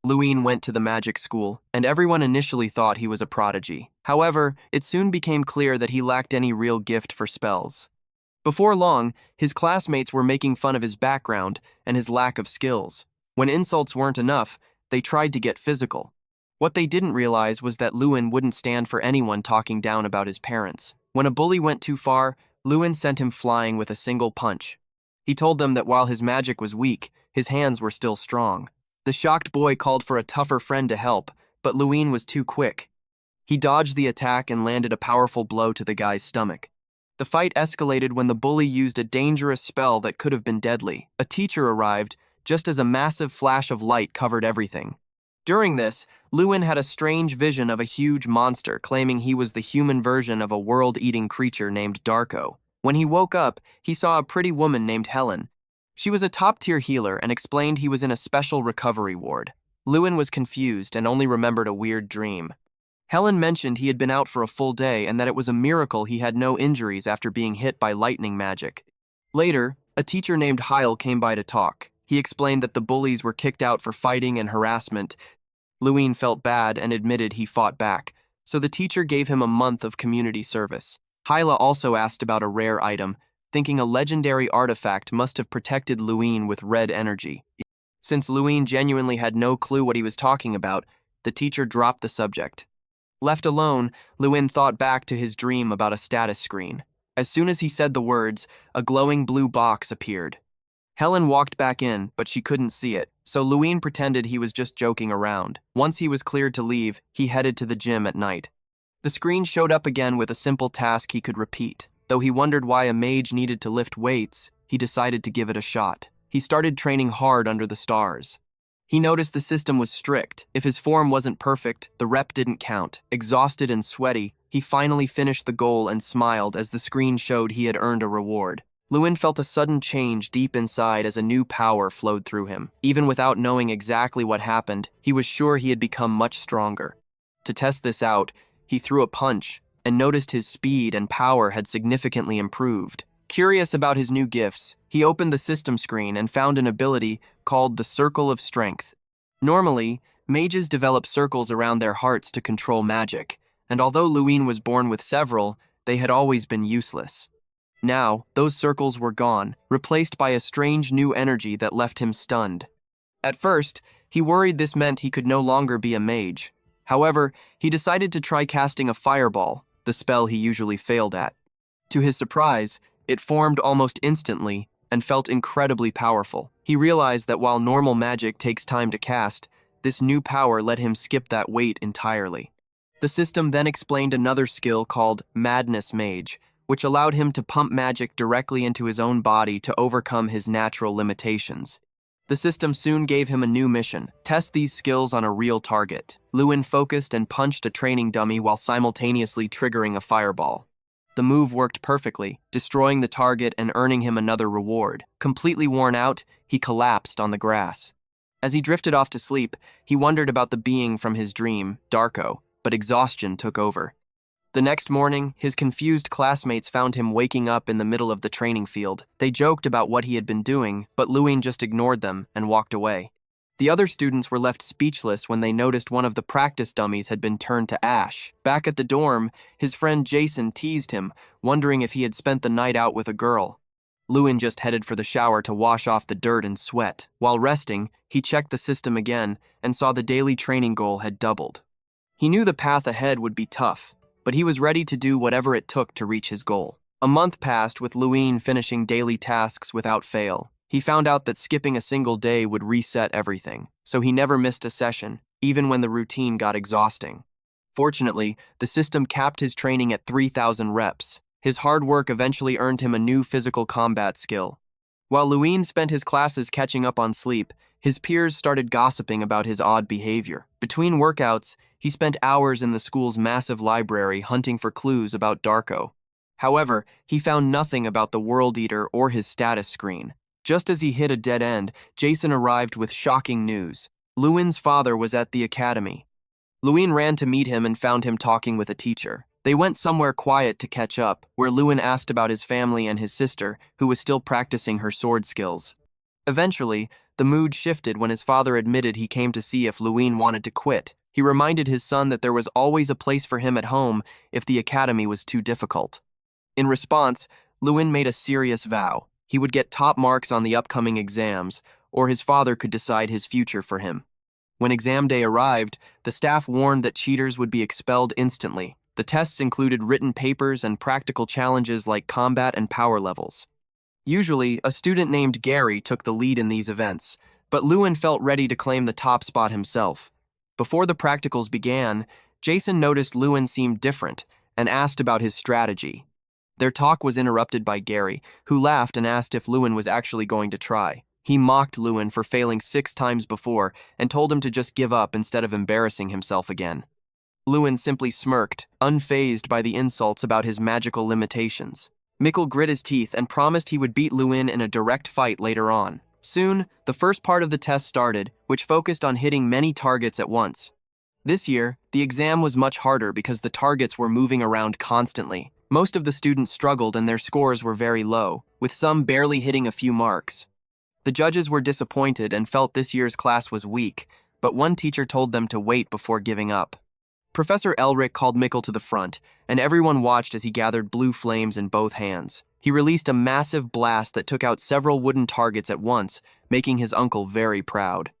Luin went to the magic school, and everyone initially thought he was a prodigy. However, it soon became clear that he lacked any real gift for spells. Before long, his classmates were making fun of his background and his lack of skills. When insults weren't enough, they tried to get physical. What they didn't realize was that Luin wouldn't stand for anyone talking down about his parents. When a bully went too far, Luin sent him flying with a single punch. He told them that while his magic was weak, his hands were still strong. The shocked boy called for a tougher friend to help, but Luin was too quick. He dodged the attack and landed a powerful blow to the guy's stomach. The fight escalated when the bully used a dangerous spell that could have been deadly. A teacher arrived, just as a massive flash of light covered everything. During this, Luin had a strange vision of a huge monster claiming he was the human version of a world-eating creature named Darko. When he woke up, he saw a pretty woman named Helen. She was a top-tier healer and explained he was in a special recovery ward. Luin was confused and only remembered a weird dream. Helen mentioned he had been out for a full day and that it was a miracle he had no injuries after being hit by lightning magic. Later, a teacher named Heil came by to talk. He explained that the bullies were kicked out for fighting and harassment. Luin felt bad and admitted he fought back, so the teacher gave him a month of community service. Hyla also asked about a rare item, thinking a legendary artifact must have protected Luin with red energy. Since Luin genuinely had no clue what he was talking about, the teacher dropped the subject. Left alone, Luin thought back to his dream about a status screen. As soon as he said the words, a glowing blue box appeared. Helen walked back in, but she couldn't see it, so Luin pretended he was just joking around. Once he was cleared to leave, he headed to the gym at night. The screen showed up again with a simple task he could repeat. Though he wondered why a mage needed to lift weights, he decided to give it a shot. He started training hard under the stars. He noticed the system was strict. If his form wasn't perfect, the rep didn't count. Exhausted and sweaty, he finally finished the goal and smiled as the screen showed he had earned a reward. Luin felt a sudden change deep inside as a new power flowed through him. Even without knowing exactly what happened, he was sure he had become much stronger. To test this out, he threw a punch and noticed his speed and power had significantly improved. Curious about his new gifts, he opened the system screen and found an ability called the Circle of Strength. Normally, mages develop circles around their hearts to control magic, and although Luin was born with several, they had always been useless. Now, those circles were gone, replaced by a strange new energy that left him stunned. At first, he worried this meant he could no longer be a mage. However, he decided to try casting a fireball, the spell he usually failed at. To his surprise, it formed almost instantly and felt incredibly powerful. He realized that while normal magic takes time to cast, this new power let him skip that wait entirely. The system then explained another skill called Madness Mage, which allowed him to pump magic directly into his own body to overcome his natural limitations. The system soon gave him a new mission: test these skills on a real target. Luin focused and punched a training dummy while simultaneously triggering a fireball. The move worked perfectly, destroying the target and earning him another reward. Completely worn out, he collapsed on the grass. As he drifted off to sleep, he wondered about the being from his dream, Darko, but exhaustion took over. The next morning, his confused classmates found him waking up in the middle of the training field. They joked about what he had been doing, but Luin just ignored them and walked away. The other students were left speechless when they noticed one of the practice dummies had been turned to ash. Back at the dorm, his friend Jason teased him, wondering if he had spent the night out with a girl. Luin just headed for the shower to wash off the dirt and sweat. While resting, he checked the system again and saw the daily training goal had doubled. He knew the path ahead would be tough, but he was ready to do whatever it took to reach his goal. A month passed with Luin finishing daily tasks without fail. He found out that skipping a single day would reset everything, so he never missed a session, even when the routine got exhausting. Fortunately, the system capped his training at 3,000 reps. His hard work eventually earned him a new physical combat skill. While Luin spent his classes catching up on sleep, his peers started gossiping about his odd behavior. Between workouts, he spent hours in the school's massive library hunting for clues about Darko. However, he found nothing about the World Eater or his status screen. Just as he hit a dead end, Jason arrived with shocking news. Luin's father was at the academy. Luin ran to meet him and found him talking with a teacher. They went somewhere quiet to catch up, where Luin asked about his family and his sister, who was still practicing her sword skills. Eventually, The mood shifted when his father admitted he came to see if Lewin wanted to quit. He reminded his son that there was always a place for him at home if the academy was too difficult. In response, Lewin made a serious vow. He would get top marks on the upcoming exams, or his father could decide his future for him. When exam day arrived, the staff warned that cheaters would be expelled instantly. The tests included written papers and practical challenges like combat and power levels. Usually, a student named Gary took the lead in these events, but Lewin felt ready to claim the top spot himself. Before the practicals began, Jason noticed Lewin seemed different and asked about his strategy. Their talk was interrupted by Gary, who laughed and asked if Lewin was actually going to try. He mocked Lewin for failing 6 times before and told him to just give up instead of embarrassing himself again. Lewin simply smirked, unfazed by the insults about his magical limitations. Mikel grit his teeth and promised he would beat Lewin in a direct fight later on. Soon, the first part of the test started, which focused on hitting many targets at once. This year, the exam was much harder because the targets were moving around constantly. Most of the students struggled and their scores were very low, with some barely hitting a few marks. The judges were disappointed and felt this year's class was weak, but one teacher told them to wait before giving up. Professor Elric called Mikel to the front, and everyone watched as he gathered blue flames in both hands. He released a massive blast that took out several wooden targets at once, making his uncle very proud.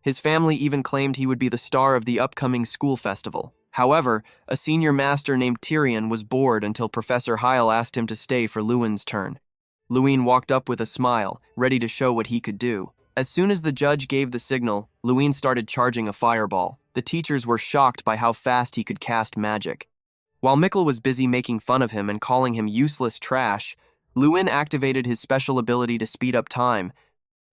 His family even claimed he would be the star of the upcoming school festival. However, a senior master named Tyrion was bored until Professor Heil asked him to stay for Lewin's turn. Lewin walked up with a smile, ready to show what he could do. As soon as the judge gave the signal, Lewin started charging a fireball. The teachers were shocked by how fast he could cast magic. While Mikel was busy making fun of him and calling him useless trash, Lewin activated his special ability to speed up time.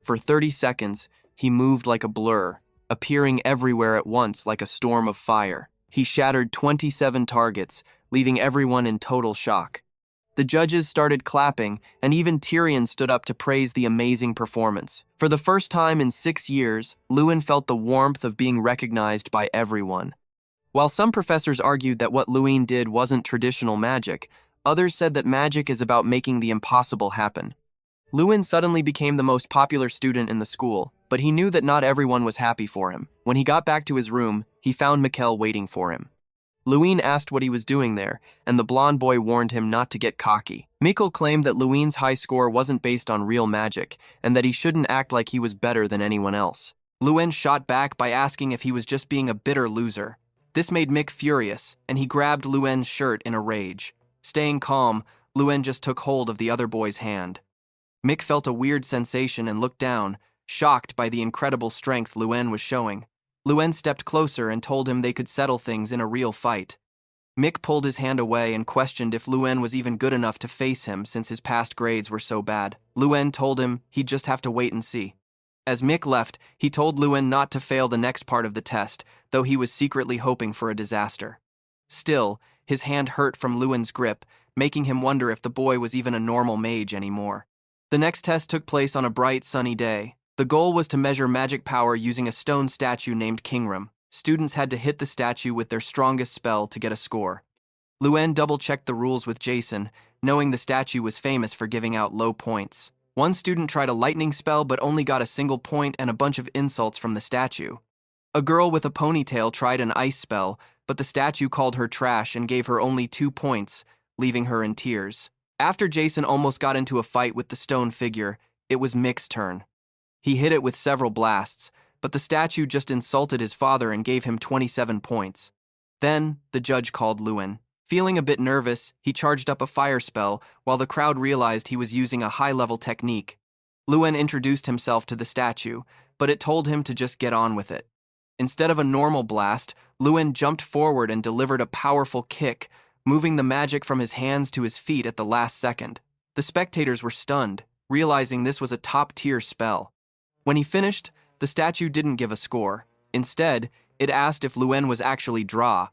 For 30 seconds, he moved like a blur, appearing everywhere at once like a storm of fire. He shattered 27 targets, leaving everyone in total shock. The judges started clapping, and even Tyrion stood up to praise the amazing performance. For the first time in 6 years, Lewin felt the warmth of being recognized by everyone. While some professors argued that what Lewin did wasn't traditional magic, others said that magic is about making the impossible happen. Lewin suddenly became the most popular student in the school, but he knew that not everyone was happy for him. When he got back to his room, he found Mikel waiting for him. Lewin asked what he was doing there, and the blonde boy warned him not to get cocky. Mikel claimed that Lewin's high score wasn't based on real magic, and that he shouldn't act like he was better than anyone else. Lewin shot back by asking if he was just being a bitter loser. This made Mick furious, and he grabbed Lewin's shirt in a rage. Staying calm, Lewin just took hold of the other boy's hand. Mick felt a weird sensation and looked down, shocked by the incredible strength Lewin was showing. Lewin stepped closer and told him they could settle things in a real fight. Mick pulled his hand away and questioned if Lewin was even good enough to face him since his past grades were so bad. Lewin told him he'd just have to wait and see. As Mick left, he told Lewin not to fail the next part of the test, though he was secretly hoping for a disaster. Still, his hand hurt from Lewin's grip, making him wonder if the boy was even a normal mage anymore. The next test took place on a bright, sunny day. The goal was to measure magic power using a stone statue named Kingram. Students had to hit the statue with their strongest spell to get a score. Lewin double-checked the rules with Jason, knowing the statue was famous for giving out low points. One student tried a lightning spell but only got a single point and a bunch of insults from the statue. A girl with a ponytail tried an ice spell, but the statue called her trash and gave her only 2 points, leaving her in tears. After Jason almost got into a fight with the stone figure, it was Mick's turn. He hit it with several blasts, but the statue just insulted his father and gave him 27 points. Then, the judge called Lewin. Feeling a bit nervous, he charged up a fire spell while the crowd realized he was using a high-level technique. Lewin introduced himself to the statue, but it told him to just get on with it. Instead of a normal blast, Lewin jumped forward and delivered a powerful kick, moving the magic from his hands to his feet at the last second. The spectators were stunned, realizing this was a top-tier spell. When he finished, the statue didn't give a score. Instead, it asked if Lewin was actually Draw.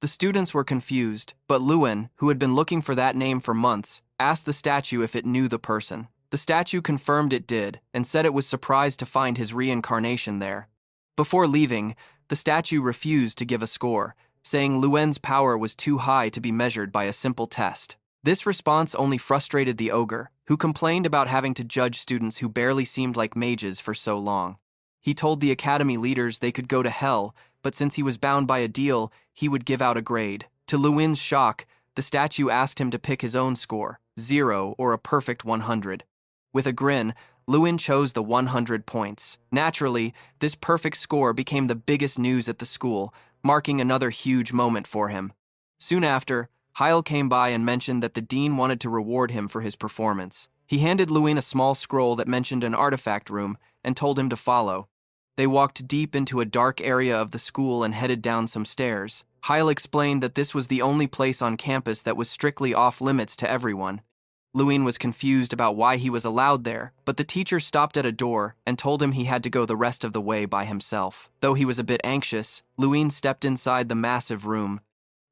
The students were confused, but Lewin, who had been looking for that name for months, asked the statue if it knew the person. The statue confirmed it did, and said it was surprised to find his reincarnation there. Before leaving, the statue refused to give a score, saying Lewin's power was too high to be measured by a simple test. This response only frustrated the ogre, who complained about having to judge students who barely seemed like mages for so long. He told the academy leaders they could go to hell, but since he was bound by a deal, he would give out a grade. To Lewin's shock, the statue asked him to pick his own score, 0 or a perfect 100. With a grin, Lewin chose the 100 points. Naturally, this perfect score became the biggest news at the school, marking another huge moment for him. Soon after, Heil came by and mentioned that the dean wanted to reward him for his performance. He handed Lewin a small scroll that mentioned an artifact room and told him to follow. They walked deep into a dark area of the school and headed down some stairs. Heil explained that this was the only place on campus that was strictly off-limits to everyone. Lewin was confused about why he was allowed there, but the teacher stopped at a door and told him he had to go the rest of the way by himself. Though he was a bit anxious, Lewin stepped inside the massive room.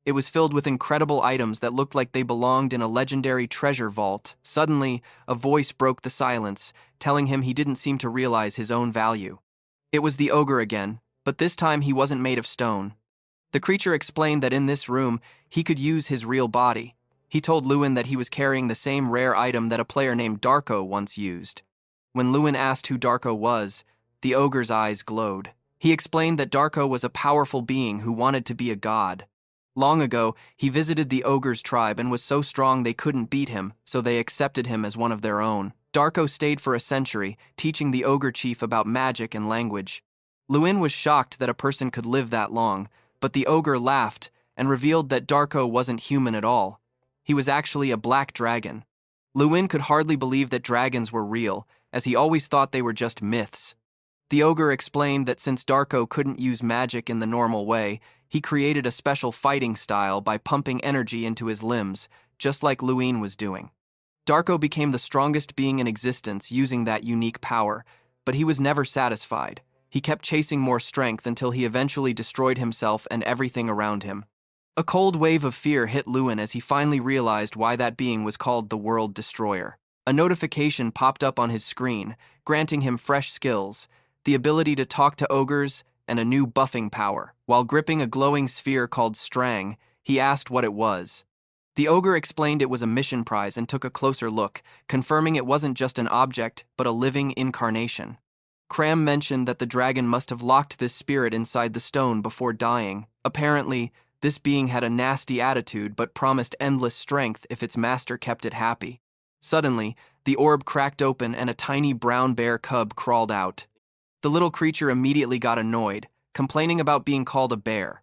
It was filled with incredible items that looked like they belonged in a legendary treasure vault. Suddenly, a voice broke the silence, telling him he didn't seem to realize his own value. It was the ogre again, but this time he wasn't made of stone. The creature explained that in this room, he could use his real body. He told Lewin that he was carrying the same rare item that a player named Darko once used. When Lewin asked who Darko was, the ogre's eyes glowed. He explained that Darko was a powerful being who wanted to be a god. Long ago, he visited the ogre's tribe and was so strong they couldn't beat him, so they accepted him as one of their own. Darko stayed for a century, teaching the ogre chief about magic and language. Lewin was shocked that a person could live that long, but the ogre laughed and revealed that Darko wasn't human at all. He was actually a black dragon. Lewin could hardly believe that dragons were real, as he always thought they were just myths. The ogre explained that since Darko couldn't use magic in the normal way, he created a special fighting style by pumping energy into his limbs, just like Lewin was doing. Darko became the strongest being in existence using that unique power, but he was never satisfied. He kept chasing more strength until he eventually destroyed himself and everything around him. A cold wave of fear hit Lewin as he finally realized why that being was called the World Destroyer. A notification popped up on his screen, granting him fresh skills, the ability to talk to ogres, and a new buffing power. While gripping a glowing sphere called Strang, he asked what it was. The ogre explained it was a mission prize and took a closer look, confirming it wasn't just an object, but a living incarnation. Cram mentioned that the dragon must have locked this spirit inside the stone before dying. Apparently, this being had a nasty attitude but promised endless strength if its master kept it happy. Suddenly, the orb cracked open and a tiny brown bear cub crawled out. The little creature immediately got annoyed, complaining about being called a bear.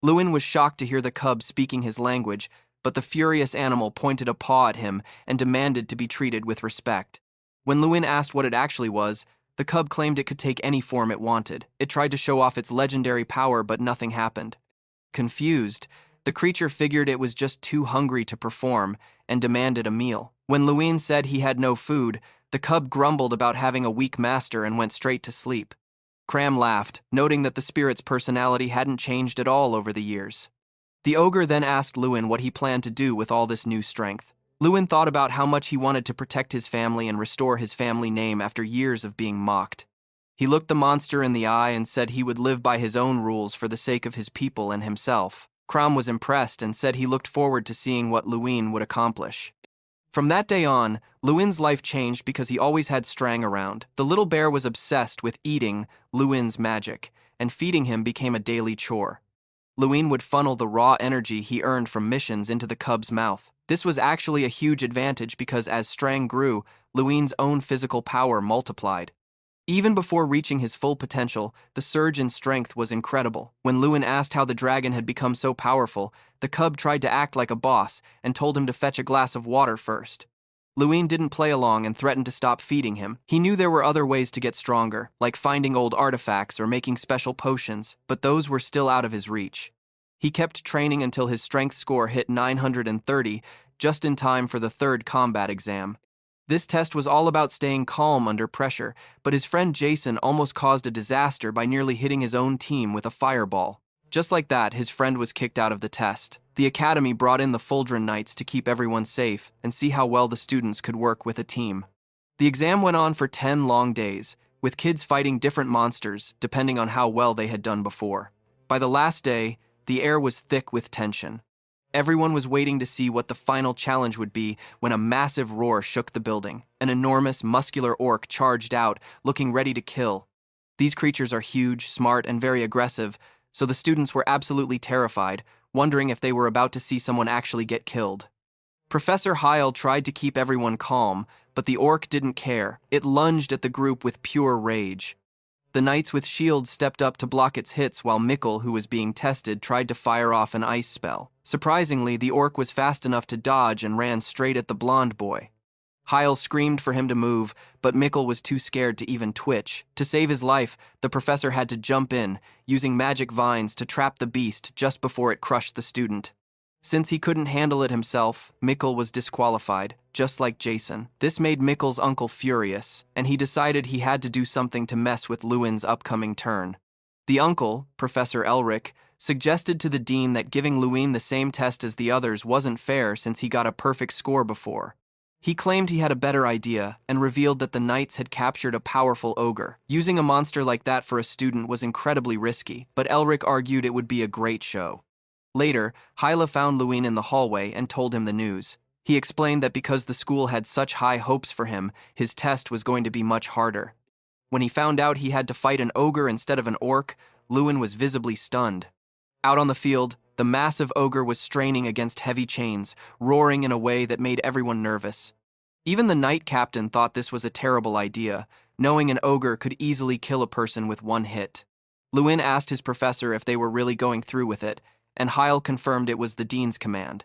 Lewin was shocked to hear the cub speaking his language, but the furious animal pointed a paw at him and demanded to be treated with respect. When Lewin asked what it actually was, the cub claimed it could take any form it wanted. It tried to show off its legendary power, but nothing happened. Confused, the creature figured it was just too hungry to perform and demanded a meal. When Lewin said he had no food, the cub grumbled about having a weak master and went straight to sleep. Cram laughed, noting that the spirit's personality hadn't changed at all over the years. The ogre then asked Lewin what he planned to do with all this new strength. Lewin thought about how much he wanted to protect his family and restore his family name after years of being mocked. He looked the monster in the eye and said he would live by his own rules for the sake of his people and himself. Cram was impressed and said he looked forward to seeing what Lewin would accomplish. From that day on, Lewin's life changed because he always had Strang around. The little bear was obsessed with eating Lewin's magic, and feeding him became a daily chore. Lewin would funnel the raw energy he earned from missions into the cub's mouth. This was actually a huge advantage because as Strang grew, Lewin's own physical power multiplied. Even before reaching his full potential, the surge in strength was incredible. When Lewin asked how the dragon had become so powerful, the cub tried to act like a boss and told him to fetch a glass of water first. Lewin didn't play along and threatened to stop feeding him. He knew there were other ways to get stronger, like finding old artifacts or making special potions, but those were still out of his reach. He kept training until his strength score hit 930, just in time for the third combat exam. This test was all about staying calm under pressure, but his friend Jason almost caused a disaster by nearly hitting his own team with a fireball. Just like that, his friend was kicked out of the test. The academy brought in the Fulgrin Knights to keep everyone safe and see how well the students could work with a team. The exam went on for 10 long days, with kids fighting different monsters depending on how well they had done before. By the last day, the air was thick with tension. Everyone was waiting to see what the final challenge would be when a massive roar shook the building. An enormous, muscular orc charged out, looking ready to kill. These creatures are huge, smart, and very aggressive, so the students were absolutely terrified, wondering if they were about to see someone actually get killed. Professor Heil tried to keep everyone calm, but the orc didn't care. It lunged at the group with pure rage. The knights with shields stepped up to block its hits while Mikel, who was being tested, tried to fire off an ice spell. Surprisingly, the orc was fast enough to dodge and ran straight at the blonde boy. Heil screamed for him to move, but Mikel was too scared to even twitch. To save his life, the professor had to jump in, using magic vines to trap the beast just before it crushed the student. Since he couldn't handle it himself, Mikel was disqualified, just like Jason. This made Mikel's uncle furious, and he decided he had to do something to mess with Lewin's upcoming turn. The uncle, Professor Elric, suggested to the dean that giving Lewin the same test as the others wasn't fair since he got a perfect score before. He claimed he had a better idea and revealed that the knights had captured a powerful ogre. Using a monster like that for a student was incredibly risky, but Elric argued it would be a great show. Later, Hyla found Lewin in the hallway and told him the news. He explained that because the school had such high hopes for him, his test was going to be much harder. When he found out he had to fight an ogre instead of an orc, Lewin was visibly stunned. Out on the field, the massive ogre was straining against heavy chains, roaring in a way that made everyone nervous. Even the knight captain thought this was a terrible idea, knowing an ogre could easily kill a person with one hit. Lewin asked his professor if they were really going through with it, and Heil confirmed it was the dean's command.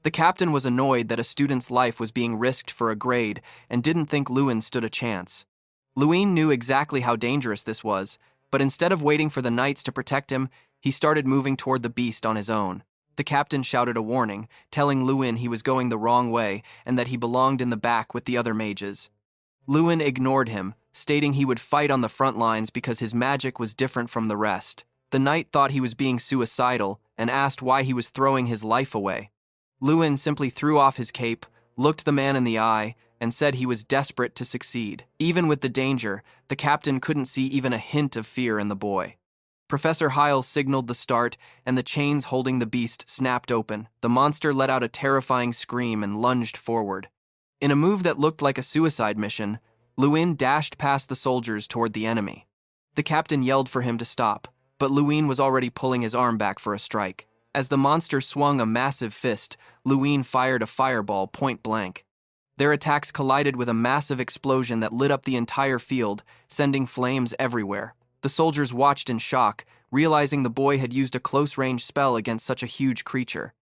The captain was annoyed that a student's life was being risked for a grade and didn't think Lewin stood a chance. Lewin knew exactly how dangerous this was, but instead of waiting for the knights to protect him, he started moving toward the beast on his own. The captain shouted a warning, telling Lewin he was going the wrong way and that he belonged in the back with the other mages. Lewin ignored him, stating he would fight on the front lines because his magic was different from the rest. The knight thought he was being suicidal and asked why he was throwing his life away. Lewin simply threw off his cape, looked the man in the eye, and said he was desperate to succeed. Even with the danger, the captain couldn't see even a hint of fear in the boy. Professor Heil signaled the start, and the chains holding the beast snapped open. The monster let out a terrifying scream and lunged forward. In a move that looked like a suicide mission, Lewin dashed past the soldiers toward the enemy. The captain yelled for him to stop, but Lewin was already pulling his arm back for a strike. As the monster swung a massive fist, Lewin fired a fireball point blank. Their attacks collided with a massive explosion that lit up the entire field, sending flames everywhere. The soldiers watched in shock, realizing the boy had used a close-range spell against such a huge creature.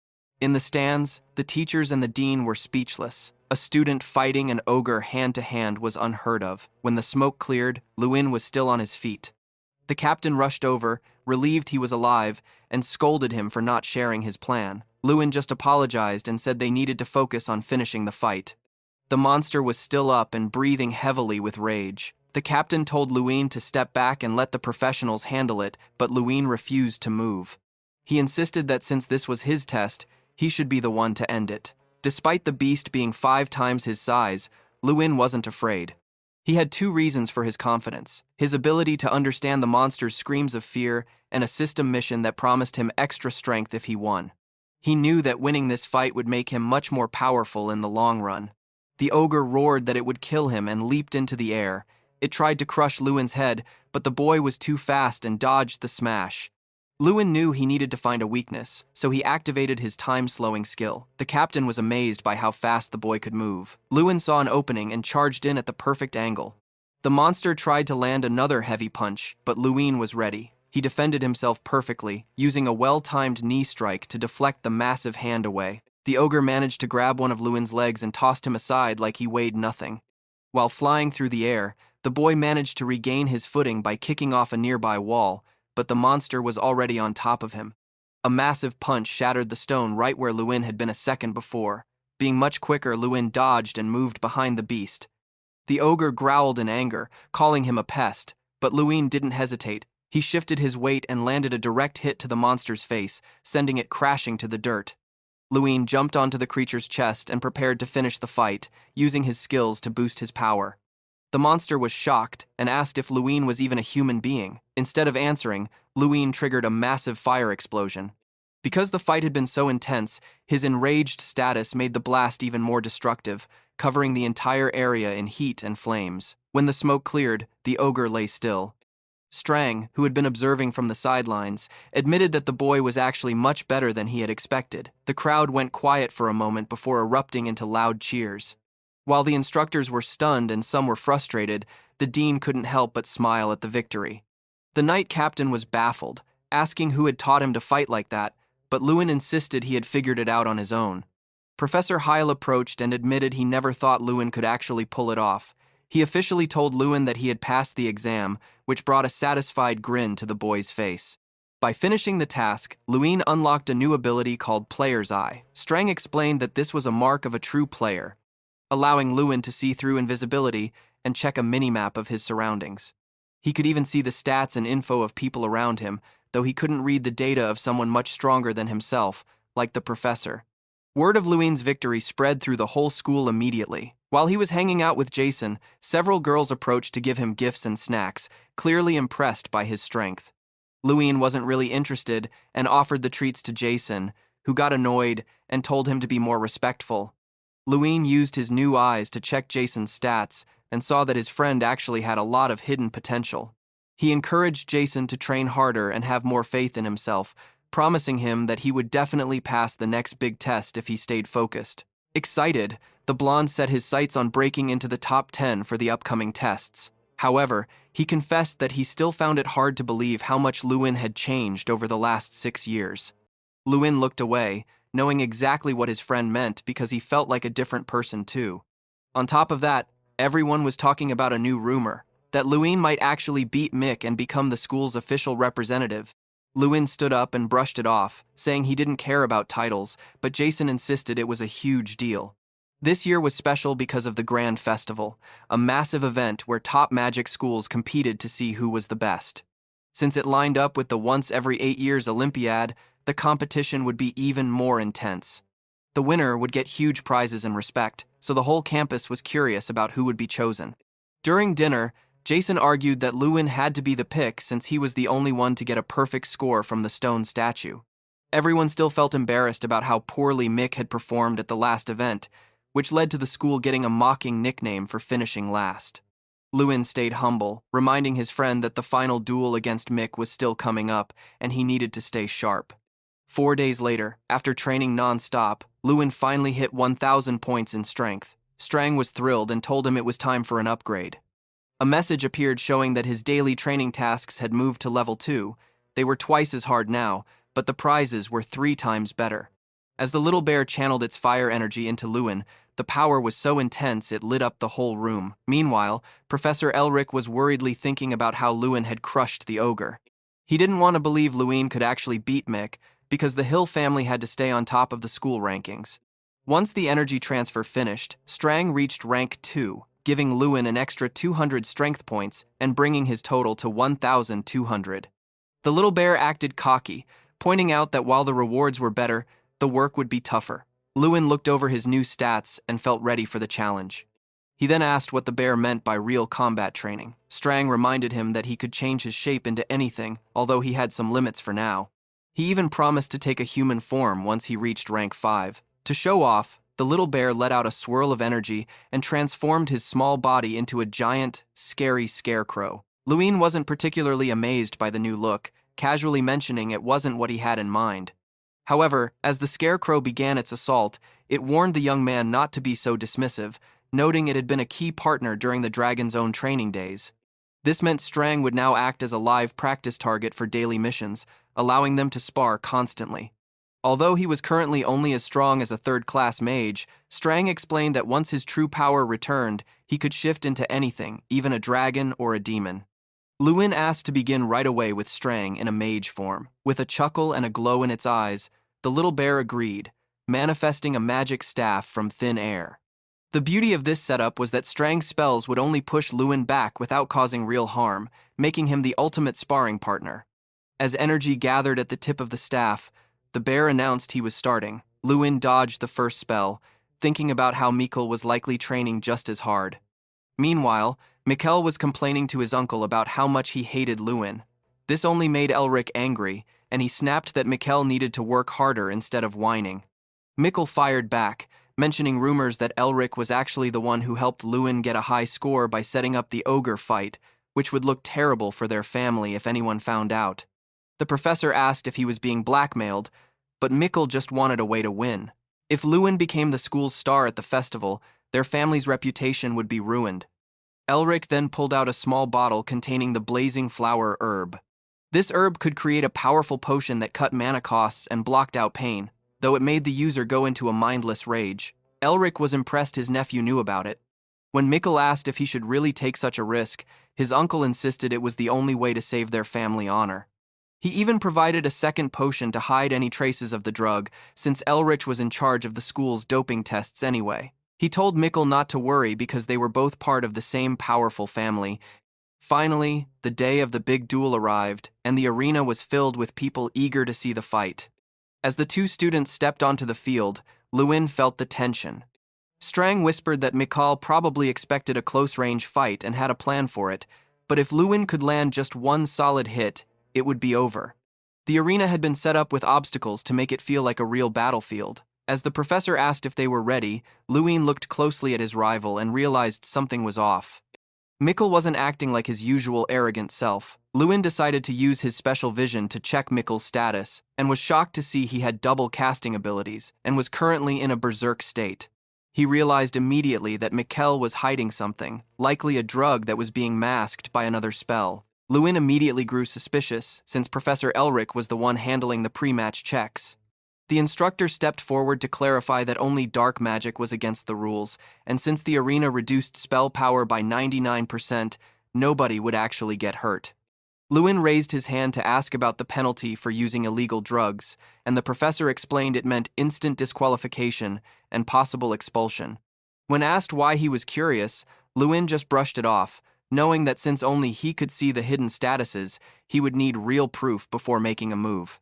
In the stands, the teachers and the dean were speechless. A student fighting an ogre hand-to-hand was unheard of. When the smoke cleared, Lewin was still on his feet. The captain rushed over, relieved he was alive, and scolded him for not sharing his plan. Lewin just apologized and said they needed to focus on finishing the fight. The monster was still up and breathing heavily with rage. The captain told Lewin to step back and let the professionals handle it, but Lewin refused to move. He insisted that since this was his test, he should be the one to end it. Despite the beast being 5 times his size, Lewin wasn't afraid. He had 2 reasons for his confidence: his ability to understand the monster's screams of fear and a system mission that promised him extra strength if he won. He knew that winning this fight would make him much more powerful in the long run. The ogre roared that it would kill him and leaped into the air. It tried to crush Lewin's head, but the boy was too fast and dodged the smash. Lewin knew he needed to find a weakness, so he activated his time-slowing skill. The captain was amazed by how fast the boy could move. Lewin saw an opening and charged in at the perfect angle. The monster tried to land another heavy punch, but Lewin was ready. He defended himself perfectly, using a well-timed knee strike to deflect the massive hand away. The ogre managed to grab one of Lewin's legs and tossed him aside like he weighed nothing. While flying through the air, the boy managed to regain his footing by kicking off a nearby wall, but the monster was already on top of him. A massive punch shattered the stone right where Lewin had been a second before. Being much quicker, Lewin dodged and moved behind the beast. The ogre growled in anger, calling him a pest, but Lewin didn't hesitate. He shifted his weight and landed a direct hit to the monster's face, sending it crashing to the dirt. Lewin jumped onto the creature's chest and prepared to finish the fight, using his skills to boost his power. The monster was shocked and asked if Lewin was even a human being. Instead of answering, Lewin triggered a massive fire explosion. Because the fight had been so intense, his enraged status made the blast even more destructive, covering the entire area in heat and flames. When the smoke cleared, the ogre lay still. Strang, who had been observing from the sidelines, admitted that the boy was actually much better than he had expected. The crowd went quiet for a moment before erupting into loud cheers. While the instructors were stunned and some were frustrated, the dean couldn't help but smile at the victory. The knight captain was baffled, asking who had taught him to fight like that, but Lewin insisted he had figured it out on his own. Professor Heil approached and admitted he never thought Lewin could actually pull it off. He officially told Lewin that he had passed the exam, which brought a satisfied grin to the boy's face. By finishing the task, Lewin unlocked a new ability called Player's Eye. Strang explained that this was a mark of a true player, allowing Lewin to see through invisibility and check a mini-map of his surroundings. He could even see the stats and info of people around him, though he couldn't read the data of someone much stronger than himself, like the professor. Word of Lewin's victory spread through the whole school immediately. While he was hanging out with Jason, several girls approached to give him gifts and snacks, clearly impressed by his strength. Lewin wasn't really interested and offered the treats to Jason, who got annoyed and told him to be more respectful. Lewin used his new eyes to check Jason's stats and saw that his friend actually had a lot of hidden potential. He encouraged Jason to train harder and have more faith in himself, promising him that he would definitely pass the next big test if he stayed focused. Excited, the blonde set his sights on breaking into the top 10 for the upcoming tests. However, he confessed that he still found it hard to believe how much Lewin had changed over the last 6 years. Lewin looked away, knowing exactly what his friend meant because he felt like a different person too. On top of that, everyone was talking about a new rumor, that Lewin might actually beat Mick and become the school's official representative. Lewin stood up and brushed it off, saying he didn't care about titles, but Jason insisted it was a huge deal. This year was special because of the Grand Festival, a massive event where top magic schools competed to see who was the best. Since it lined up with the once every 8 years Olympiad, the competition would be even more intense. The winner would get huge prizes and respect, so the whole campus was curious about who would be chosen. During dinner, Jason argued that Lewin had to be the pick since he was the only one to get a perfect score from the stone statue. Everyone still felt embarrassed about how poorly Mick had performed at the last event, which led to the school getting a mocking nickname for finishing last. Lewin stayed humble, reminding his friend that the final duel against Mick was still coming up and he needed to stay sharp. 4 days later, after training non-stop, Lewin finally hit 1,000 points in strength. Strang was thrilled and told him it was time for an upgrade. A message appeared showing that his daily training tasks had moved to level 2. They were twice as hard now, but the prizes were 3 times better. As the little bear channeled its fire energy into Lewin, the power was so intense it lit up the whole room. Meanwhile, Professor Elric was worriedly thinking about how Lewin had crushed the ogre. He didn't want to believe Lewin could actually beat Mick, because the Hill family had to stay on top of the school rankings. Once the energy transfer finished, Strang reached rank 2, giving Lewin an extra 200 strength points and bringing his total to 1,200. The little bear acted cocky, pointing out that while the rewards were better, the work would be tougher. Lewin looked over his new stats and felt ready for the challenge. He then asked what the bear meant by real combat training. Strang reminded him that he could change his shape into anything, although he had some limits for now. He even promised to take a human form once he reached rank 5. To show off, the little bear let out a swirl of energy and transformed his small body into a giant, scary scarecrow. Lewin wasn't particularly amazed by the new look, casually mentioning it wasn't what he had in mind. However, as the scarecrow began its assault, it warned the young man not to be so dismissive, noting it had been a key partner during the Dragon's Own training days. This meant Strang would now act as a live practice target for daily missions, allowing them to spar constantly. Although he was currently only as strong as a third-class mage, Strang explained that once his true power returned, he could shift into anything, even a dragon or a demon. Lewin asked to begin right away with Strang in a mage form. With a chuckle and a glow in its eyes, the little bear agreed, manifesting a magic staff from thin air. The beauty of this setup was that Strang's spells would only push Lewin back without causing real harm, making him the ultimate sparring partner. As energy gathered at the tip of the staff, the bear announced he was starting. Lewin dodged the first spell, thinking about how Mikel was likely training just as hard. Meanwhile, Mikel was complaining to his uncle about how much he hated Lewin. This only made Elric angry, and he snapped that Mikel needed to work harder instead of whining. Mikel fired back, mentioning rumors that Elric was actually the one who helped Lewin get a high score by setting up the Ogre fight, which would look terrible for their family if anyone found out. The professor asked if he was being blackmailed, but Mikel just wanted a way to win. If Lewin became the school's star at the festival, their family's reputation would be ruined. Elric then pulled out a small bottle containing the blazing flower herb. This herb could create a powerful potion that cut mana costs and blocked out pain, though it made the user go into a mindless rage. Elric was impressed his nephew knew about it. When Mikel asked if he should really take such a risk, his uncle insisted it was the only way to save their family honor. He even provided a second potion to hide any traces of the drug, since Elric was in charge of the school's doping tests anyway. He told Mikel not to worry because they were both part of the same powerful family. Finally, the day of the big duel arrived, and the arena was filled with people eager to see the fight. As the two students stepped onto the field, Lewin felt the tension. Strang whispered that Mikel probably expected a close-range fight and had a plan for it, but if Lewin could land just one solid hit, it would be over. The arena had been set up with obstacles to make it feel like a real battlefield. As the professor asked if they were ready, Lewin looked closely at his rival and realized something was off. Mikel wasn't acting like his usual arrogant self. Lewin decided to use his special vision to check Mikel's status, and was shocked to see he had double casting abilities and was currently in a berserk state. He realized immediately that Mikel was hiding something, likely a drug that was being masked by another spell. Lewin immediately grew suspicious, since Professor Elric was the one handling the pre-match checks. The instructor stepped forward to clarify that only dark magic was against the rules, and since the arena reduced spell power by 99%, nobody would actually get hurt. Lewin raised his hand to ask about the penalty for using illegal drugs, and the professor explained it meant instant disqualification and possible expulsion. When asked why he was curious, Lewin just brushed it off, knowing that since only he could see the hidden statuses, he would need real proof before making a move.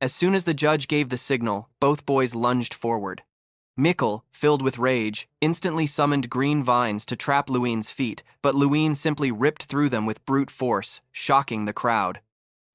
As soon as the judge gave the signal, both boys lunged forward. Mikel, filled with rage, instantly summoned green vines to trap Lewin's feet, but Lewin simply ripped through them with brute force, shocking the crowd.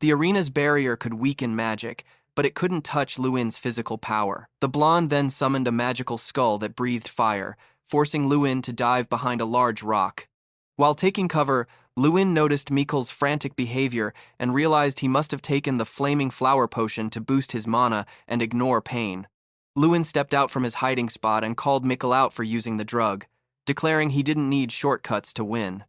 The arena's barrier could weaken magic, but it couldn't touch Lewin's physical power. The blonde then summoned a magical skull that breathed fire, forcing Lewin to dive behind a large rock. While taking cover, Lewin noticed Mikel's frantic behavior and realized he must have taken the flaming flower potion to boost his mana and ignore pain. Lewin stepped out from his hiding spot and called Mikel out for using the drug, declaring he didn't need shortcuts to win.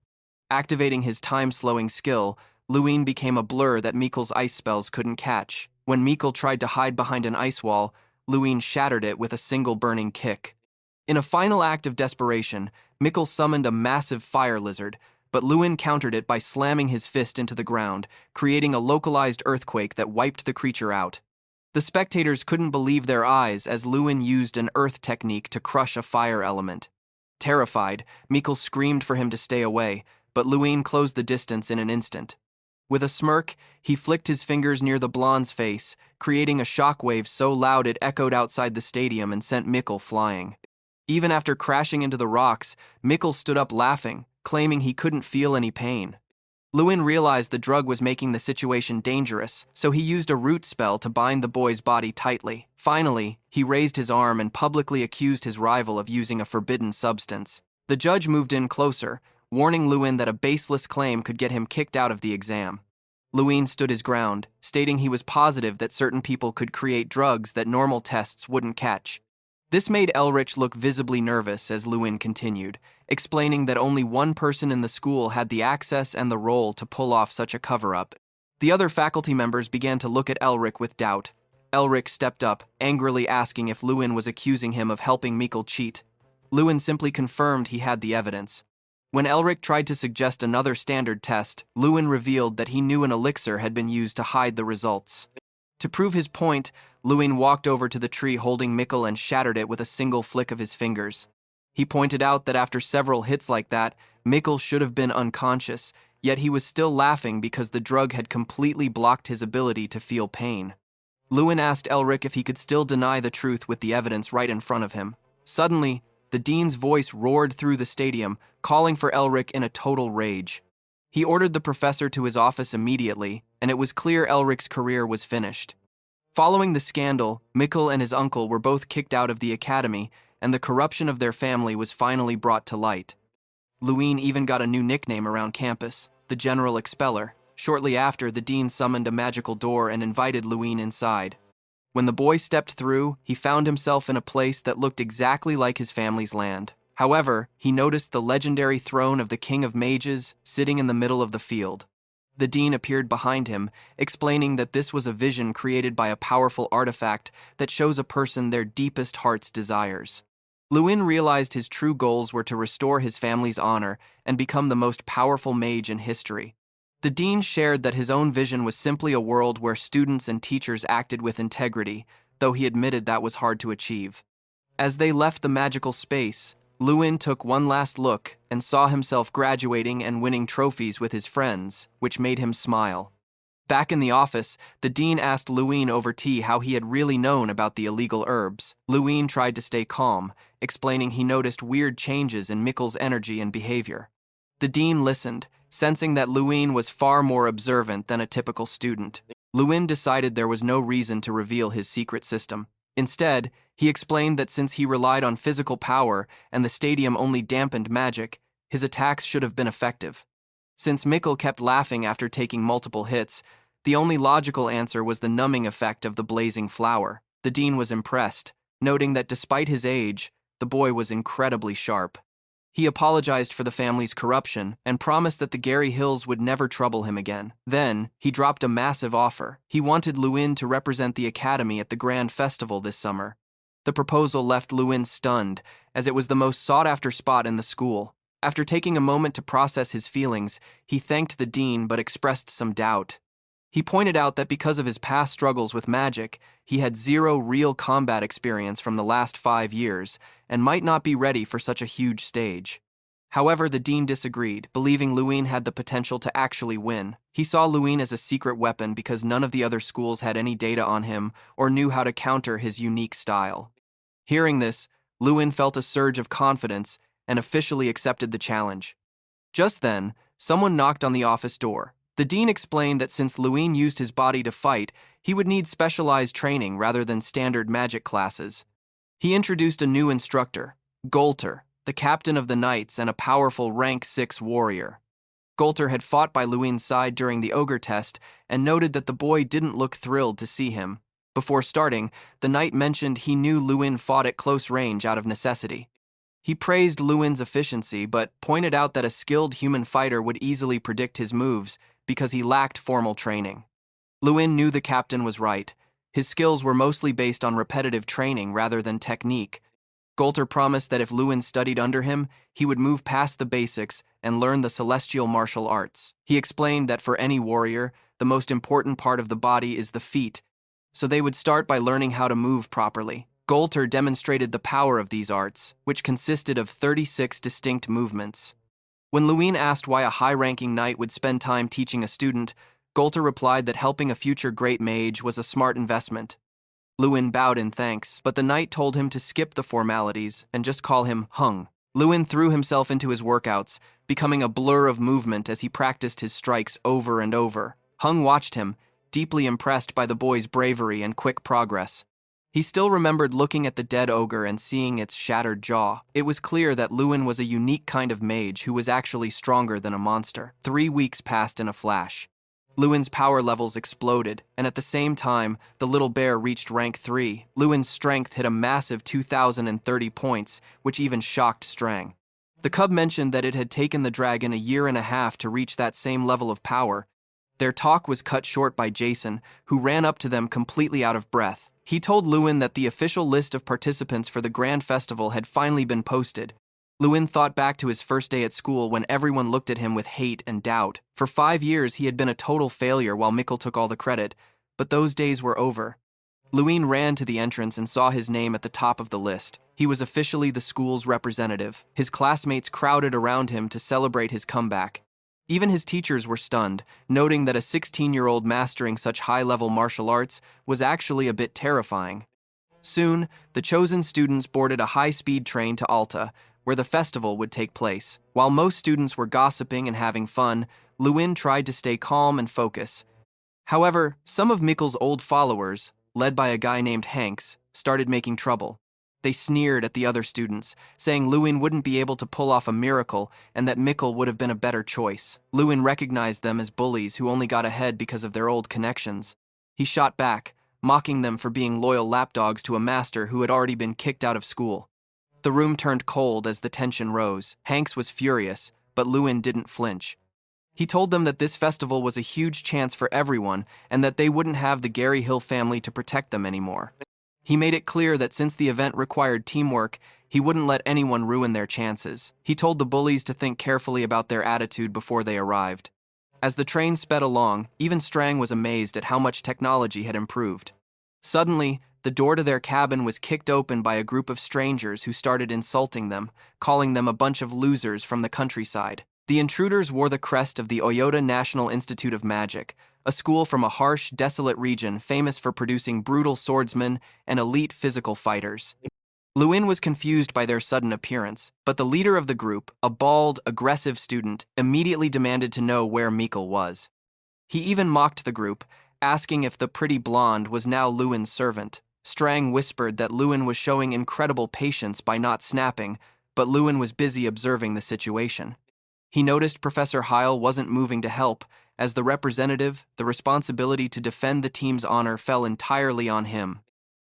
Activating his time-slowing skill, Lewin became a blur that Mikel's ice spells couldn't catch. When Mikel tried to hide behind an ice wall, Lewin shattered it with a single burning kick. In a final act of desperation, Mikel summoned a massive fire lizard, but Lewin countered it by slamming his fist into the ground, creating a localized earthquake that wiped the creature out. The spectators couldn't believe their eyes as Lewin used an earth technique to crush a fire element. Terrified, Mikel screamed for him to stay away, but Lewin closed the distance in an instant. With a smirk, he flicked his fingers near the blonde's face, creating a shockwave so loud it echoed outside the stadium and sent Mikel flying. Even after crashing into the rocks, Mikel stood up laughing, claiming he couldn't feel any pain. Lewin realized the drug was making the situation dangerous, so he used a root spell to bind the boy's body tightly. Finally, he raised his arm and publicly accused his rival of using a forbidden substance. The judge moved in closer, warning Lewin that a baseless claim could get him kicked out of the exam. Lewin stood his ground, stating he was positive that certain people could create drugs that normal tests wouldn't catch. This made Elric look visibly nervous as Lewin continued, explaining that only one person in the school had the access and the role to pull off such a cover-up. The other faculty members began to look at Elric with doubt. Elric stepped up, angrily asking if Lewin was accusing him of helping Mikel cheat. Lewin simply confirmed he had the evidence. When Elric tried to suggest another standard test, Lewin revealed that he knew an elixir had been used to hide the results. To prove his point, Lewin walked over to the tree holding Mikel and shattered it with a single flick of his fingers. He pointed out that after several hits like that, Mikel should have been unconscious, yet he was still laughing because the drug had completely blocked his ability to feel pain. Lewin asked Elric if he could still deny the truth with the evidence right in front of him. Suddenly, the dean's voice roared through the stadium, calling for Elric in a total rage. He ordered the professor to his office immediately, and it was clear Elric's career was finished. Following the scandal, Mikel and his uncle were both kicked out of the academy, and the corruption of their family was finally brought to light. Luin even got a new nickname around campus, the General Expeller. Shortly after, the dean summoned a magical door and invited Luin inside. When the boy stepped through, he found himself in a place that looked exactly like his family's land. However, he noticed the legendary throne of the King of Mages sitting in the middle of the field. The dean appeared behind him, explaining that this was a vision created by a powerful artifact that shows a person their deepest heart's desires. Luin realized his true goals were to restore his family's honor and become the most powerful mage in history. The dean shared that his own vision was simply a world where students and teachers acted with integrity, though he admitted that was hard to achieve. As they left the magical space, Luin took one last look and saw himself graduating and winning trophies with his friends, which made him smile. Back in the office, the dean asked Luin over tea how he had really known about the illegal herbs. Luin tried to stay calm, explaining he noticed weird changes in Mikel's energy and behavior. The dean listened, sensing that Luin was far more observant than a typical student. Luin decided there was no reason to reveal his secret system. Instead, he explained that since he relied on physical power and the stadium only dampened magic, his attacks should have been effective. Since Mikel kept laughing after taking multiple hits, the only logical answer was the numbing effect of the blazing flower. The dean was impressed, noting that despite his age, the boy was incredibly sharp. He apologized for the family's corruption and promised that the Gary Hills would never trouble him again. Then, he dropped a massive offer. He wanted Luin to represent the academy at the Grand Festival this summer. The proposal left Luin stunned, as it was the most sought-after spot in the school. After taking a moment to process his feelings, he thanked the dean but expressed some doubt. He pointed out that because of his past struggles with magic, he had zero real combat experience from the last 5 years and might not be ready for such a huge stage. However, the dean disagreed, believing Luin had the potential to actually win. He saw Luin as a secret weapon because none of the other schools had any data on him or knew how to counter his unique style. Hearing this, Luin felt a surge of confidence and officially accepted the challenge. Just then, someone knocked on the office door. The dean explained that since Luin used his body to fight, he would need specialized training rather than standard magic classes. He introduced a new instructor, Galter, the captain of the knights and a powerful rank 6 warrior. Galter had fought by Luin's side during the Ogre test and noted that the boy didn't look thrilled to see him. Before starting, the knight mentioned he knew Luin fought at close range out of necessity. He praised Luin's efficiency but pointed out that a skilled human fighter would easily predict his moves because he lacked formal training. Luin knew the captain was right. His skills were mostly based on repetitive training rather than technique. Galter promised that if Luin studied under him, he would move past the basics and learn the celestial martial arts. He explained that for any warrior, the most important part of the body is the feet, so they would start by learning how to move properly. Galter demonstrated the power of these arts, which consisted of 36 distinct movements. When Luin asked why a high-ranking knight would spend time teaching a student, Galter replied that helping a future great mage was a smart investment. Luin bowed in thanks, but the knight told him to skip the formalities and just call him Hung. Luin threw himself into his workouts, becoming a blur of movement as he practiced his strikes over and over. Hung watched him, deeply impressed by the boy's bravery and quick progress. He still remembered looking at the dead ogre and seeing its shattered jaw. It was clear that Luin was a unique kind of mage who was actually stronger than a monster. 3 weeks passed in a flash. Luin's power levels exploded, and at the same time, the little bear reached rank 3. Luin's strength hit a massive 2,030 points, which even shocked Strang. The cub mentioned that it had taken the dragon a year and a half to reach that same level of power. Their talk was cut short by Jason, who ran up to them completely out of breath. He told Luin that the official list of participants for the Grand Festival had finally been posted. Luin thought back to his first day at school when everyone looked at him with hate and doubt. For 5 years, he had been a total failure while Mikel took all the credit, but those days were over. Luin ran to the entrance and saw his name at the top of the list. He was officially the school's representative. His classmates crowded around him to celebrate his comeback. Even his teachers were stunned, noting that a 16-year-old mastering such high-level martial arts was actually a bit terrifying. Soon, the chosen students boarded a high-speed train to Alta, where the festival would take place. While most students were gossiping and having fun, Luin tried to stay calm and focus. However, some of Mikel's old followers, led by a guy named Hanks, started making trouble. They sneered at the other students, saying Lewin wouldn't be able to pull off a miracle and that Mikel would have been a better choice. Lewin recognized them as bullies who only got ahead because of their old connections. He shot back, mocking them for being loyal lapdogs to a master who had already been kicked out of school. The room turned cold as the tension rose. Hanks was furious, but Lewin didn't flinch. He told them that this festival was a huge chance for everyone and that they wouldn't have the Gary Hill family to protect them anymore. He made it clear that since the event required teamwork, he wouldn't let anyone ruin their chances. He told the bullies to think carefully about their attitude before they arrived. As the train sped along, even Strang was amazed at how much technology had improved. Suddenly, the door to their cabin was kicked open by a group of strangers who started insulting them, calling them a bunch of losers from the countryside. The intruders wore the crest of the Oyota National Institute of Magic, a school from a harsh, desolate region famous for producing brutal swordsmen and elite physical fighters. Lewin was confused by their sudden appearance, but the leader of the group, a bald, aggressive student, immediately demanded to know where Mikel was. He even mocked the group, asking if the pretty blonde was now Lewin's servant. Strang whispered that Lewin was showing incredible patience by not snapping, but Lewin was busy observing the situation. He noticed Professor Heil wasn't moving to help. As the representative, the responsibility to defend the team's honor fell entirely on him.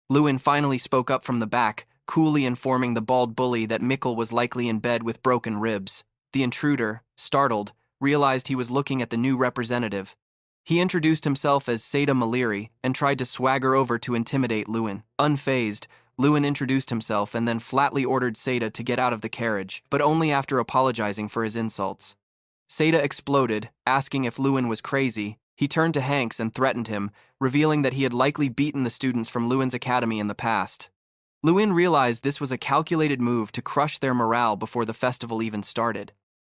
Lewin finally spoke up from the back, coolly informing the bald bully that Mikel was likely in bed with broken ribs. The intruder, startled, realized he was looking at the new representative. He introduced himself as Seda Maliri and tried to swagger over to intimidate Lewin. Unfazed, Lewin introduced himself and then flatly ordered Seda to get out of the carriage, but only after apologizing for his insults. Seda exploded, asking if Lewin was crazy. He turned to Hanks and threatened him, revealing that he had likely beaten the students from Lewin's academy in the past. Lewin realized this was a calculated move to crush their morale before the festival even started.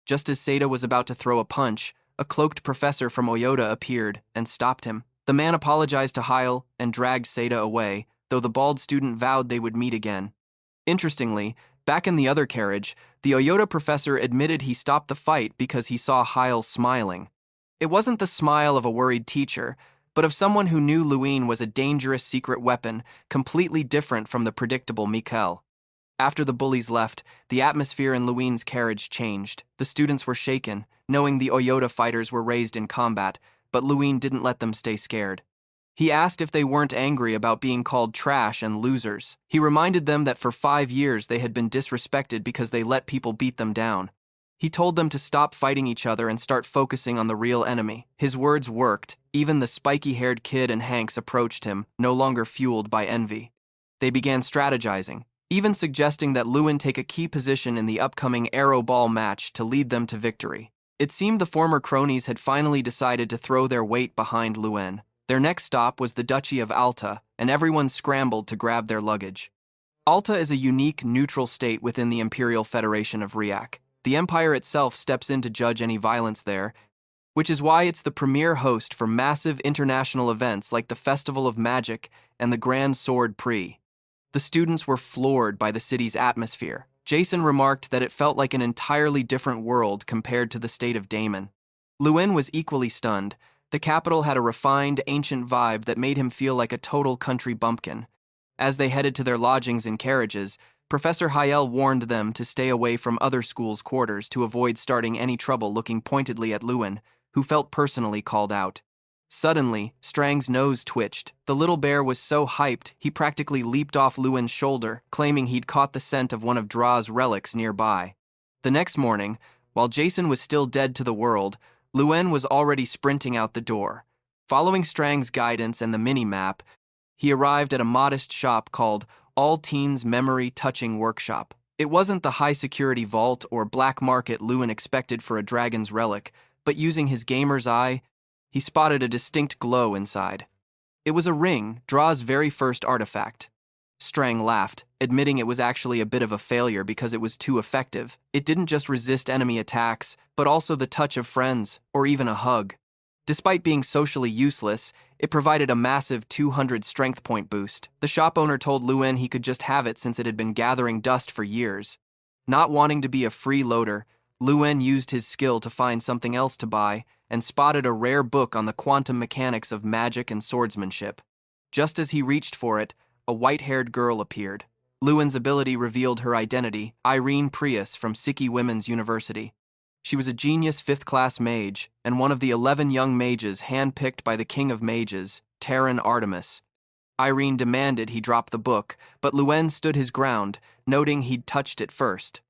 Just as Seda was about to throw a punch, a cloaked professor from Oyota appeared and stopped him. The man apologized to Heil and dragged Seda away, though the bald student vowed they would meet again. Interestingly, back in the other carriage, the Oyota professor admitted he stopped the fight because he saw Heil smiling. It wasn't the smile of a worried teacher, but of someone who knew Lewin was a dangerous secret weapon, completely different from the predictable Mikel. After the bullies left, the atmosphere in Lewin's carriage changed. The students were shaken, knowing the Oyota fighters were raised in combat, but Lewin didn't let them stay scared. He asked if they weren't angry about being called trash and losers. He reminded them that for 5 years they had been disrespected because they let people beat them down. He told them to stop fighting each other and start focusing on the real enemy. His words worked. Even the spiky-haired kid and Hanks approached him, no longer fueled by envy. They began strategizing, even suggesting that Lewin take a key position in the upcoming arrow ball match to lead them to victory. It seemed the former cronies had finally decided to throw their weight behind Lewin. Their next stop was the Duchy of Alta, and everyone scrambled to grab their luggage. Alta is a unique, neutral state within the Imperial Federation of Riak. The Empire itself steps in to judge any violence there, which is why it's the premier host for massive international events like the Festival of Magic and the Grand Sword Prix. The students were floored by the city's atmosphere. Jason remarked that it felt like an entirely different world compared to the state of Damon. Lewin was equally stunned. The capital had a refined, ancient vibe that made him feel like a total country bumpkin. As they headed to their lodgings in carriages, Professor Heil warned them to stay away from other schools' quarters to avoid starting any trouble, looking pointedly at Lewin, who felt personally called out. Suddenly, Strang's nose twitched. The little bear was so hyped, he practically leaped off Lewin's shoulder, claiming he'd caught the scent of one of Draw's relics nearby. The next morning, while Jason was still dead to the world, Lewin was already sprinting out the door. Following Strang's guidance and the mini-map, he arrived at a modest shop called All Teens Memory Touching Workshop. It wasn't the high-security vault or black market Lewin expected for a dragon's relic, but using his gamer's eye, he spotted a distinct glow inside. It was a ring, Draw's very first artifact. Strang laughed, admitting it was actually a bit of a failure because it was too effective. It didn't just resist enemy attacks, but also the touch of friends, or even a hug. Despite being socially useless, it provided a massive 200 strength point boost. The shop owner told Lewin he could just have it since it had been gathering dust for years. Not wanting to be a freeloader, Lewin used his skill to find something else to buy and spotted a rare book on the quantum mechanics of magic and swordsmanship. Just as he reached for it, a white-haired girl appeared. Lewin's ability revealed her identity, Irene Prius from Siki Women's University. She was a genius 5th-class mage, and one of the 11 young mages handpicked by the King of Mages, Terran Artemis. Irene demanded he drop the book, but Lewin stood his ground, noting he'd touched it first.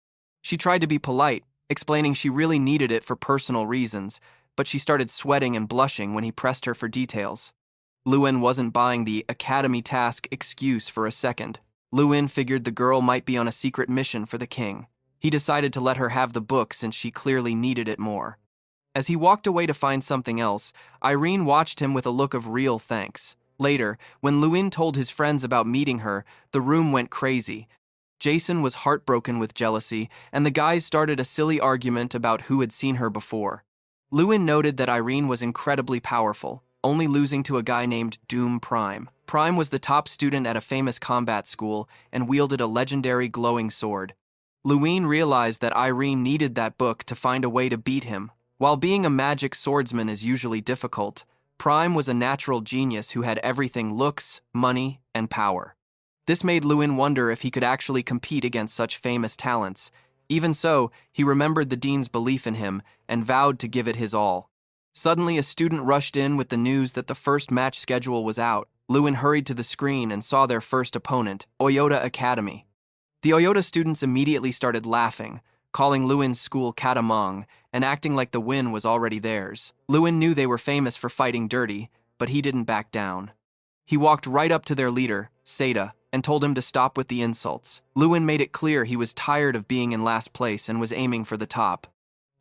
She tried to be polite, explaining she really needed it for personal reasons, but she started sweating and blushing when he pressed her for details. Lewin wasn't buying the academy task excuse for a second. Lewin figured the girl might be on a secret mission for the king. He decided to let her have the book since she clearly needed it more. As he walked away to find something else, Irene watched him with a look of real thanks. Later, when Lewin told his friends about meeting her, the room went crazy. Jason was heartbroken with jealousy, and the guys started a silly argument about who had seen her before. Lewin noted that Irene was incredibly powerful, only losing to a guy named Doom Prime. Prime was the top student at a famous combat school and wielded a legendary glowing sword. Lewin realized that Irene needed that book to find a way to beat him. While being a magic swordsman is usually difficult, Prime was a natural genius who had everything: looks, money, and power. This made Lewin wonder if he could actually compete against such famous talents. Even so, he remembered the dean's belief in him and vowed to give it his all. Suddenly, a student rushed in with the news that the first match schedule was out. Lewin hurried to the screen and saw their first opponent, Oyota Academy. The Oyota students immediately started laughing, calling Lewin's school Katamong, and acting like the win was already theirs. Lewin knew they were famous for fighting dirty, but he didn't back down. He walked right up to their leader, Seda, and told him to stop with the insults. Lewin made it clear he was tired of being in last place and was aiming for the top.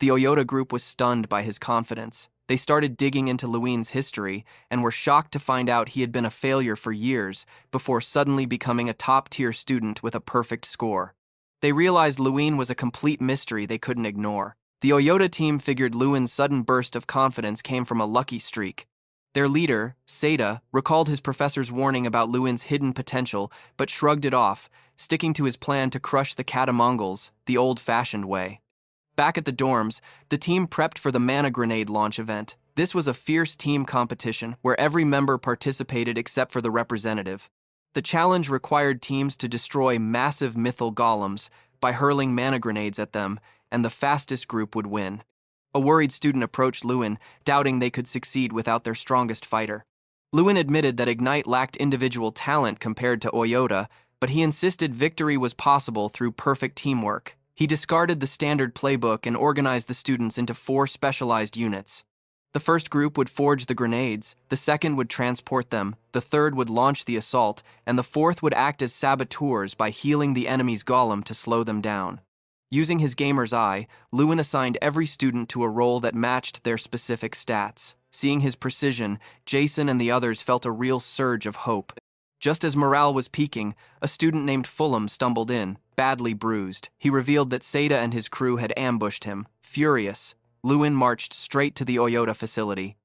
The Oyota group was stunned by his confidence. They started digging into Lewin's history and were shocked to find out he had been a failure for years before suddenly becoming a top-tier student with a perfect score. They realized Lewin was a complete mystery they couldn't ignore. The Oyota team figured Lewin's sudden burst of confidence came from a lucky streak. Their leader, Seda, recalled his professor's warning about Lewin's hidden potential but shrugged it off, sticking to his plan to crush the Catamongols the old-fashioned way. Back at the dorms, the team prepped for the mana grenade launch event. This was a fierce team competition where every member participated except for the representative. The challenge required teams to destroy massive mythal golems by hurling mana grenades at them, and the fastest group would win. A worried student approached Lewin, doubting they could succeed without their strongest fighter. Lewin admitted that Ignite lacked individual talent compared to Oyota, but he insisted victory was possible through perfect teamwork. He discarded the standard playbook and organized the students into 4 specialized units. The first group would forge the grenades, the second would transport them, the third would launch the assault, and the fourth would act as saboteurs by healing the enemy's golem to slow them down. Using his gamer's eye, Lewin assigned every student to a role that matched their specific stats. Seeing his precision, Jason and the others felt a real surge of hope. Just as morale was peaking, a student named Fulham stumbled in, badly bruised. He revealed that Seda and his crew had ambushed him. Furious, Lewin marched straight to the Oyota facility.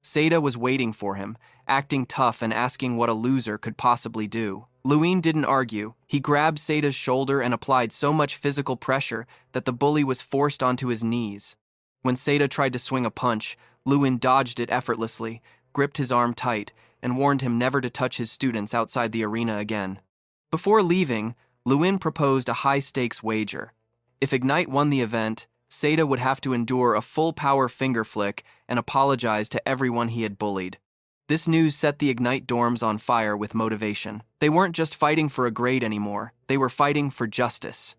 Seda was waiting for him, acting tough and asking what a loser could possibly do. Lewin didn't argue. He grabbed Seda's shoulder and applied so much physical pressure that the bully was forced onto his knees. When Seda tried to swing a punch, Lewin dodged it effortlessly, gripped his arm tight, and warned him never to touch his students outside the arena again. Before leaving, Lewin proposed a high-stakes wager. If Ignite won the event, Seda would have to endure a full-power finger flick and apologize to everyone he had bullied. This news set the Ignite dorms on fire with motivation. They weren't just fighting for a grade anymore, they were fighting for justice.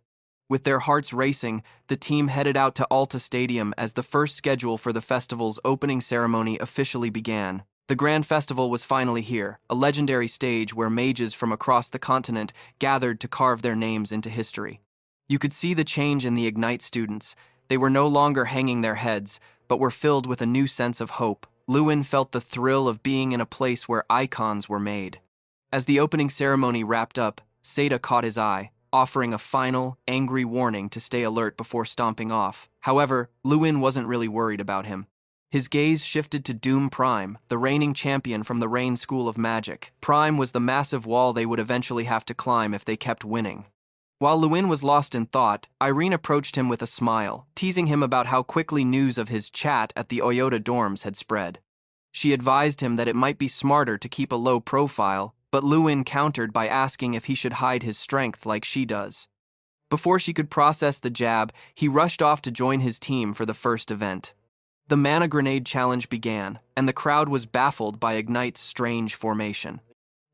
With their hearts racing, the team headed out to Alta Stadium as the first schedule for the festival's opening ceremony officially began. The Grand Festival was finally here, a legendary stage where mages from across the continent gathered to carve their names into history. You could see the change in the Ignite students. They were no longer hanging their heads, but were filled with a new sense of hope. Lewin felt the thrill of being in a place where icons were made. As the opening ceremony wrapped up, Seda caught his eye, offering a final, angry warning to stay alert before stomping off. However, Lewin wasn't really worried about him. His gaze shifted to Doom Prime, the reigning champion from the Rain School of Magic. Prime was the massive wall they would eventually have to climb if they kept winning. While Lewin was lost in thought, Irene approached him with a smile, teasing him about how quickly news of his chat at the Oyota dorms had spread. She advised him that it might be smarter to keep a low profile, but Lewin countered by asking if he should hide his strength like she does. Before she could process the jab, he rushed off to join his team for the first event. The Mana Grenade Challenge began, and the crowd was baffled by Ignite's strange formation.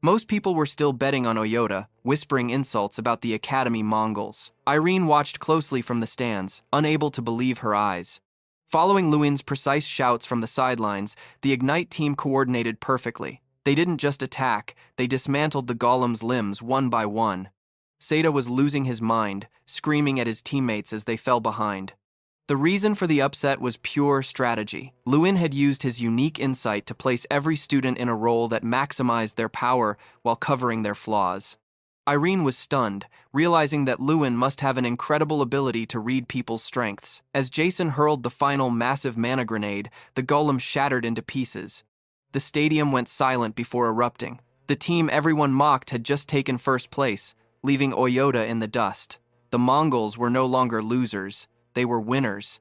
Most people were still betting on Oyota, whispering insults about the Academy Mongols. Irene watched closely from the stands, unable to believe her eyes. Following Lewin's precise shouts from the sidelines, the Ignite team coordinated perfectly. They didn't just attack, they dismantled the golem's limbs one by one. Seda was losing his mind, screaming at his teammates as they fell behind. The reason for the upset was pure strategy. Lewin had used his unique insight to place every student in a role that maximized their power while covering their flaws. Irene was stunned, realizing that Lewin must have an incredible ability to read people's strengths. As Jason hurled the final massive mana grenade, the golem shattered into pieces. The stadium went silent before erupting. The team everyone mocked had just taken first place, leaving Oyota in the dust. The Mongols were no longer losers. They were winners.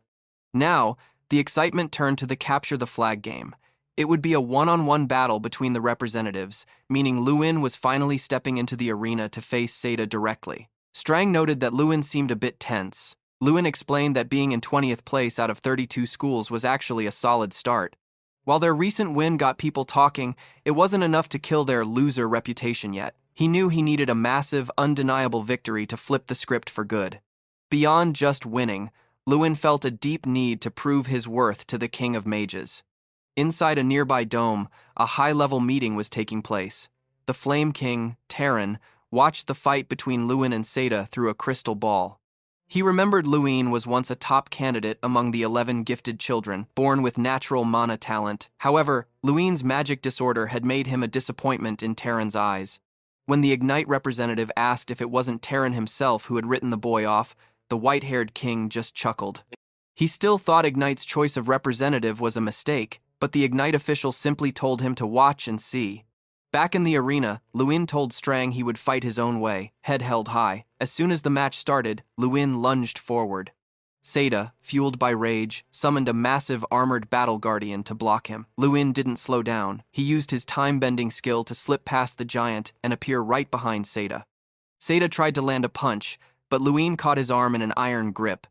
Now, the excitement turned to the capture the flag game. It would be a one-on-one battle between the representatives, meaning Lewin was finally stepping into the arena to face Seda directly. Strang noted that Lewin seemed a bit tense. Lewin explained that being in 20th place out of 32 schools was actually a solid start. While their recent win got people talking, it wasn't enough to kill their loser reputation yet. He knew he needed a massive, undeniable victory to flip the script for good. Beyond just winning, Lewin felt a deep need to prove his worth to the King of Mages. Inside a nearby dome, a high-level meeting was taking place. The Flame King, Terran, watched the fight between Lewin and Seda through a crystal ball. He remembered Lewin was once a top candidate among the 11 gifted children, born with natural mana talent. However, Lewin's magic disorder had made him a disappointment in Terran's eyes. When the Ignite representative asked if it wasn't Terran himself who had written the boy off, the white-haired king just chuckled. He still thought Ignite's choice of representative was a mistake, but the Ignite official simply told him to watch and see. Back in the arena, Lewin told Strang he would fight his own way, head held high. As soon as the match started, Lewin lunged forward. Seda, fueled by rage, summoned a massive armored battle guardian to block him. Lewin didn't slow down. He used his time-bending skill to slip past the giant and appear right behind Seda. Seda tried to land a punch, but Lewin caught his arm in an iron grip.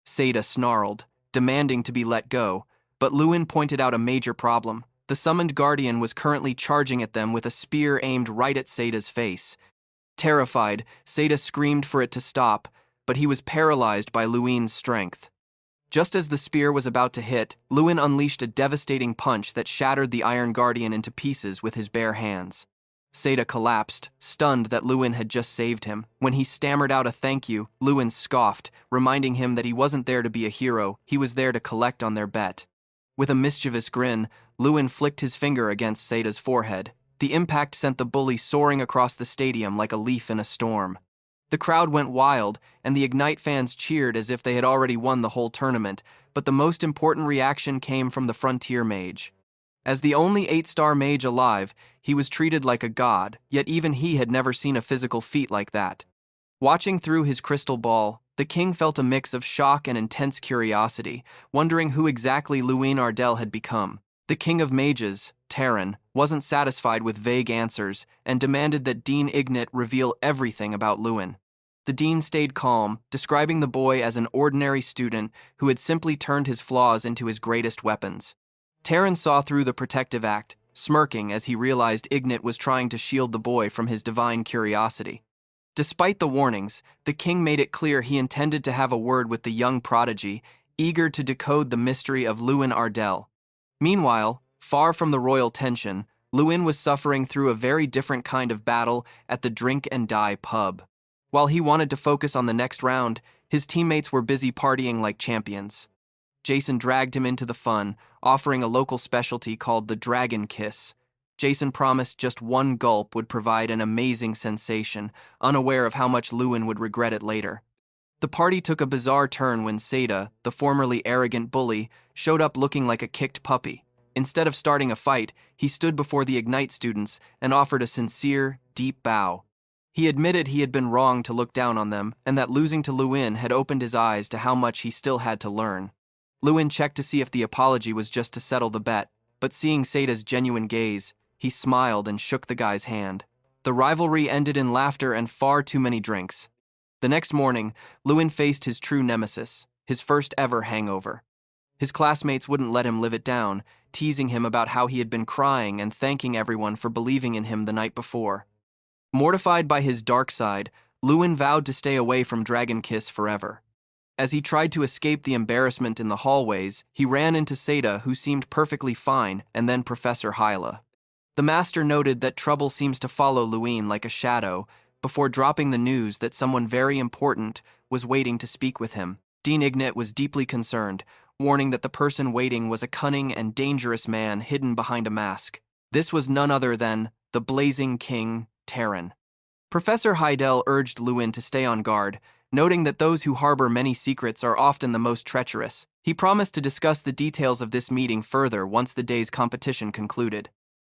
Seda snarled, demanding to be let go, but Lewin pointed out a major problem. The summoned guardian was currently charging at them with a spear aimed right at Seda's face. Terrified, Seda screamed for it to stop, but he was paralyzed by Lewin's strength. Just as the spear was about to hit, Lewin unleashed a devastating punch that shattered the Iron Guardian into pieces with his bare hands. Seda collapsed, stunned that Lewin had just saved him. When he stammered out a thank you, Lewin scoffed, reminding him that he wasn't there to be a hero, he was there to collect on their bet. With a mischievous grin, Lewin flicked his finger against Seda's forehead. The impact sent the bully soaring across the stadium like a leaf in a storm. The crowd went wild, and the Ignite fans cheered as if they had already won the whole tournament, but the most important reaction came from the Frontier Mage. As the only 8-star mage alive, he was treated like a god, yet even he had never seen a physical feat like that. Watching through his crystal ball, the king felt a mix of shock and intense curiosity, wondering who exactly Lewin Ardell had become. The King of Mages, Terran, wasn't satisfied with vague answers and demanded that Dean Ignat reveal everything about Lewin. The dean stayed calm, describing the boy as an ordinary student who had simply turned his flaws into his greatest weapons. Terran saw through the protective act, smirking as he realized Ignat was trying to shield the boy from his divine curiosity. Despite the warnings, the king made it clear he intended to have a word with the young prodigy, eager to decode the mystery of Lewin Ardell. Meanwhile, far from the royal tension, Lewin was suffering through a very different kind of battle at the Drink and Die pub. While he wanted to focus on the next round, his teammates were busy partying like champions. Jason dragged him into the fun, offering a local specialty called the Dragon Kiss. Jason promised just one gulp would provide an amazing sensation, unaware of how much Lewin would regret it later. The party took a bizarre turn when Seda, the formerly arrogant bully, showed up looking like a kicked puppy. Instead of starting a fight, he stood before the Ignite students and offered a sincere, deep bow. He admitted he had been wrong to look down on them, and that losing to Lewin had opened his eyes to how much he still had to learn. Lewin checked to see if the apology was just to settle the bet, but seeing Seda's genuine gaze, he smiled and shook the guy's hand. The rivalry ended in laughter and far too many drinks. The next morning, Lewin faced his true nemesis, his first ever hangover. His classmates wouldn't let him live it down, teasing him about how he had been crying and thanking everyone for believing in him the night before. Mortified by his dark side, Lewin vowed to stay away from Dragon Kiss forever. As he tried to escape the embarrassment in the hallways, he ran into Seda, who seemed perfectly fine, and then Professor Hyla. The master noted that trouble seems to follow Lewin like a shadow, before dropping the news that someone very important was waiting to speak with him. Dean Ignat was deeply concerned, warning that the person waiting was a cunning and dangerous man hidden behind a mask. This was none other than the Blazing King, Terran. Professor Ardell urged Lewin to stay on guard, noting that those who harbor many secrets are often the most treacherous. He promised to discuss the details of this meeting further once the day's competition concluded.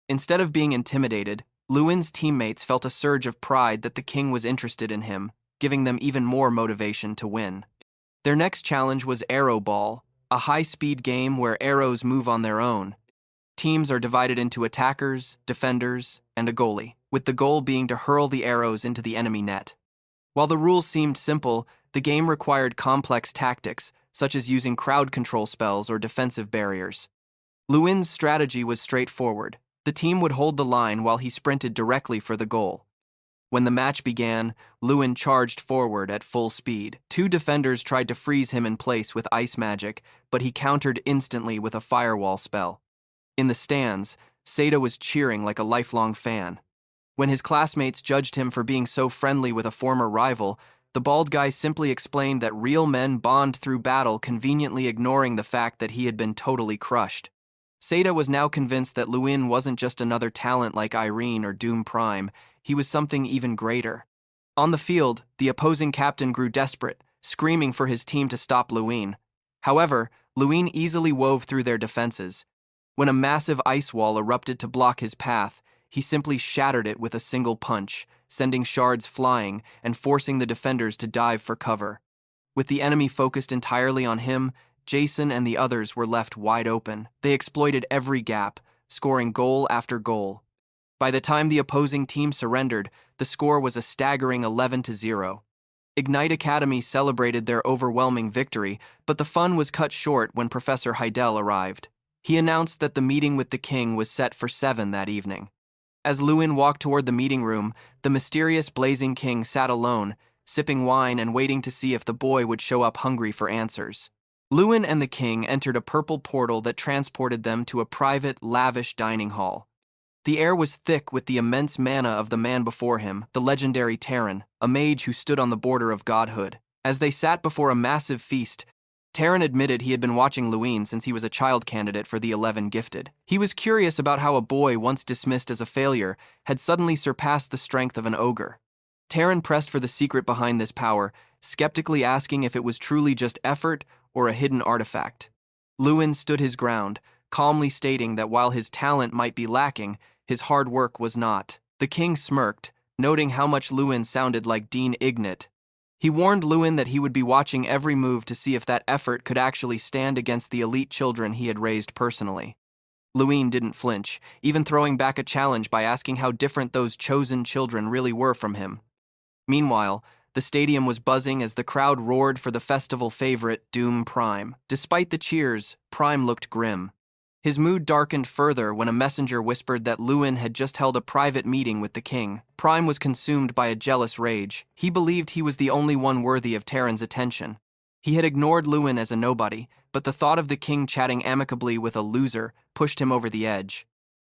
Instead of being intimidated, Lewin's teammates felt a surge of pride that the king was interested in him, giving them even more motivation to win. Their next challenge was Arrow Ball, a high-speed game where arrows move on their own. Teams are divided into attackers, defenders, and a goalie, with the goal being to hurl the arrows into the enemy net. While the rules seemed simple, the game required complex tactics, such as using crowd control spells or defensive barriers. Lewin's strategy was straightforward. The team would hold the line while he sprinted directly for the goal. When the match began, Lewin charged forward at full speed. Two defenders tried to freeze him in place with ice magic, but he countered instantly with a firewall spell. In the stands, Seda was cheering like a lifelong fan. When his classmates judged him for being so friendly with a former rival, the bald guy simply explained that real men bond through battle, conveniently ignoring the fact that he had been totally crushed. Seda was now convinced that Lewin wasn't just another talent like Irene or Doom Prime, he was something even greater. On the field, the opposing captain grew desperate, screaming for his team to stop Lewin. However, Lewin easily wove through their defenses. When a massive ice wall erupted to block his path, he simply shattered it with a single punch, sending shards flying and forcing the defenders to dive for cover. With the enemy focused entirely on him, Jason and the others were left wide open. They exploited every gap, scoring goal after goal. By the time the opposing team surrendered, the score was a staggering 11-0. Ignite Academy celebrated their overwhelming victory, but the fun was cut short when Professor Ardell arrived. He announced that the meeting with the king was set for 7 that evening. As Lewin walked toward the meeting room, the mysterious Blazing King sat alone, sipping wine and waiting to see if the boy would show up hungry for answers. Lewin and the king entered a purple portal that transported them to a private, lavish dining hall. The air was thick with the immense mana of the man before him, the legendary Terran, a mage who stood on the border of godhood. As they sat before a massive feast, Terran admitted he had been watching Lewin since he was a child candidate for the 11 gifted. He was curious about how a boy once dismissed as a failure had suddenly surpassed the strength of an ogre. Terran pressed for the secret behind this power, skeptically asking if it was truly just effort or a hidden artifact. Lewin stood his ground, calmly stating that while his talent might be lacking, his hard work was not. The king smirked, noting how much Lewin sounded like Dean Ignat. He warned Lewin that he would be watching every move to see if that effort could actually stand against the elite children he had raised personally. Lewin didn't flinch, even throwing back a challenge by asking how different those chosen children really were from him. Meanwhile, the stadium was buzzing as the crowd roared for the festival favorite, Doom Prime. Despite the cheers, Prime looked grim. His mood darkened further when a messenger whispered that Lewin had just held a private meeting with the king. Prime was consumed by a jealous rage. He believed he was the only one worthy of Terran's attention. He had ignored Lewin as a nobody, but the thought of the king chatting amicably with a loser pushed him over the edge.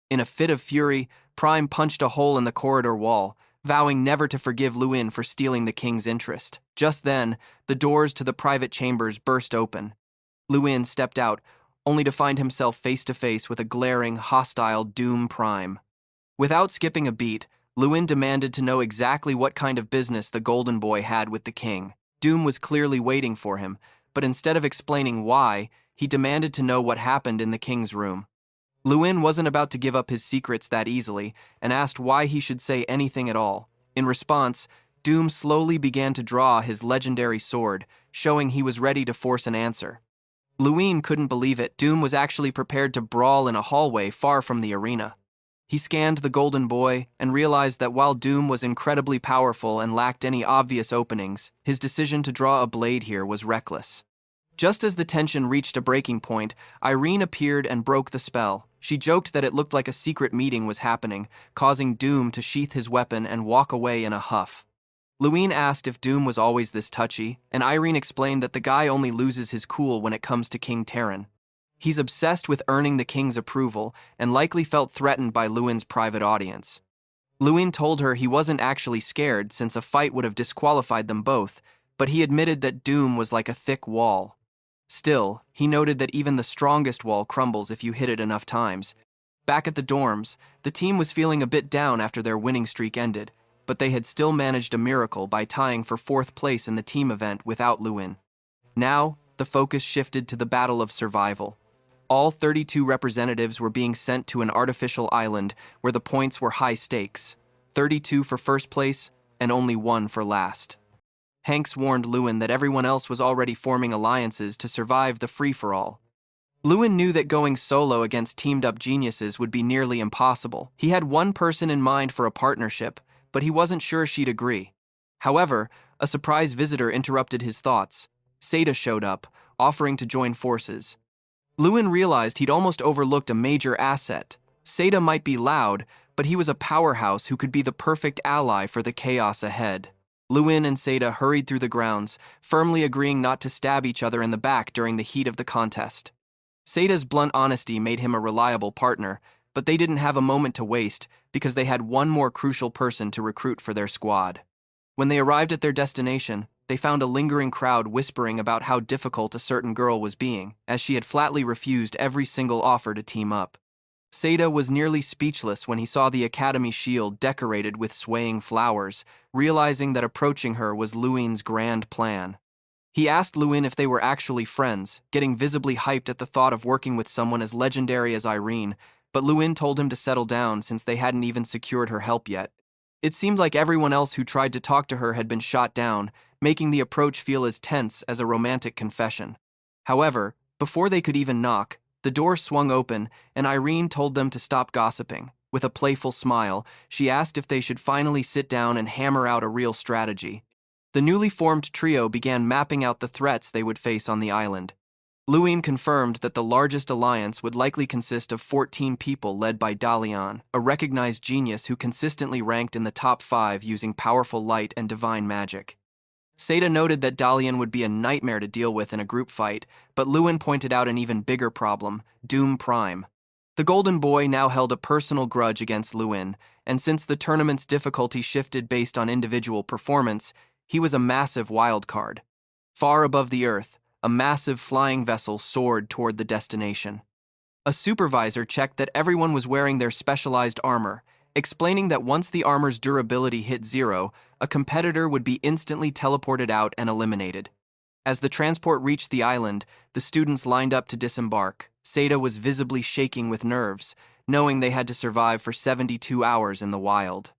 In a fit of fury, Prime punched a hole in the corridor wall, vowing never to forgive Lewin for stealing the king's interest. Just then, the doors to the private chambers burst open. Lewin stepped out, only to find himself face-to-face with a glaring, hostile Doom Prime. Without skipping a beat, Lewin demanded to know exactly what kind of business the Golden Boy had with the king. Doom was clearly waiting for him, but instead of explaining why, he demanded to know what happened in the king's room. Lewin wasn't about to give up his secrets that easily, and asked why he should say anything at all. In response, Doom slowly began to draw his legendary sword, showing he was ready to force an answer. Luin couldn't believe it. Doom was actually prepared to brawl in a hallway far from the arena. He scanned the golden boy and realized that while Doom was incredibly powerful and lacked any obvious openings, his decision to draw a blade here was reckless. Just as the tension reached a breaking point, Irene appeared and broke the spell. She joked that it looked like a secret meeting was happening, causing Doom to sheath his weapon and walk away in a huff. Luin asked if Doom was always this touchy, and Irene explained that the guy only loses his cool when it comes to King Terran. He's obsessed with earning the king's approval and likely felt threatened by Luin's private audience. Luin told her he wasn't actually scared since a fight would have disqualified them both, but he admitted that Doom was like a thick wall. Still, he noted that even the strongest wall crumbles if you hit it enough times. Back at the dorms, the team was feeling a bit down after their winning streak ended, but they had still managed a miracle by tying for 4th place in the team event without Luin. Now, the focus shifted to the battle of survival. All 32 representatives were being sent to an artificial island where the points were high stakes, 32 for first place and only 1 for last. Hanks warned Luin that everyone else was already forming alliances to survive the free-for-all. Luin knew that going solo against teamed-up geniuses would be nearly impossible. He had one person in mind for a partnership, but he wasn't sure she'd agree. However, a surprise visitor interrupted his thoughts. Seda showed up, offering to join forces. Luin realized he'd almost overlooked a major asset. Seda might be loud, but he was a powerhouse who could be the perfect ally for the chaos ahead. Luin and Seda hurried through the grounds, firmly agreeing not to stab each other in the back during the heat of the contest. Seda's blunt honesty made him a reliable partner, but they didn't have a moment to waste because they had one more crucial person to recruit for their squad. When they arrived at their destination, they found a lingering crowd whispering about how difficult a certain girl was being, as she had flatly refused every single offer to team up. Seda was nearly speechless when he saw the Academy shield decorated with swaying flowers, realizing that approaching her was Luin's grand plan. He asked Luin if they were actually friends, getting visibly hyped at the thought of working with someone as legendary as Irene, but Luin told him to settle down since they hadn't even secured her help yet. It seemed like everyone else who tried to talk to her had been shot down, making the approach feel as tense as a romantic confession. However, before they could even knock, the door swung open and Irene told them to stop gossiping. With a playful smile, she asked if they should finally sit down and hammer out a real strategy. The newly formed trio began mapping out the threats they would face on the island. Luin confirmed that the largest alliance would likely consist of 14 people led by Dalian, a recognized genius who consistently ranked in the top 5 using powerful light and divine magic. Seda noted that Dalian would be a nightmare to deal with in a group fight, but Luin pointed out an even bigger problem, Doom Prime. The Golden Boy now held a personal grudge against Luin, and since the tournament's difficulty shifted based on individual performance, he was a massive wild card. Far above the earth, a massive flying vessel soared toward the destination. A supervisor checked that everyone was wearing their specialized armor, explaining that once the armor's durability hit 0, a competitor would be instantly teleported out and eliminated. As the transport reached the island, the students lined up to disembark. Seda was visibly shaking with nerves, knowing they had to survive for 72 hours in the wild.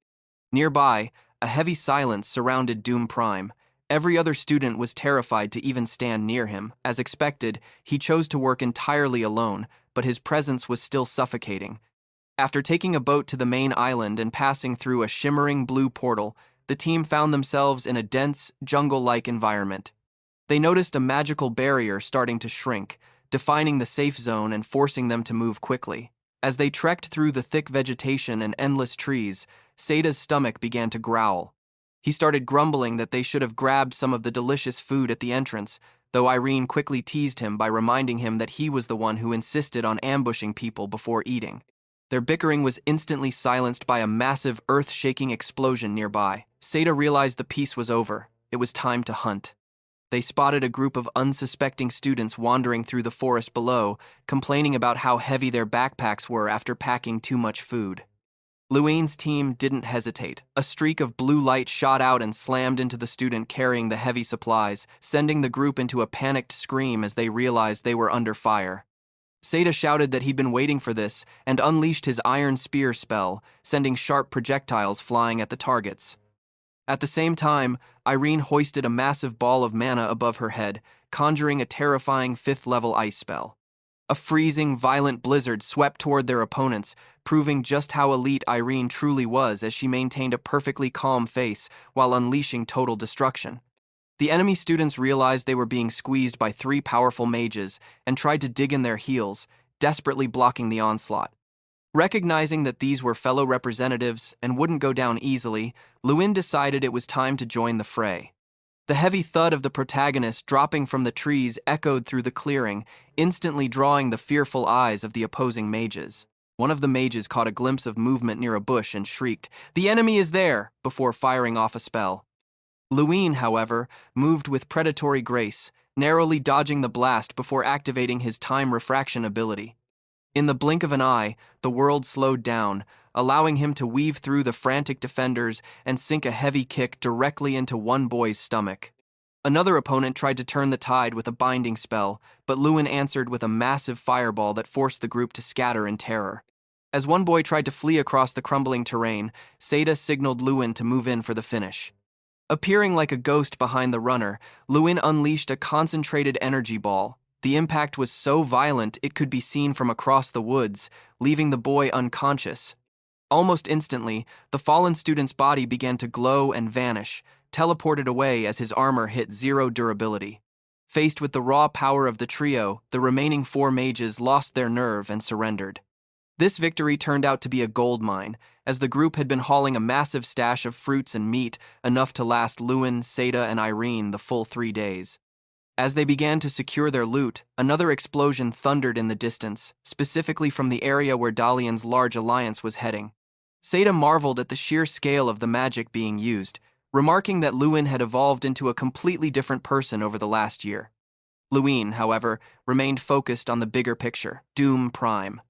Nearby, a heavy silence surrounded Doom Prime. Every other student was terrified to even stand near him. As expected, he chose to work entirely alone, but his presence was still suffocating. After taking a boat to the main island and passing through a shimmering blue portal, the team found themselves in a dense, jungle-like environment. They noticed a magical barrier starting to shrink, defining the safe zone and forcing them to move quickly. As they trekked through the thick vegetation and endless trees, Seda's stomach began to growl. He started grumbling that they should have grabbed some of the delicious food at the entrance, though Irene quickly teased him by reminding him that he was the one who insisted on ambushing people before eating. Their bickering was instantly silenced by a massive earth-shaking explosion nearby. Seda realized the peace was over. It was time to hunt. They spotted a group of unsuspecting students wandering through the forest below, complaining about how heavy their backpacks were after packing too much food. Luin's team didn't hesitate. A streak of blue light shot out and slammed into the student carrying the heavy supplies, sending the group into a panicked scream as they realized they were under fire. Seda shouted that he'd been waiting for this and unleashed his iron spear spell, sending sharp projectiles flying at the targets. At the same time, Irene hoisted a massive ball of mana above her head, conjuring a terrifying 5th-level ice spell. A freezing, violent blizzard swept toward their opponents, proving just how elite Irene truly was as she maintained a perfectly calm face while unleashing total destruction. The enemy students realized they were being squeezed by 3 powerful mages and tried to dig in their heels, desperately blocking the onslaught. Recognizing that these were fellow representatives and wouldn't go down easily, Lewin decided it was time to join the fray. The heavy thud of the protagonist dropping from the trees echoed through the clearing, instantly drawing the fearful eyes of the opposing mages. One of the mages caught a glimpse of movement near a bush and shrieked, "The enemy is there!" before firing off a spell. Lewin, however, moved with predatory grace, narrowly dodging the blast before activating his time refraction ability. In the blink of an eye, the world slowed down, allowing him to weave through the frantic defenders and sink a heavy kick directly into one boy's stomach. Another opponent tried to turn the tide with a binding spell, but Lewin answered with a massive fireball that forced the group to scatter in terror. As one boy tried to flee across the crumbling terrain, Seda signaled Lewin to move in for the finish. Appearing like a ghost behind the runner, Lewin unleashed a concentrated energy ball. The impact was so violent it could be seen from across the woods, leaving the boy unconscious. Almost instantly, the fallen student's body began to glow and vanish, teleported away as his armor hit 0 durability. Faced with the raw power of the trio, the remaining 4 mages lost their nerve and surrendered. This victory turned out to be a goldmine, as the group had been hauling a massive stash of fruits and meat, enough to last Lewin, Seda, and Irene the full 3 days. As they began to secure their loot, another explosion thundered in the distance, specifically from the area where Dalian's large alliance was heading. Seda marveled at the sheer scale of the magic being used, remarking that Lewin had evolved into a completely different person over the last year. Lewin, however, remained focused on the bigger picture, Doom Prime.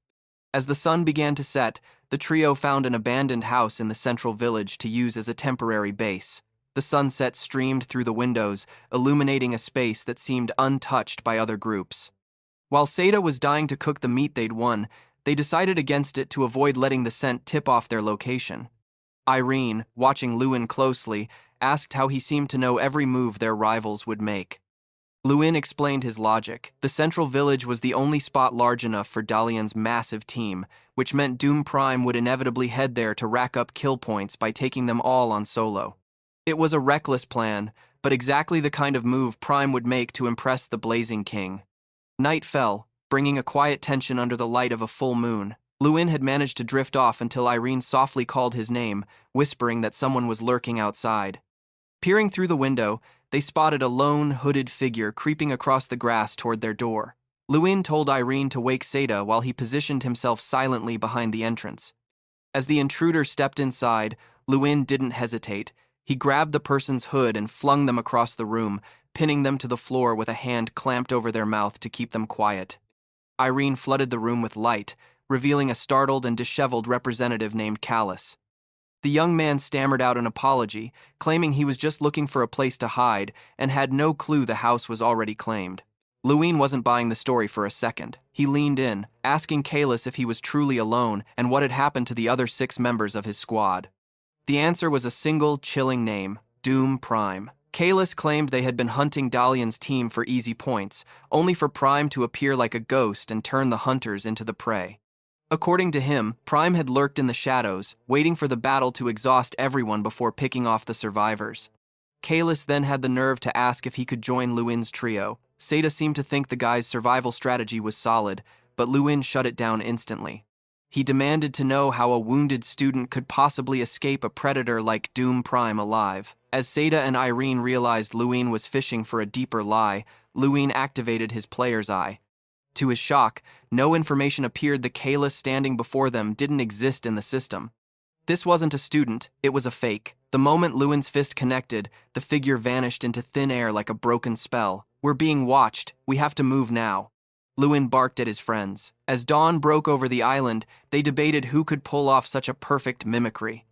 As the sun began to set, the trio found an abandoned house in the central village to use as a temporary base. The sunset streamed through the windows, illuminating a space that seemed untouched by other groups. While Seda was dying to cook the meat they'd won, they decided against it to avoid letting the scent tip off their location. Irene, watching Lewin closely, asked how he seemed to know every move their rivals would make. Lewin explained his logic. The central village was the only spot large enough for Dalian's massive team, which meant Doom Prime would inevitably head there to rack up kill points by taking them all on solo. It was a reckless plan, but exactly the kind of move Prime would make to impress the Blazing King. Night fell, bringing a quiet tension under the light of a full moon. Lewin had managed to drift off until Irene softly called his name, whispering that someone was lurking outside. Peering through the window, they spotted a lone, hooded figure creeping across the grass toward their door. Lewin told Irene to wake Seda while he positioned himself silently behind the entrance. As the intruder stepped inside, Lewin didn't hesitate. He grabbed the person's hood and flung them across the room, pinning them to the floor with a hand clamped over their mouth to keep them quiet. Irene flooded the room with light, revealing a startled and disheveled representative named Callus. The young man stammered out an apology, claiming he was just looking for a place to hide and had no clue the house was already claimed. Lewin wasn't buying the story for a second. He leaned in, asking Callus if he was truly alone and what had happened to the other 6 members of his squad. The answer was a single, chilling name, Doom Prime. Callus claimed they had been hunting Dalian's team for easy points, only for Prime to appear like a ghost and turn the hunters into the prey. According to him, Prime had lurked in the shadows, waiting for the battle to exhaust everyone before picking off the survivors. Callus then had the nerve to ask if he could join Lewin's trio. Seda seemed to think the guy's survival strategy was solid, but Lewin shut it down instantly. He demanded to know how a wounded student could possibly escape a predator like Doom Prime alive. As Seda and Irene realized Lewin was fishing for a deeper lie, Lewin activated his player's eye. To his shock, no information appeared the Callus standing before them didn't exist in the system. This wasn't a student, it was a fake. The moment Lewin's fist connected, the figure vanished into thin air like a broken spell. "We're being watched, we have to move now." Lewin barked at his friends. As dawn broke over the island, they debated who could pull off such a perfect mimicry.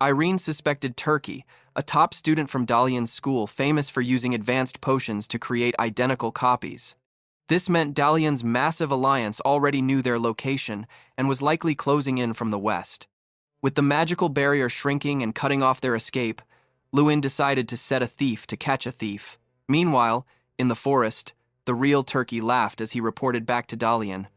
Irene suspected Turkey, a top student from Dalian's school famous for using advanced potions to create identical copies. This meant Dalian's massive alliance already knew their location and was likely closing in from the west. With the magical barrier shrinking and cutting off their escape, Luin decided to set a thief to catch a thief. Meanwhile, in the forest, the real turkey laughed as he reported back to Dalian.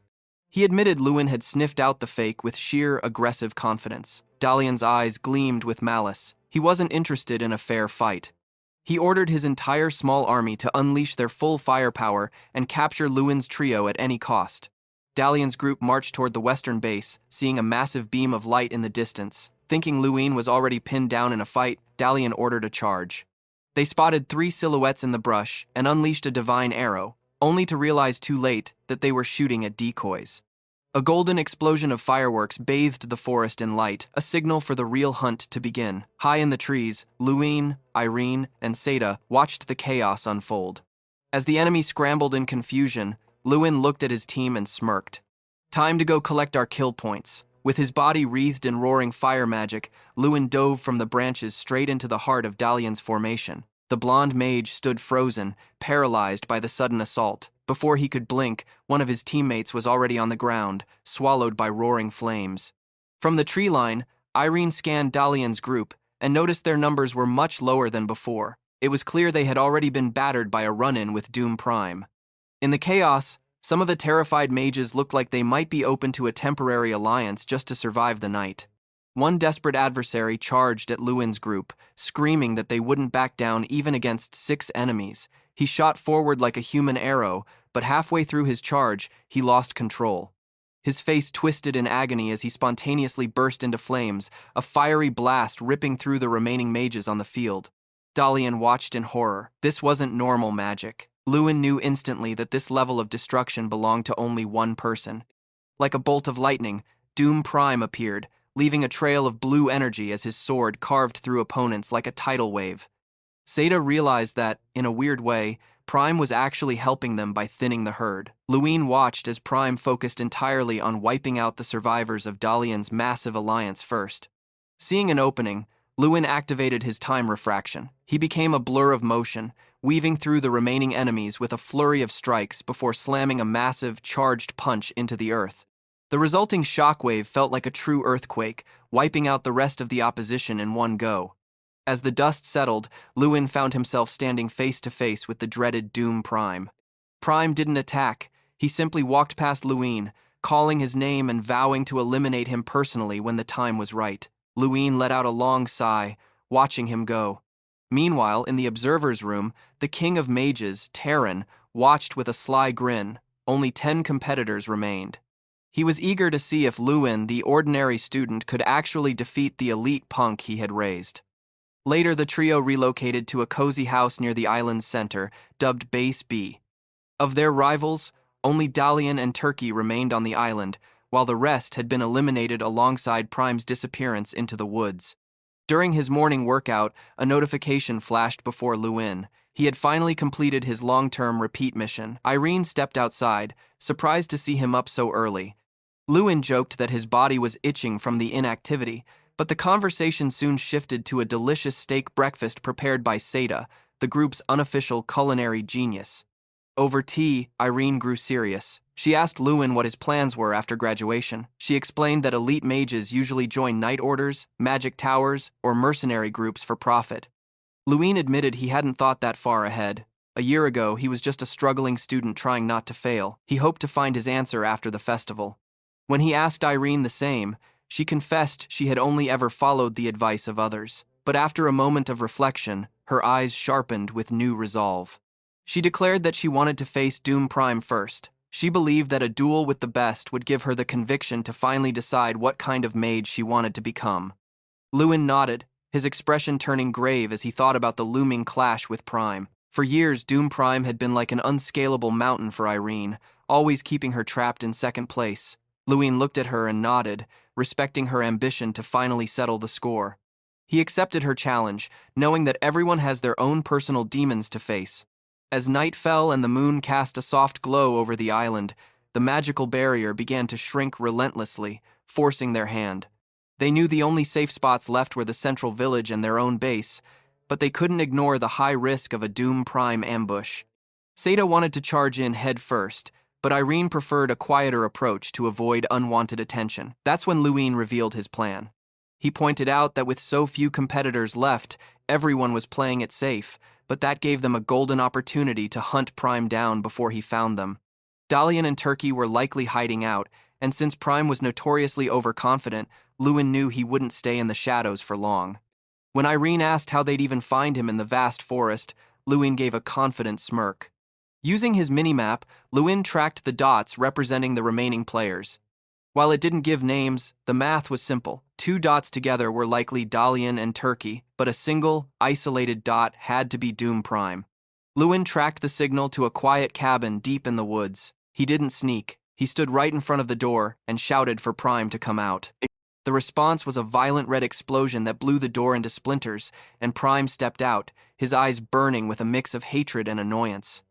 He admitted Luin had sniffed out the fake with sheer aggressive confidence. Dalian's eyes gleamed with malice. He wasn't interested in a fair fight. He ordered his entire small army to unleash their full firepower and capture Luin's trio at any cost. Dalian's group marched toward the western base, seeing a massive beam of light in the distance. Thinking Luin was already pinned down in a fight, Dalian ordered a charge. They spotted 3 silhouettes in the brush and unleashed a divine arrow, only to realize too late that they were shooting at decoys. A golden explosion of fireworks bathed the forest in light, a signal for the real hunt to begin. High in the trees, Luin, Irene, and Seda watched the chaos unfold. As the enemy scrambled in confusion, Luin looked at his team and smirked. Time to go collect our kill points. With his body wreathed in roaring fire magic, Luin dove from the branches straight into the heart of Dalian's formation. The blonde mage stood frozen, paralyzed by the sudden assault. Before he could blink, one of his teammates was already on the ground, swallowed by roaring flames. From the tree line, Irene scanned Dalian's group and noticed their numbers were much lower than before. It was clear they had already been battered by a run-in with Doom Prime. In the chaos, some of the terrified mages looked like they might be open to a temporary alliance just to survive the night. One desperate adversary charged at Luin's group, screaming that they wouldn't back down even against 6 enemies. He shot forward like a human arrow, but halfway through his charge, he lost control. His face twisted in agony as he spontaneously burst into flames, a fiery blast ripping through the remaining mages on the field. Dalian watched in horror. This wasn't normal magic. Luin knew instantly that this level of destruction belonged to only one person. Like a bolt of lightning, Doom Prime appeared, leaving a trail of blue energy as his sword carved through opponents like a tidal wave. Seda realized that, in a weird way, Prime was actually helping them by thinning the herd. Luin watched as Prime focused entirely on wiping out the survivors of Dalian's massive alliance first. Seeing an opening, Luin activated his time refraction. He became a blur of motion, weaving through the remaining enemies with a flurry of strikes before slamming a massive, charged punch into the earth. The resulting shockwave felt like a true earthquake, wiping out the rest of the opposition in one go. As the dust settled, Luin found himself standing face to face with the dreaded Doom Prime. Prime didn't attack. He simply walked past Luin, calling his name and vowing to eliminate him personally when the time was right. Luin let out a long sigh, watching him go. Meanwhile, in the observer's room, the king of mages, Terran, watched with a sly grin. Only 10 competitors remained. He was eager to see if Luin, the ordinary student, could actually defeat the elite punk he had raised. Later, the trio relocated to a cozy house near the island's center, dubbed Base B. Of their rivals, only Dalian and Turkey remained on the island, while the rest had been eliminated alongside Prime's disappearance into the woods. During his morning workout, a notification flashed before Luin. He had finally completed his long-term repeat mission. Irene stepped outside, surprised to see him up so early. Luin joked that his body was itching from the inactivity, but the conversation soon shifted to a delicious steak breakfast prepared by Seda, the group's unofficial culinary genius. Over tea, Irene grew serious. She asked Luin what his plans were after graduation. She explained that elite mages usually join night orders, magic towers, or mercenary groups for profit. Luin admitted he hadn't thought that far ahead. A year ago, he was just a struggling student trying not to fail. He hoped to find his answer after the festival. When he asked Irene the same, she confessed she had only ever followed the advice of others. But after a moment of reflection, her eyes sharpened with new resolve. She declared that she wanted to face Doom Prime first. She believed that a duel with the best would give her the conviction to finally decide what kind of mage she wanted to become. Luin nodded, his expression turning grave as he thought about the looming clash with Prime. For years, Doom Prime had been like an unscalable mountain for Irene, always keeping her trapped in second place. Luin looked at her and nodded, respecting her ambition to finally settle the score. He accepted her challenge, knowing that everyone has their own personal demons to face. As night fell and the moon cast a soft glow over the island, the magical barrier began to shrink relentlessly, forcing their hand. They knew the only safe spots left were the central village and their own base, but they couldn't ignore the high risk of a Doom Prime ambush. Seda wanted to charge in head first, but Irene preferred a quieter approach to avoid unwanted attention. That's when Luin revealed his plan. He pointed out that with so few competitors left, everyone was playing it safe, but that gave them a golden opportunity to hunt Prime down before he found them. Dalian and Turkey were likely hiding out, and since Prime was notoriously overconfident, Lewin knew he wouldn't stay in the shadows for long. When Irene asked how they'd even find him in the vast forest, Lewin gave a confident smirk. Using his minimap, Lewin tracked the dots representing the remaining players. While it didn't give names, the math was simple. 2 dots together were likely Dalian and Turkey, but a single, isolated dot had to be Doom Prime. Lewin tracked the signal to a quiet cabin deep in the woods. He didn't sneak. He stood right in front of the door and shouted for Prime to come out. The response was a violent red explosion that blew the door into splinters, and Prime stepped out, his eyes burning with a mix of hatred and annoyance.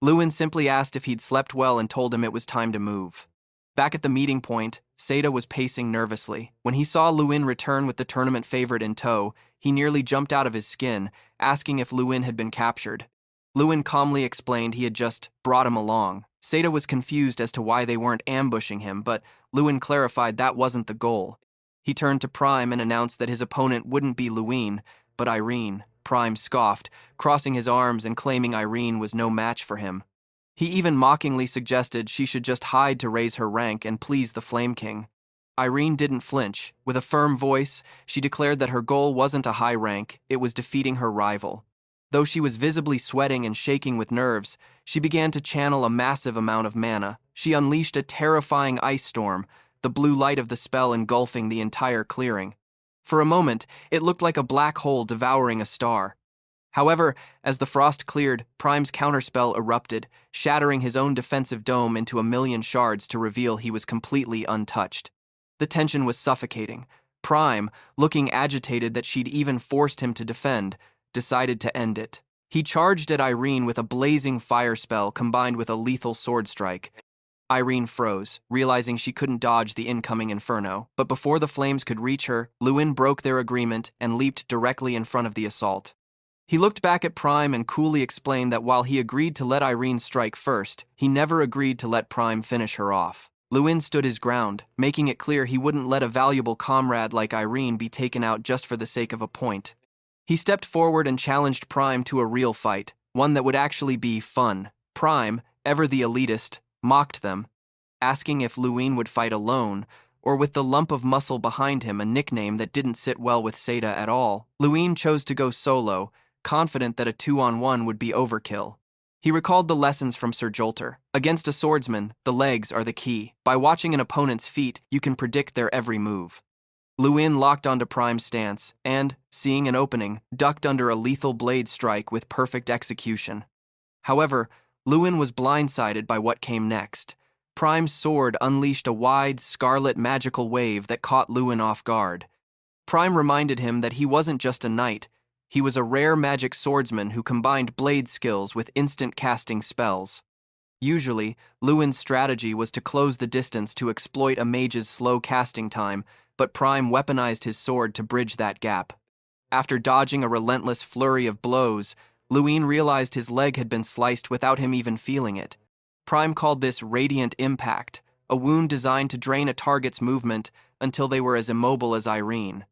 Lewin simply asked if he'd slept well and told him it was time to move. Back at the meeting point, Seda was pacing nervously. When he saw Lewin return with the tournament favorite in tow, he nearly jumped out of his skin, asking if Lewin had been captured. Lewin calmly explained he had just brought him along. Seda was confused as to why they weren't ambushing him, but Lewin clarified that wasn't the goal. He turned to Prime and announced that his opponent wouldn't be Lewin, but Irene. Prime scoffed, crossing his arms and claiming Irene was no match for him. He even mockingly suggested she should just hide to raise her rank and please the Flame King. Irene didn't flinch. With a firm voice, she declared that her goal wasn't a high rank, it was defeating her rival. Though she was visibly sweating and shaking with nerves, she began to channel a massive amount of mana. She unleashed a terrifying ice storm, the blue light of the spell engulfing the entire clearing. For a moment, it looked like a black hole devouring a star. However, as the frost cleared, Prime's counterspell erupted, shattering his own defensive dome into a million shards to reveal he was completely untouched. The tension was suffocating. Prime, looking agitated that she'd even forced him to defend, decided to end it. He charged at Irene with a blazing fire spell combined with a lethal sword strike. Irene froze, realizing she couldn't dodge the incoming inferno, but before the flames could reach her, Lewin broke their agreement and leaped directly in front of the assault. He looked back at Prime and coolly explained that while he agreed to let Irene strike first, he never agreed to let Prime finish her off. Lewin stood his ground, making it clear he wouldn't let a valuable comrade like Irene be taken out just for the sake of a point. He stepped forward and challenged Prime to a real fight, one that would actually be fun. Prime, ever the elitist, mocked them, asking if Lewin would fight alone, or with the lump of muscle behind him, a nickname that didn't sit well with Seda at all. Lewin chose to go solo, confident that a 2-on-1 would be overkill. He recalled the lessons from Sir Galter. Against a swordsman, the legs are the key. By watching an opponent's feet, you can predict their every move. Lewin locked onto Prime's stance and, seeing an opening, ducked under a lethal blade strike with perfect execution. However, Lewin was blindsided by what came next. Prime's sword unleashed a wide, scarlet magical wave that caught Lewin off guard. Prime reminded him that he wasn't just a knight. He was a rare magic swordsman who combined blade skills with instant casting spells. Usually, Lewin's strategy was to close the distance to exploit a mage's slow casting time, but Prime weaponized his sword to bridge that gap. After dodging a relentless flurry of blows, Lewin realized his leg had been sliced without him even feeling it. Prime called this radiant impact, a wound designed to drain a target's movement until they were as immobile as Irene.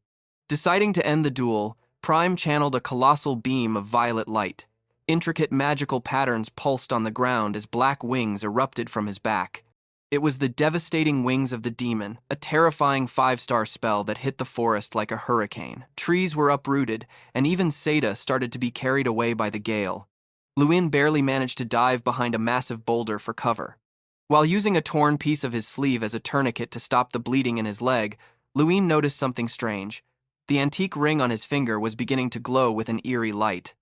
Deciding to end the duel, Prime channeled a colossal beam of violet light. Intricate magical patterns pulsed on the ground as black wings erupted from his back. It was the devastating wings of the demon, a terrifying 5-star spell that hit the forest like a hurricane. Trees were uprooted, and even Seda started to be carried away by the gale. Lewin barely managed to dive behind a massive boulder for cover. While using a torn piece of his sleeve as a tourniquet to stop the bleeding in his leg, Lewin noticed something strange. The antique ring on his finger was beginning to glow with an eerie light.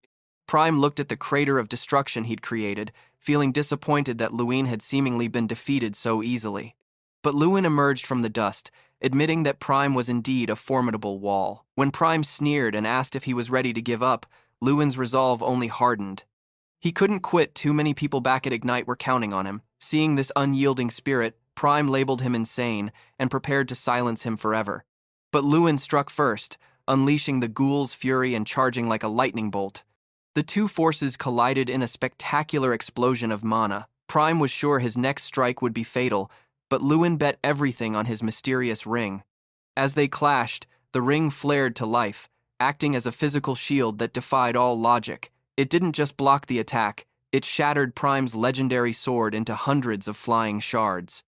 Prime looked at the crater of destruction he'd created, feeling disappointed that Lewin had seemingly been defeated so easily. But Lewin emerged from the dust, admitting that Prime was indeed a formidable wall. When Prime sneered and asked if he was ready to give up, Lewin's resolve only hardened. He couldn't quit. Too many people back at Ignite were counting on him. Seeing this unyielding spirit, Prime labeled him insane and prepared to silence him forever. But Lewin struck first, unleashing the ghoul's fury and charging like a lightning bolt. The two forces collided in a spectacular explosion of mana. Prime was sure his next strike would be fatal, but Lewin bet everything on his mysterious ring. As they clashed, the ring flared to life, acting as a physical shield that defied all logic. It didn't just block the attack, it shattered Prime's legendary sword into hundreds of flying shards.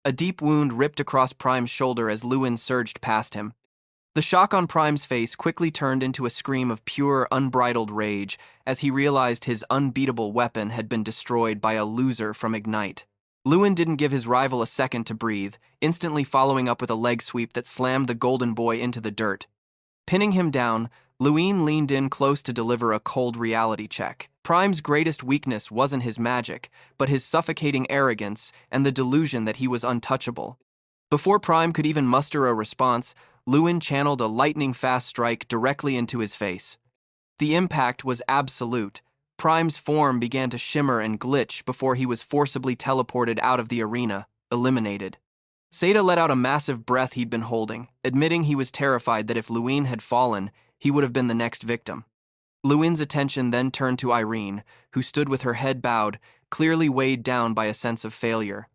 A deep wound ripped across Prime's shoulder as Lewin surged past him. The shock on Prime's face quickly turned into a scream of pure, unbridled rage as he realized his unbeatable weapon had been destroyed by a loser from Ignite. Lewin didn't give his rival a second to breathe, instantly following up with a leg sweep that slammed the Golden Boy into the dirt. Pinning him down, Lewin leaned in close to deliver a cold reality check. Prime's greatest weakness wasn't his magic, but his suffocating arrogance and the delusion that he was untouchable. Before Prime could even muster a response, Lewin channeled a lightning-fast strike directly into his face. The impact was absolute. Prime's form began to shimmer and glitch before he was forcibly teleported out of the arena, eliminated. Seda let out a massive breath he'd been holding, admitting he was terrified that if Lewin had fallen, he would have been the next victim. Lewin's attention then turned to Irene, who stood with her head bowed, clearly weighed down by a sense of failure.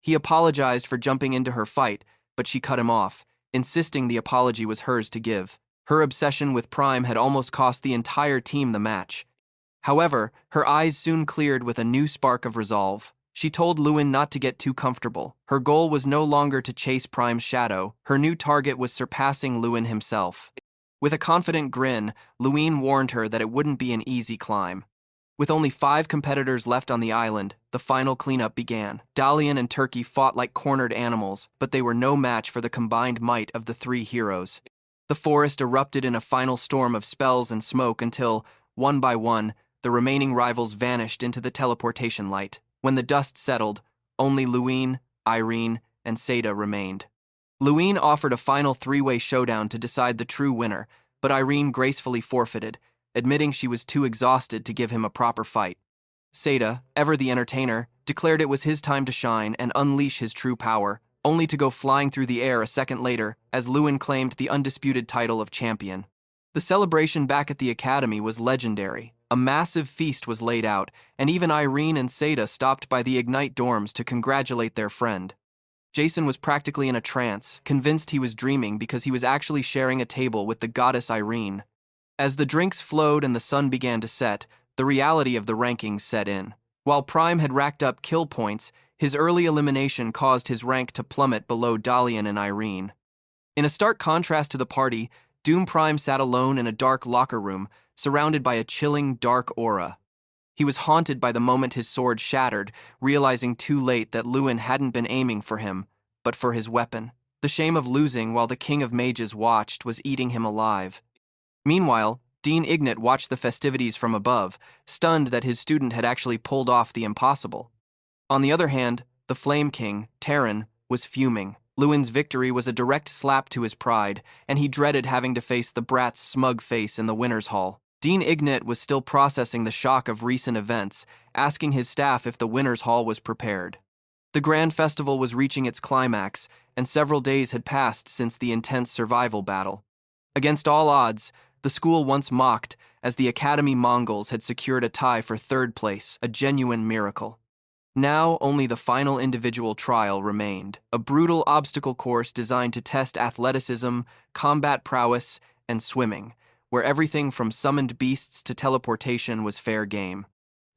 He apologized for jumping into her fight, but she cut him off, insisting the apology was hers to give. Her obsession with Prime had almost cost the entire team the match. However, her eyes soon cleared with a new spark of resolve. She told Lewin not to get too comfortable. Her goal was no longer to chase Prime's shadow. Her new target was surpassing Lewin himself. With a confident grin, Lewin warned her that it wouldn't be an easy climb. With only 5 competitors left on the island, the final cleanup began. Dalian and Turkey fought like cornered animals, but they were no match for the combined might of the 3 heroes. The forest erupted in a final storm of spells and smoke until, one by one, the remaining rivals vanished into the teleportation light. When the dust settled, only Lewin, Irene, and Seda remained. Lewin offered a final 3-way showdown to decide the true winner, but Irene gracefully forfeited, admitting she was too exhausted to give him a proper fight. Seda, ever the entertainer, declared it was his time to shine and unleash his true power, only to go flying through the air a second later as Lewin claimed the undisputed title of champion. The celebration back at the academy was legendary. A massive feast was laid out, and even Irene and Seda stopped by the Ignite dorms to congratulate their friend. Jason was practically in a trance, convinced he was dreaming because he was actually sharing a table with the goddess Irene. As the drinks flowed and the sun began to set, the reality of the rankings set in. While Prime had racked up kill points, his early elimination caused his rank to plummet below Dalian and Irene. In a stark contrast to the party, Doom Prime sat alone in a dark locker room, surrounded by a chilling, dark aura. He was haunted by the moment his sword shattered, realizing too late that Lewin hadn't been aiming for him, but for his weapon. The shame of losing while the King of Mages watched was eating him alive. Meanwhile, Dean Ignat watched the festivities from above, stunned that his student had actually pulled off the impossible. On the other hand, the Flame King, Terran, was fuming. Lewin's victory was a direct slap to his pride, and he dreaded having to face the brat's smug face in the winner's hall. Dean Ignat was still processing the shock of recent events, asking his staff if the winner's hall was prepared. The grand festival was reaching its climax, and several days had passed since the intense survival battle. Against all odds, the school once mocked as the Academy Mongols had secured a tie for 3rd place, a genuine miracle. Now only the final individual trial remained, a brutal obstacle course designed to test athleticism, combat prowess, and swimming, where everything from summoned beasts to teleportation was fair game.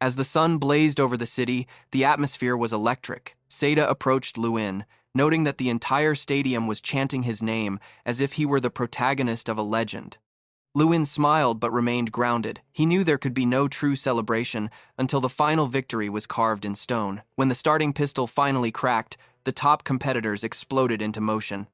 As the sun blazed over the city, the atmosphere was electric. Seda approached Lewin, noting that the entire stadium was chanting his name as if he were the protagonist of a legend. Lewin smiled but remained grounded. He knew there could be no true celebration until the final victory was carved in stone. When the starting pistol finally cracked, the top competitors exploded into motion.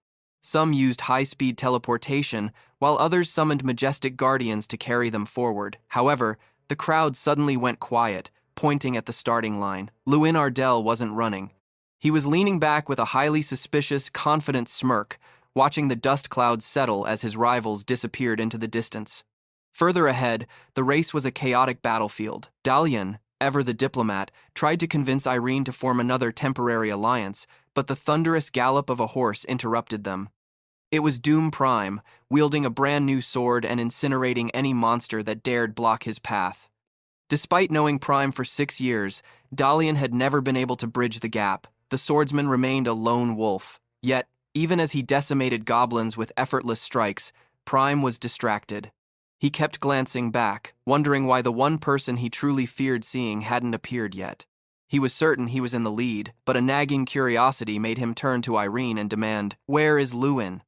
Some used high-speed teleportation, while others summoned majestic guardians to carry them forward. However, the crowd suddenly went quiet, pointing at the starting line. Lewin Ardell wasn't running. He was leaning back with a highly suspicious, confident smirk, watching the dust clouds settle as his rivals disappeared into the distance. Further ahead, the race was a chaotic battlefield. Dalian, ever the diplomat, tried to convince Irene to form another temporary alliance, but the thunderous gallop of a horse interrupted them. It was Doom Prime, wielding a brand new sword and incinerating any monster that dared block his path. Despite knowing Prime for 6 years, Dalian had never been able to bridge the gap. The swordsman remained a lone wolf. Yet, Even as he decimated goblins with effortless strikes, Prime was distracted. He kept glancing back, wondering why the one person he truly feared seeing hadn't appeared yet. He was certain he was in the lead, but a nagging curiosity made him turn to Irene and demand, "Where is Lewin?"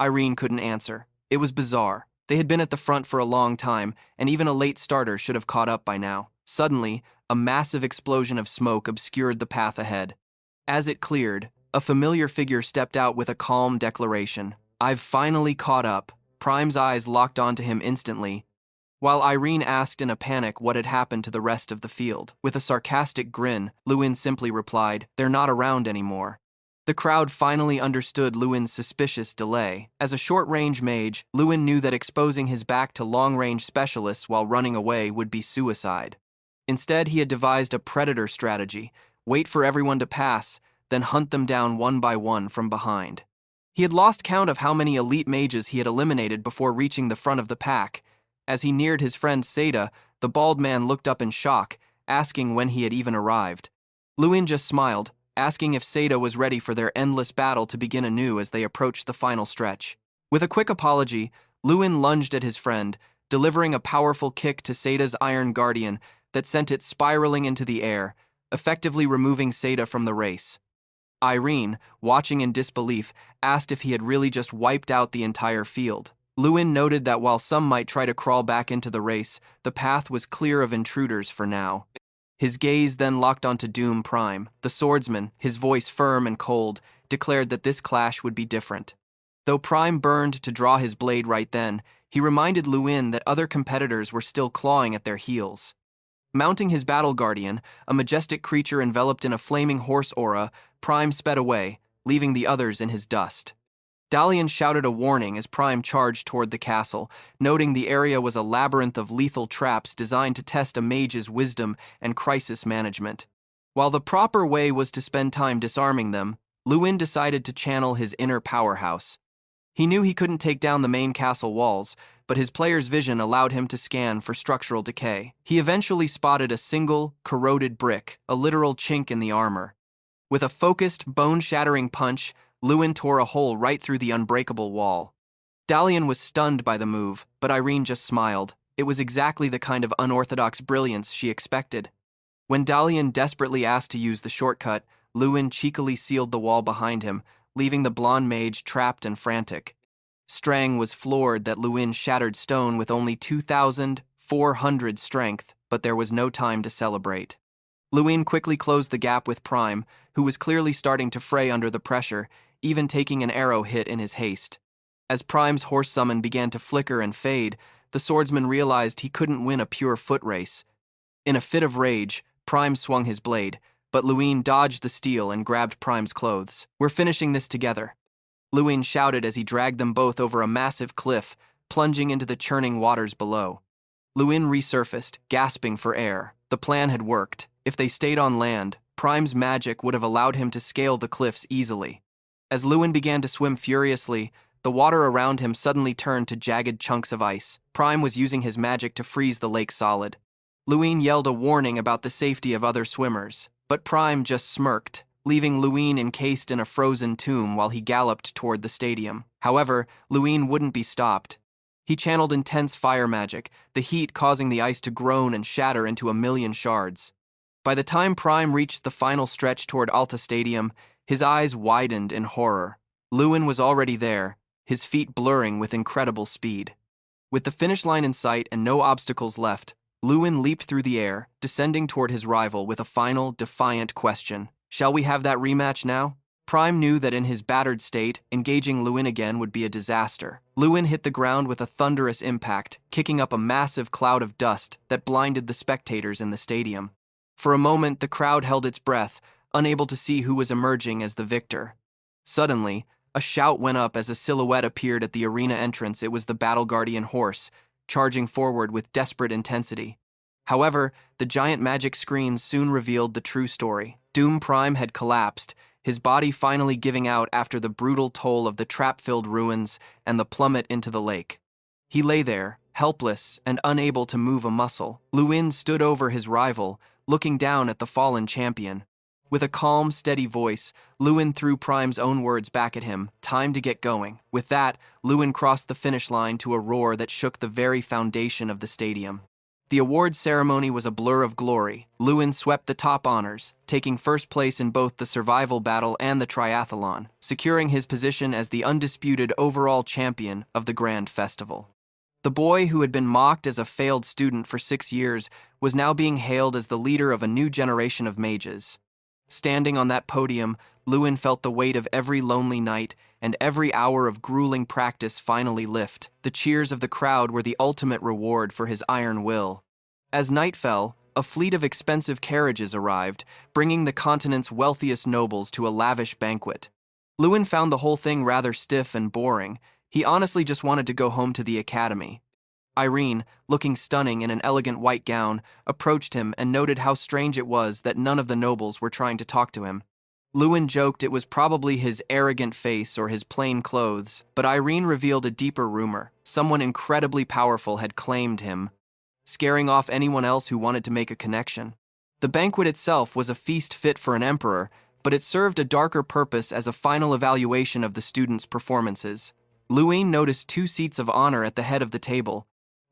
Irene couldn't answer. It was bizarre. They had been at the front for a long time, and even a late starter should have caught up by now. Suddenly, a massive explosion of smoke obscured the path ahead. As it cleared, a familiar figure stepped out with a calm declaration. "I've finally caught up." Prime's eyes locked onto him instantly, while Irene asked in a panic what had happened to the rest of the field. With a sarcastic grin, Lewin simply replied, "They're not around anymore." The crowd finally understood Lewin's suspicious delay. As a short-range mage, Lewin knew that exposing his back to long-range specialists while running away would be suicide. Instead, he had devised a predator strategy: wait for everyone to pass, then hunt them down one by one from behind. He had lost count of how many elite mages he had eliminated before reaching the front of the pack. As he neared his friend Seda, the bald man looked up in shock, asking when he had even arrived. Lewin just smiled, asking if Seda was ready for their endless battle to begin anew as they approached the final stretch. With a quick apology, Lewin lunged at his friend, delivering a powerful kick to Seda's Iron Guardian that sent it spiraling into the air, effectively removing Seda from the race. Irene, watching in disbelief, asked if he had really just wiped out the entire field. Lewin noted that while some might try to crawl back into the race, the path was clear of intruders for now. His gaze then locked onto Doom Prime. The swordsman, his voice firm and cold, declared that this clash would be different. Though Prime burned to draw his blade right then, he reminded Lewin that other competitors were still clawing at their heels. Mounting his battle guardian, a majestic creature enveloped in a flaming horse aura, Prime sped away, leaving the others in his dust. Dalian shouted a warning as Prime charged toward the castle, noting the area was a labyrinth of lethal traps designed to test a mage's wisdom and crisis management. While the proper way was to spend time disarming them, Lewin decided to channel his inner powerhouse. He knew he couldn't take down the main castle walls, but his player's vision allowed him to scan for structural decay. He eventually spotted a single, corroded brick, a literal chink in the armor. With a focused, bone-shattering punch, Lewin tore a hole right through the unbreakable wall. Dalian was stunned by the move, but Irene just smiled. It was exactly the kind of unorthodox brilliance she expected. When Dalian desperately asked to use the shortcut, Lewin cheekily sealed the wall behind him, leaving the blonde mage trapped and frantic. Strang was floored that Lewin shattered stone with only 2,400 strength, but there was no time to celebrate. Lewin quickly closed the gap with Prime, who was clearly starting to fray under the pressure, even taking an arrow hit in his haste. As Prime's horse summon began to flicker and fade, the swordsman realized he couldn't win a pure foot race. In a fit of rage, Prime swung his blade, but Lewin dodged the steel and grabbed Prime's clothes. "We're finishing this together," Lewin shouted as he dragged them both over a massive cliff, plunging into the churning waters below. Lewin resurfaced, gasping for air. The plan had worked. If they stayed on land, Prime's magic would have allowed him to scale the cliffs easily. As Lewin began to swim furiously, the water around him suddenly turned to jagged chunks of ice. Prime was using his magic to freeze the lake solid. Lewin yelled a warning about the safety of other swimmers, but Prime just smirked, leaving Lewin encased in a frozen tomb while he galloped toward the stadium. However, Lewin wouldn't be stopped. He channeled intense fire magic, the heat causing the ice to groan and shatter into a million shards. By the time Prime reached the final stretch toward Alta Stadium, his eyes widened in horror. Lewin was already there, his feet blurring with incredible speed. With the finish line in sight and no obstacles left, Lewin leaped through the air, descending toward his rival with a final, defiant question. "Shall we have that rematch now?" Prime knew that in his battered state, engaging Lewin again would be a disaster. Lewin hit the ground with a thunderous impact, kicking up a massive cloud of dust that blinded the spectators in the stadium. For a moment, the crowd held its breath, unable to see who was emerging as the victor. Suddenly, a shout went up as a silhouette appeared at the arena entrance. It was the Battle Guardian horse, charging forward with desperate intensity. However, the giant magic screens soon revealed the true story. Doom Prime had collapsed, his body finally giving out after the brutal toll of the trap-filled ruins and the plummet into the lake. He lay there, helpless and unable to move a muscle. Lewin stood over his rival, looking down at the fallen champion. With a calm, steady voice, Lewin threw Prime's own words back at him, time to get going. With that, Lewin crossed the finish line to a roar that shook the very foundation of the stadium. The awards ceremony was a blur of glory. Lewin swept the top honors, taking first place in both the survival battle and the triathlon, securing his position as the undisputed overall champion of the Grand Festival. The boy who had been mocked as a failed student for 6 years was now being hailed as the leader of a new generation of mages. Standing on that podium, Lewin felt the weight of every lonely night and every hour of grueling practice finally lift. The cheers of the crowd were the ultimate reward for his iron will. As night fell, a fleet of expensive carriages arrived, bringing the continent's wealthiest nobles to a lavish banquet. Lewin found the whole thing rather stiff and boring. He honestly just wanted to go home to the academy. Irene, looking stunning in an elegant white gown, approached him and noted how strange it was that none of the nobles were trying to talk to him. Lewin joked it was probably his arrogant face or his plain clothes, but Irene revealed a deeper rumor. Someone incredibly powerful had claimed him, scaring off anyone else who wanted to make a connection. The banquet itself was a feast fit for an emperor, but it served a darker purpose as a final evaluation of the students' performances. Lewin noticed 2 seats of honor at the head of the table.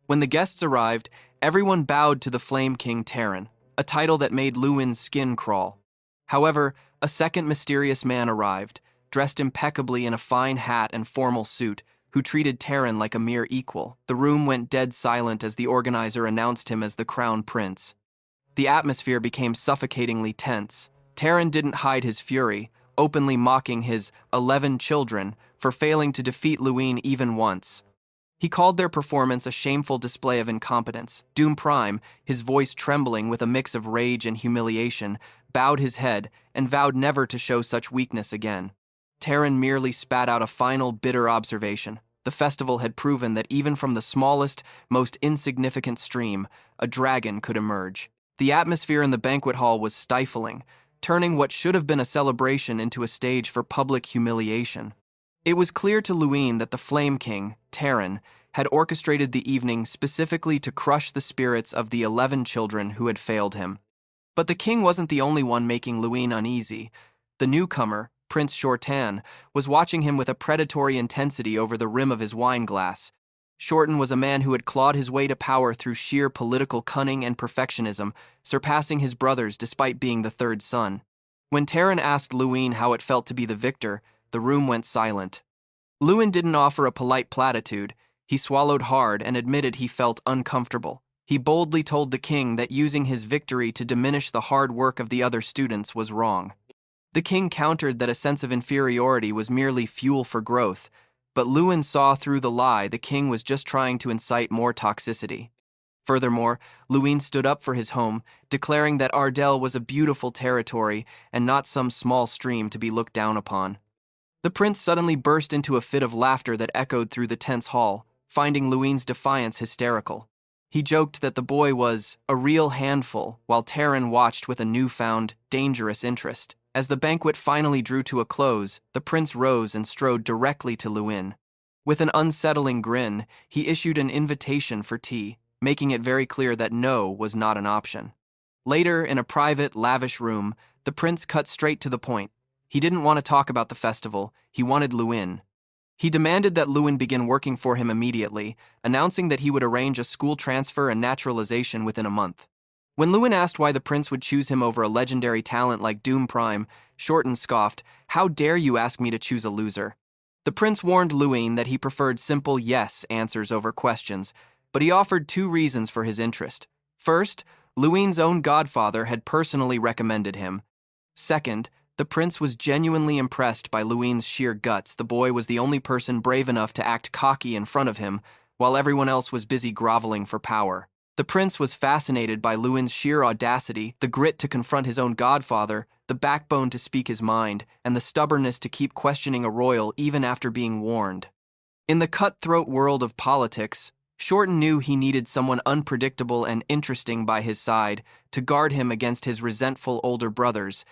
When the guests arrived, everyone bowed to the Flame King Terran, a title that made Lewin's skin crawl. However, a second mysterious man arrived, dressed impeccably in a fine hat and formal suit, who treated Terran like a mere equal. The room went dead silent as the organizer announced him as the Crown Prince. The atmosphere became suffocatingly tense. Terran didn't hide his fury, openly mocking his 11 children for failing to defeat Lewin even once. He called their performance a shameful display of incompetence. Doom Prime, his voice trembling with a mix of rage and humiliation, bowed his head and vowed never to show such weakness again. Terran merely spat out a final, bitter observation. The festival had proven that even from the smallest, most insignificant stream, a dragon could emerge. The atmosphere in the banquet hall was stifling, turning what should have been a celebration into a stage for public humiliation. It was clear to Lewin that the Flame King, Terran, had orchestrated the evening specifically to crush the spirits of the 11 children who had failed him. But the king wasn't the only one making Lewin uneasy. The newcomer, Prince Shortan, was watching him with a predatory intensity over the rim of his wine glass. Shortan was a man who had clawed his way to power through sheer political cunning and perfectionism, surpassing his brothers despite being the 3rd son. When Terran asked Lewin how it felt to be the victor, the room went silent. Lewin didn't offer a polite platitude. He swallowed hard and admitted he felt uncomfortable. He boldly told the king that using his victory to diminish the hard work of the other students was wrong. The king countered that a sense of inferiority was merely fuel for growth, but Lewin saw through the lie. The king was just trying to incite more toxicity. Furthermore, Lewin stood up for his home, declaring that Ardell was a beautiful territory and not some small stream to be looked down upon. The prince suddenly burst into a fit of laughter that echoed through the tense hall, finding Lewin's defiance hysterical. He joked that the boy was a real handful, while Terran watched with a newfound, dangerous interest. As the banquet finally drew to a close, the prince rose and strode directly to Lewin. With an unsettling grin, he issued an invitation for tea, making it very clear that no was not an option. Later, in a private, lavish room, the prince cut straight to the point. He didn't want to talk about the festival. He wanted Lewin. He demanded that Lewin begin working for him immediately, announcing that he would arrange a school transfer and naturalization within a month. When Lewin asked why the prince would choose him over a legendary talent like Doom Prime, Shortan scoffed, "How dare you ask me to choose a loser?" The prince warned Lewin that he preferred simple yes answers over questions, but he offered 2 reasons for his interest. First, Lewin's own godfather had personally recommended him. Second, the prince was genuinely impressed by Lewin's sheer guts. The boy was the only person brave enough to act cocky in front of him, while everyone else was busy groveling for power. The prince was fascinated by Lewin's sheer audacity, the grit to confront his own godfather, the backbone to speak his mind, and the stubbornness to keep questioning a royal even after being warned. In the cutthroat world of politics, Shortan knew he needed someone unpredictable and interesting by his side to guard him against his resentful older brothers,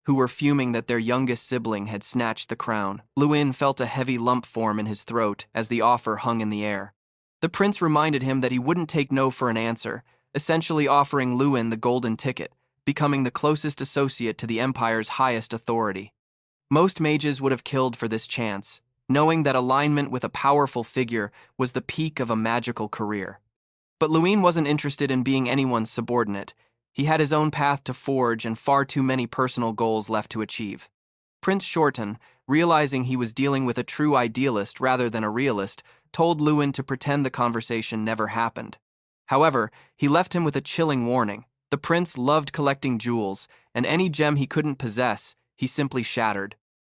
who were fuming that their youngest sibling had snatched the crown. Lewin felt a heavy lump form in his throat as the offer hung in the air. The prince reminded him that he wouldn't take no for an answer, essentially offering Lewin the golden ticket, becoming the closest associate to the Empire's highest authority. Most mages would have killed for this chance, knowing that alignment with a powerful figure was the peak of a magical career. But Luin wasn't interested in being anyone's subordinate. He had his own path to forge and far too many personal goals left to achieve. Prince Shorten, realizing he was dealing with a true idealist rather than a realist, told Luin to pretend the conversation never happened. However, he left him with a chilling warning. The prince loved collecting jewels, and any gem he couldn't possess, he simply shattered.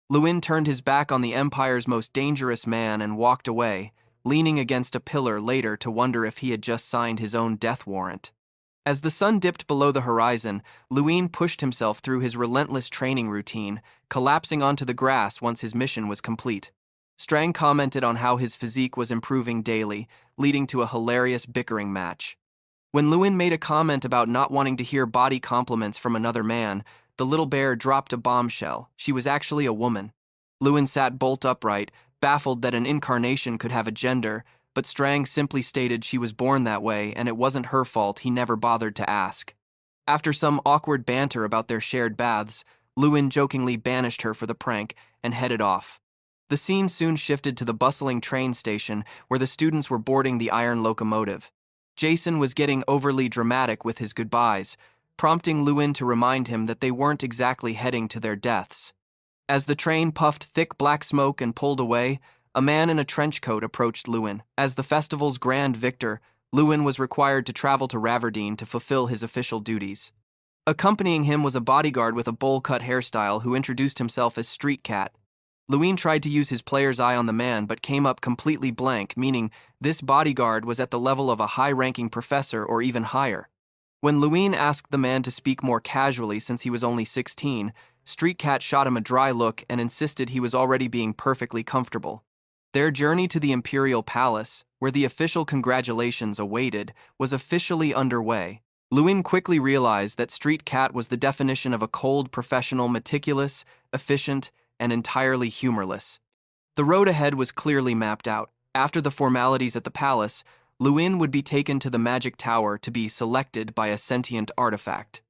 Luin turned his back on the Empire's most dangerous man and walked away, leaning against a pillar later to wonder if he had just signed his own death warrant. As the sun dipped below the horizon, Luin pushed himself through his relentless training routine, collapsing onto the grass once his mission was complete. Strang commented on how his physique was improving daily, leading to a hilarious bickering match. When Luin made a comment about not wanting to hear body compliments from another man, the little bear dropped a bombshell. She was actually a woman. Luin sat bolt upright, baffled that an incarnation could have a gender, but Strang simply stated she was born that way and it wasn't her fault. He never bothered to ask. After some awkward banter about their shared baths, Luin jokingly banished her for the prank and headed off. The scene soon shifted to the bustling train station where the students were boarding the iron locomotive. Jason was getting overly dramatic with his goodbyes, prompting Luin to remind him that they weren't exactly heading to their deaths. As the train puffed thick black smoke and pulled away, a man in a trench coat approached Luin. As the festival's grand victor, Luin was required to travel to Raverdeen to fulfill his official duties. Accompanying him was a bodyguard with a bowl-cut hairstyle who introduced himself as Street Cat. Luin tried to use his player's eye on the man but came up completely blank, meaning this bodyguard was at the level of a high-ranking professor or even higher. When Luin asked the man to speak more casually since he was only 16, Street Cat shot him a dry look and insisted he was already being perfectly comfortable. Their journey to the Imperial Palace, where the official congratulations awaited, was officially underway. Luin quickly realized that Street Cat was the definition of a cold professional, meticulous, efficient, and entirely humorless. The road ahead was clearly mapped out. After the formalities at the palace, Luin would be taken to the magic tower to be selected by a sentient artifact.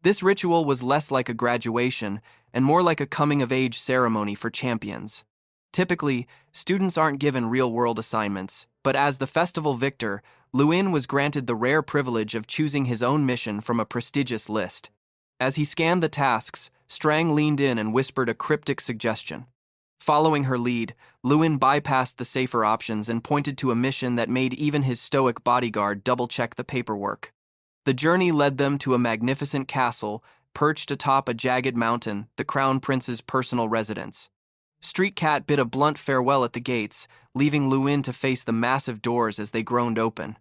This ritual was less like a graduation and more like a coming-of-age ceremony for champions. Typically, students aren't given real-world assignments, but as the festival victor, Luin was granted the rare privilege of choosing his own mission from a prestigious list. As he scanned the tasks, Strang leaned in and whispered a cryptic suggestion. Following her lead, Luin bypassed the safer options and pointed to a mission that made even his stoic bodyguard double-check the paperwork. The journey led them to a magnificent castle perched atop a jagged mountain, the Crown Prince's personal residence. Street Cat bid a blunt farewell at the gates, leaving Luin to face the massive doors as they groaned open.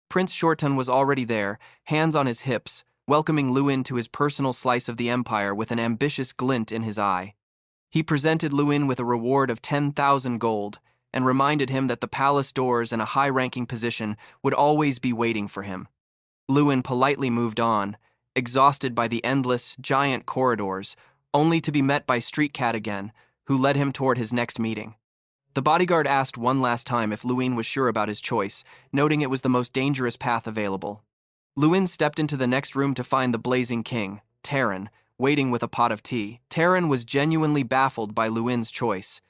Prince Shorten was already there, hands on his hips, welcoming Luin to his personal slice of the Empire with an ambitious glint in his eye. He presented Luin with a reward of 10,000 gold and reminded him that the palace doors and a high-ranking position would always be waiting for him. Luin politely moved on, exhausted by the endless, giant corridors, only to be met by Street Cat again, who led him toward his next meeting. The bodyguard asked one last time if Luin was sure about his choice, noting it was the most dangerous path available. Luin stepped into the next room to find the Blazing King, Terran, waiting with a pot of tea. Terran was genuinely baffled by Luin's choice.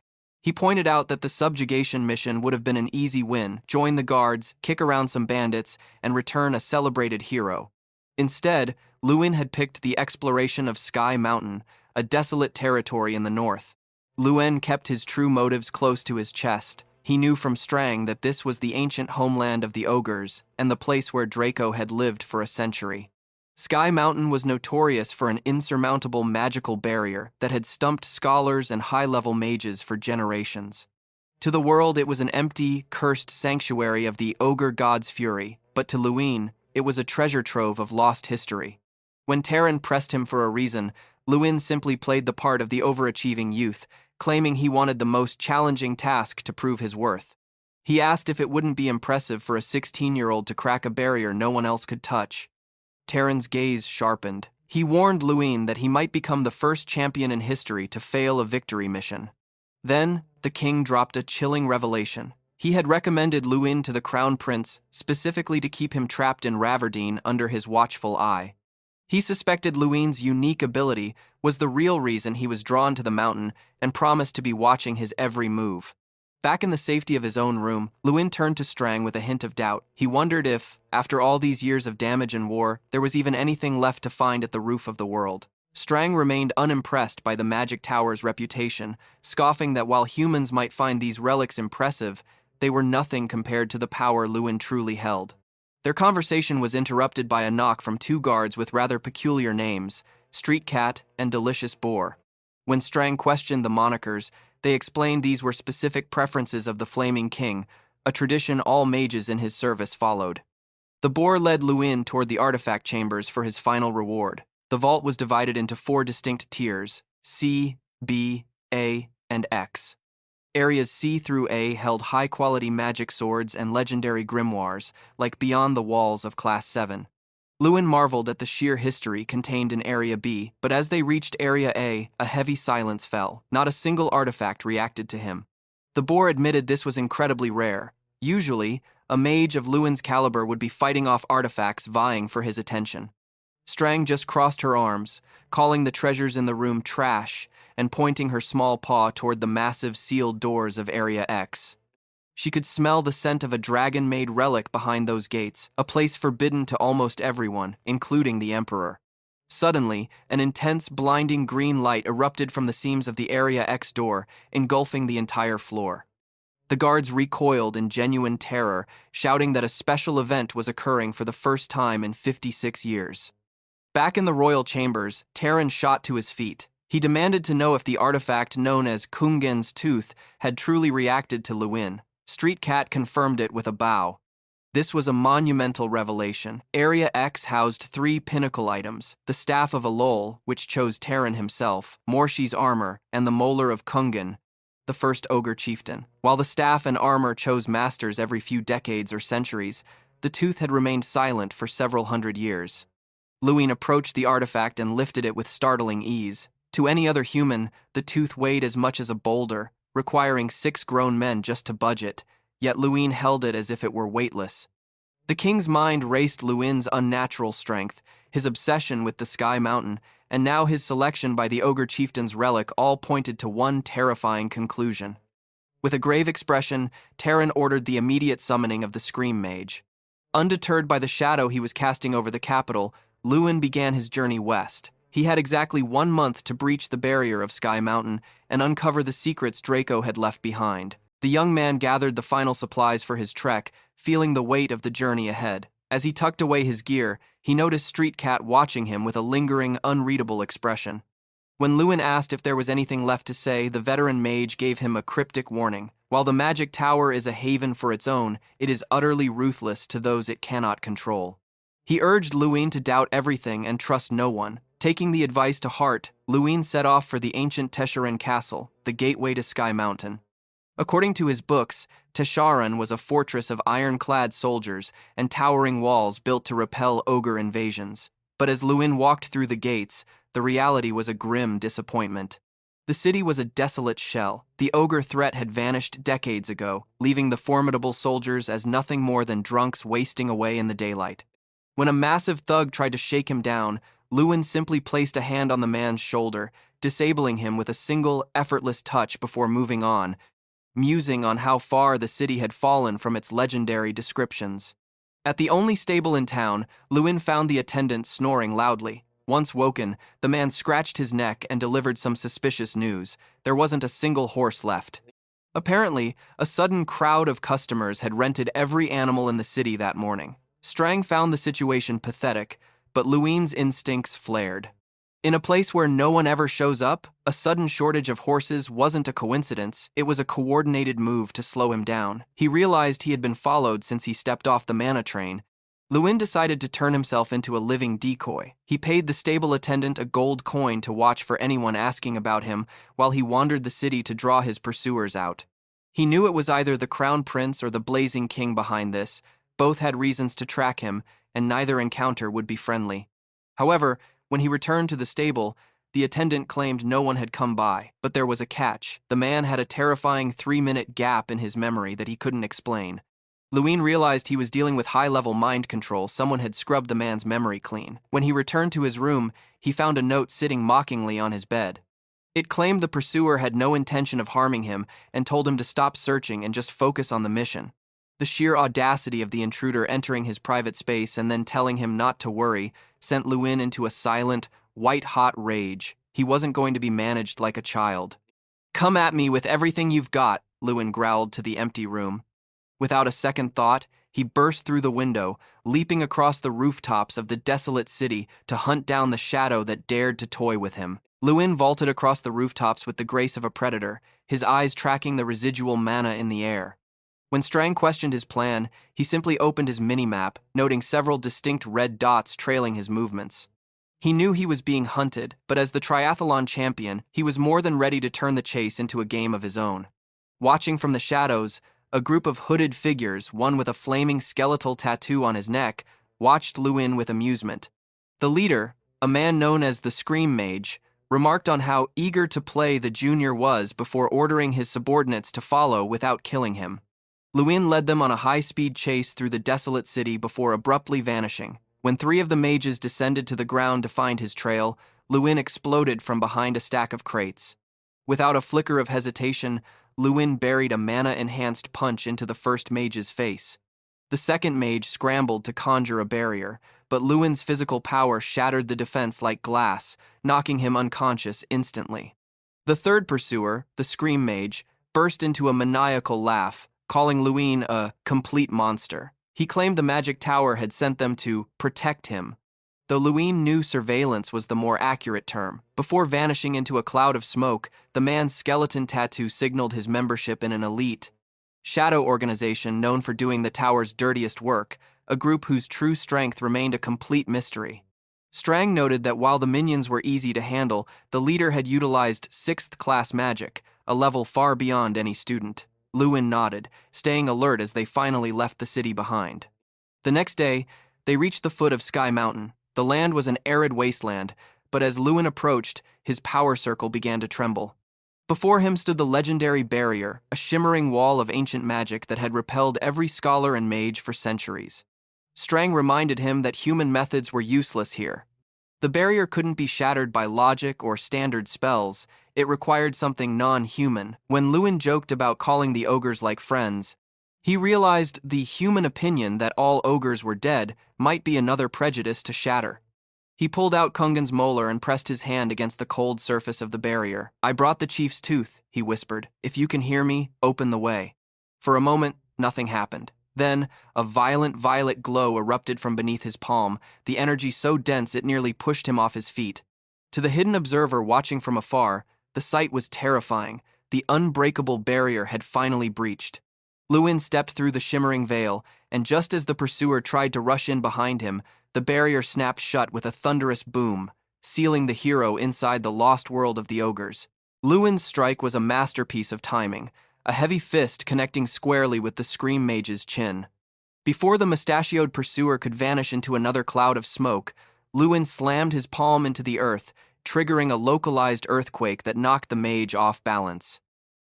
He pointed out that the subjugation mission would have been an easy win: join the guards, kick around some bandits, and return a celebrated hero. Instead, Luin had picked the exploration of Sky Mountain, a desolate territory in the north. Luin kept his true motives close to his chest. He knew from Strang that this was the ancient homeland of the Ogres and the place where Draco had lived for a century. Sky Mountain was notorious for an insurmountable magical barrier that had stumped scholars and high-level mages for generations. To the world, it was an empty, cursed sanctuary of the Ogre god's fury, but to Luin, it was a treasure trove of lost history. When Terran pressed him for a reason, Luin simply played the part of the overachieving youth, claiming he wanted the most challenging task to prove his worth. He asked if it wouldn't be impressive for a 16-year-old to crack a barrier no one else could touch. Terran's gaze sharpened. He warned Luin that he might become the first champion in history to fail a victory mission. Then, the king dropped a chilling revelation. He had recommended Luin to the Crown Prince specifically to keep him trapped in Raverdeen under his watchful eye. He suspected Luin's unique ability was the real reason he was drawn to the mountain and promised to be watching his every move. Back in the safety of his own room, Luin turned to Strang with a hint of doubt. He wondered if, after all these years of damage and war, there was even anything left to find at the roof of the world. Strang remained unimpressed by the magic tower's reputation, scoffing that while humans might find these relics impressive, they were nothing compared to the power Luin truly held. Their conversation was interrupted by a knock from two guards with rather peculiar names, Street Cat and Delicious Boar. When Strang questioned the monikers, they explained these were specific preferences of the Flaming King, a tradition all mages in his service followed. The boar led Luin toward the artifact chambers for his final reward. The vault was divided into 4 distinct tiers, C, B, A, and X. Areas C through A held high-quality magic swords and legendary grimoires, like beyond the walls of Class 7. Luin marveled at the sheer history contained in Area B, but as they reached Area A, a heavy silence fell. Not a single artifact reacted to him. The boar admitted this was incredibly rare. Usually, a mage of Luin's caliber would be fighting off artifacts vying for his attention. Strang just crossed her arms, calling the treasures in the room trash and pointing her small paw toward the massive sealed doors of Area X. She could smell the scent of a dragon-made relic behind those gates, a place forbidden to almost everyone, including the Emperor. Suddenly, an intense, blinding green light erupted from the seams of the Area X door, engulfing the entire floor. The guards recoiled in genuine terror, shouting that a special event was occurring for the first time in 56 years. Back in the royal chambers, Terran shot to his feet. He demanded to know if the artifact known as Kungen's Tooth had truly reacted to Luin. Street Cat confirmed it with a bow. This was a monumental revelation. Area X housed 3 pinnacle items, the Staff of Alol, which chose Terran himself, Morshi's armor, and the Molar of Kungen, the first Ogre chieftain. While the staff and armor chose masters every few decades or centuries, the tooth had remained silent for several hundred years. Luin approached the artifact and lifted it with startling ease. To any other human, the tooth weighed as much as a boulder, requiring 6 grown men just to budge it, yet Luin held it as if it were weightless. The king's mind raced Luin's unnatural strength, his obsession with the Sky Mountain, and now his selection by the Ogre chieftain's relic all pointed to one terrifying conclusion. With a grave expression, Terran ordered the immediate summoning of the Scream Mage. Undeterred by the shadow he was casting over the capital, Luin began his journey west. He had exactly 1 month to breach the barrier of Sky Mountain and uncover the secrets Draco had left behind. The young man gathered the final supplies for his trek, feeling the weight of the journey ahead. As he tucked away his gear, he noticed Street Cat watching him with a lingering, unreadable expression. When Luin asked if there was anything left to say, the veteran mage gave him a cryptic warning. While the magic tower is a haven for its own, it is utterly ruthless to those it cannot control. He urged Luin to doubt everything and trust no one. Taking the advice to heart, Luin set off for the ancient Tesharan Castle, the gateway to Sky Mountain. According to his books, Tesharan was a fortress of ironclad soldiers and towering walls built to repel ogre invasions. But as Luin walked through the gates, the reality was a grim disappointment. The city was a desolate shell. The ogre threat had vanished decades ago, leaving the formidable soldiers as nothing more than drunks wasting away in the daylight. When a massive thug tried to shake him down, Luin simply placed a hand on the man's shoulder, disabling him with a single, effortless touch before moving on, musing on how far the city had fallen from its legendary descriptions. At the only stable in town, Luin found the attendant snoring loudly. Once woken, the man scratched his neck and delivered some suspicious news. There wasn't a single horse left. Apparently, a sudden crowd of customers had rented every animal in the city that morning. Strang found the situation pathetic, but Luin's instincts flared. In a place where no one ever shows up, a sudden shortage of horses wasn't a coincidence, it was a coordinated move to slow him down. He realized he had been followed since he stepped off the mana train. Luin decided to turn himself into a living decoy. He paid the stable attendant a gold coin to watch for anyone asking about him while he wandered the city to draw his pursuers out. He knew it was either the Crown Prince or the Blazing King behind this. Both had reasons to track him, and neither encounter would be friendly. However, when he returned to the stable, the attendant claimed no one had come by, but there was a catch. The man had a terrifying 3-minute gap in his memory that he couldn't explain. Luin realized he was dealing with high-level mind control. Someone had scrubbed the man's memory clean. When he returned to his room, he found a note sitting mockingly on his bed. It claimed the pursuer had no intention of harming him and told him to stop searching and just focus on the mission. The sheer audacity of the intruder entering his private space and then telling him not to worry sent Luin into a silent, white-hot rage. He wasn't going to be managed like a child. "Come at me with everything you've got," Luin growled to the empty room. Without a second thought, he burst through the window, leaping across the rooftops of the desolate city to hunt down the shadow that dared to toy with him. Luin vaulted across the rooftops with the grace of a predator, his eyes tracking the residual mana in the air. When Strang questioned his plan, he simply opened his mini-map, noting several distinct red dots trailing his movements. He knew he was being hunted, but as the Triathlon champion, he was more than ready to turn the chase into a game of his own. Watching from the shadows, a group of hooded figures, one with a flaming skeletal tattoo on his neck, watched Luin with amusement. The leader, a man known as the Scream Mage, remarked on how eager to play the junior was before ordering his subordinates to follow without killing him. Luin led them on a high-speed chase through the desolate city before abruptly vanishing. When three of the mages descended to the ground to find his trail, Luin exploded from behind a stack of crates. Without a flicker of hesitation, Luin buried a mana-enhanced punch into the first mage's face. The second mage scrambled to conjure a barrier, but Luin's physical power shattered the defense like glass, knocking him unconscious instantly. The third pursuer, the Scream Mage, burst into a maniacal laugh, calling Luin a complete monster. He claimed the magic tower had sent them to protect him, though Luin knew surveillance was the more accurate term. Before vanishing into a cloud of smoke, the man's skeleton tattoo signaled his membership in an elite shadow organization known for doing the tower's dirtiest work, a group whose true strength remained a complete mystery. Strang noted that while the minions were easy to handle, the leader had utilized 6th-class magic, a level far beyond any student. Luin nodded, staying alert as they finally left the city behind. The next day, they reached the foot of Sky Mountain. The land was an arid wasteland, but as Luin approached, his power circle began to tremble. Before him stood the legendary barrier, a shimmering wall of ancient magic that had repelled every scholar and mage for centuries. Strang reminded him that human methods were useless here. The barrier couldn't be shattered by logic or standard spells. It required something non-human. When Luin joked about calling the ogres like friends, he realized the human opinion that all ogres were dead might be another prejudice to shatter. He pulled out Kungan's molar and pressed his hand against the cold surface of the barrier. "I brought the chief's tooth," he whispered. "If you can hear me, open the way." For a moment, nothing happened. Then, a violent violet glow erupted from beneath his palm, the energy so dense it nearly pushed him off his feet. To the hidden observer watching from afar, the sight was terrifying. The unbreakable barrier had finally breached. Luin stepped through the shimmering veil, and just as the pursuer tried to rush in behind him, the barrier snapped shut with a thunderous boom, sealing the hero inside the lost world of the ogres. Luin's strike was a masterpiece of timing, a heavy fist connecting squarely with the Scream Mage's chin. Before the mustachioed pursuer could vanish into another cloud of smoke, Luin slammed his palm into the earth, triggering a localized earthquake that knocked the mage off balance.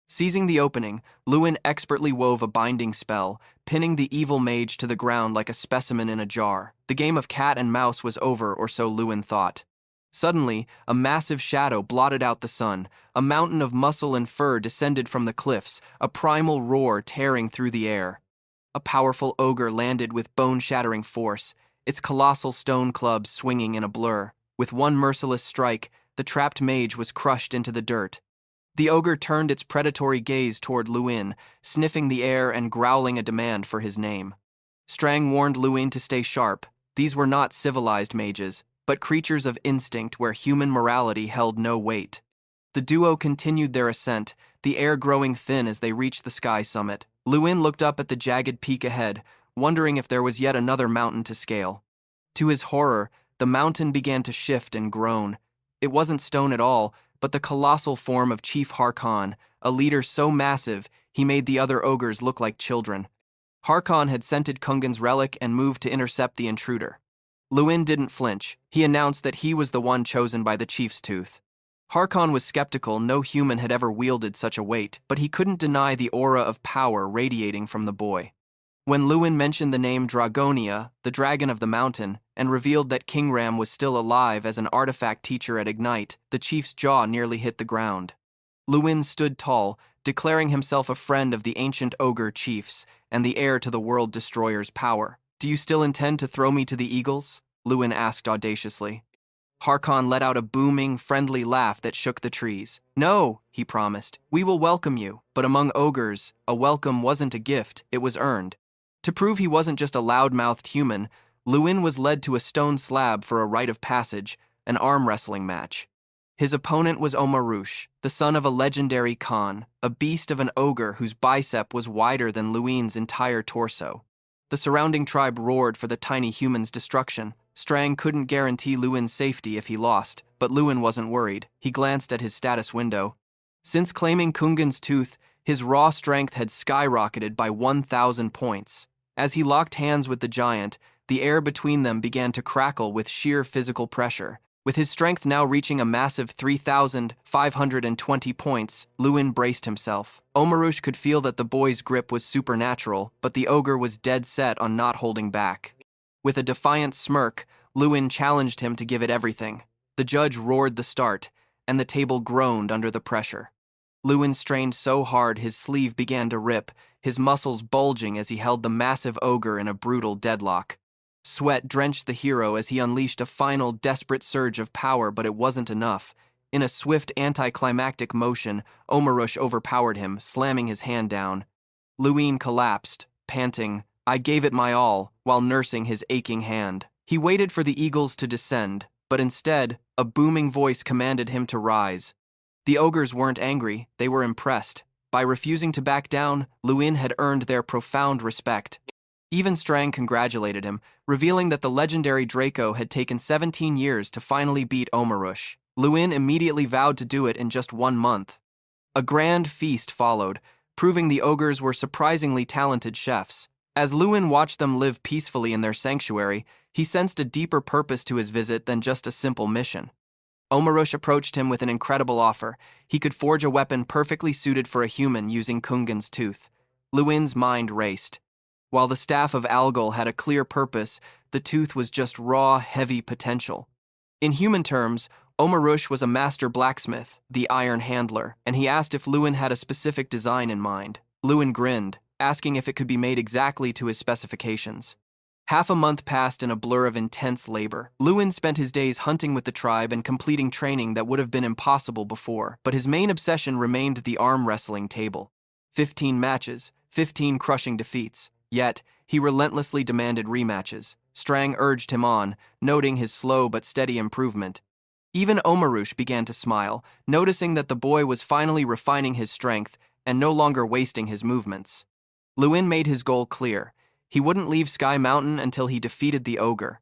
Seizing the opening, Luin expertly wove a binding spell, pinning the evil mage to the ground like a specimen in a jar. The game of cat and mouse was over, or so Luin thought. Suddenly, a massive shadow blotted out the sun. A mountain of muscle and fur descended from the cliffs, a primal roar tearing through the air. A powerful ogre landed with bone-shattering force, its colossal stone club swinging in a blur. With one merciless strike, the trapped mage was crushed into the dirt. The ogre turned its predatory gaze toward Luin, sniffing the air and growling a demand for his name. Strang warned Luin to stay sharp. These were not civilized mages, but creatures of instinct where human morality held no weight. The duo continued their ascent, the air growing thin as they reached the sky summit. Luin looked up at the jagged peak ahead, wondering if there was yet another mountain to scale. To his horror, the mountain began to shift and groan. It wasn't stone at all, but the colossal form of Chief Harkon, a leader so massive he made the other ogres look like children. Harkon had scented Kungan's relic and moved to intercept the intruder. Luin didn't flinch. He announced that he was the one chosen by the chief's tooth. Harkon was skeptical. No human had ever wielded such a weight, but he couldn't deny the aura of power radiating from the boy. When Lewin mentioned the name Dragonia, the dragon of the mountain, and revealed that King Ram was still alive as an artifact teacher at Ignite, the chief's jaw nearly hit the ground. Lewin stood tall, declaring himself a friend of the ancient ogre chiefs and the heir to the world destroyer's power. "Do you still intend to throw me to the eagles?" Lewin asked audaciously. Harkon let out a booming, friendly laugh that shook the trees. "No," he promised, "we will welcome you, but among ogres, a welcome wasn't a gift, it was earned." To prove he wasn't just a loud-mouthed human, Lewin was led to a stone slab for a rite of passage, an arm wrestling match. His opponent was Omarush, the son of a legendary Khan, a beast of an ogre whose bicep was wider than Lewin's entire torso. The surrounding tribe roared for the tiny human's destruction. Strang couldn't guarantee Lewin's safety if he lost, but Lewin wasn't worried. He glanced at his status window. Since claiming Kungan's tooth, his raw strength had skyrocketed by 1,000 points. As he locked hands with the giant, the air between them began to crackle with sheer physical pressure. With his strength now reaching a massive 3,520 points, Lewin braced himself. Omarush could feel that the boy's grip was supernatural, but the ogre was dead set on not holding back. With a defiant smirk, Lewin challenged him to give it everything. The judge roared the start, and the table groaned under the pressure. Lewin strained so hard his sleeve began to rip, his muscles bulging as he held the massive ogre in a brutal deadlock. Sweat drenched the hero as he unleashed a final desperate surge of power, but it wasn't enough. In a swift anticlimactic motion, Omarush overpowered him, slamming his hand down. Lewin collapsed, panting, "I gave it my all," while nursing his aching hand. He waited for the eagles to descend, but instead, a booming voice commanded him to rise. The ogres weren't angry, they were impressed. By refusing to back down, Lewin had earned their profound respect. Even Strang congratulated him, revealing that the legendary Draco had taken 17 years to finally beat Omarush. Lewin immediately vowed to do it in just 1 month. A grand feast followed, proving the ogres were surprisingly talented chefs. As Lewin watched them live peacefully in their sanctuary, he sensed a deeper purpose to his visit than just a simple mission. Omarush approached him with an incredible offer. He could forge a weapon perfectly suited for a human using Kungan's tooth. Lewin's mind raced. While the staff of Algol had a clear purpose, the tooth was just raw, heavy potential. In human terms, Omarush was a master blacksmith, the iron handler, and he asked if Lewin had a specific design in mind. Lewin grinned, asking if it could be made exactly to his specifications. Half a month passed in a blur of intense labor. Lewin spent his days hunting with the tribe and completing training that would have been impossible before, but his main obsession remained the arm wrestling table. 15 matches, 15 crushing defeats. Yet, he relentlessly demanded rematches. Strang urged him on, noting his slow but steady improvement. Even Omarush began to smile, noticing that the boy was finally refining his strength and no longer wasting his movements. Lewin made his goal clear. He wouldn't leave Sky Mountain until he defeated the ogre.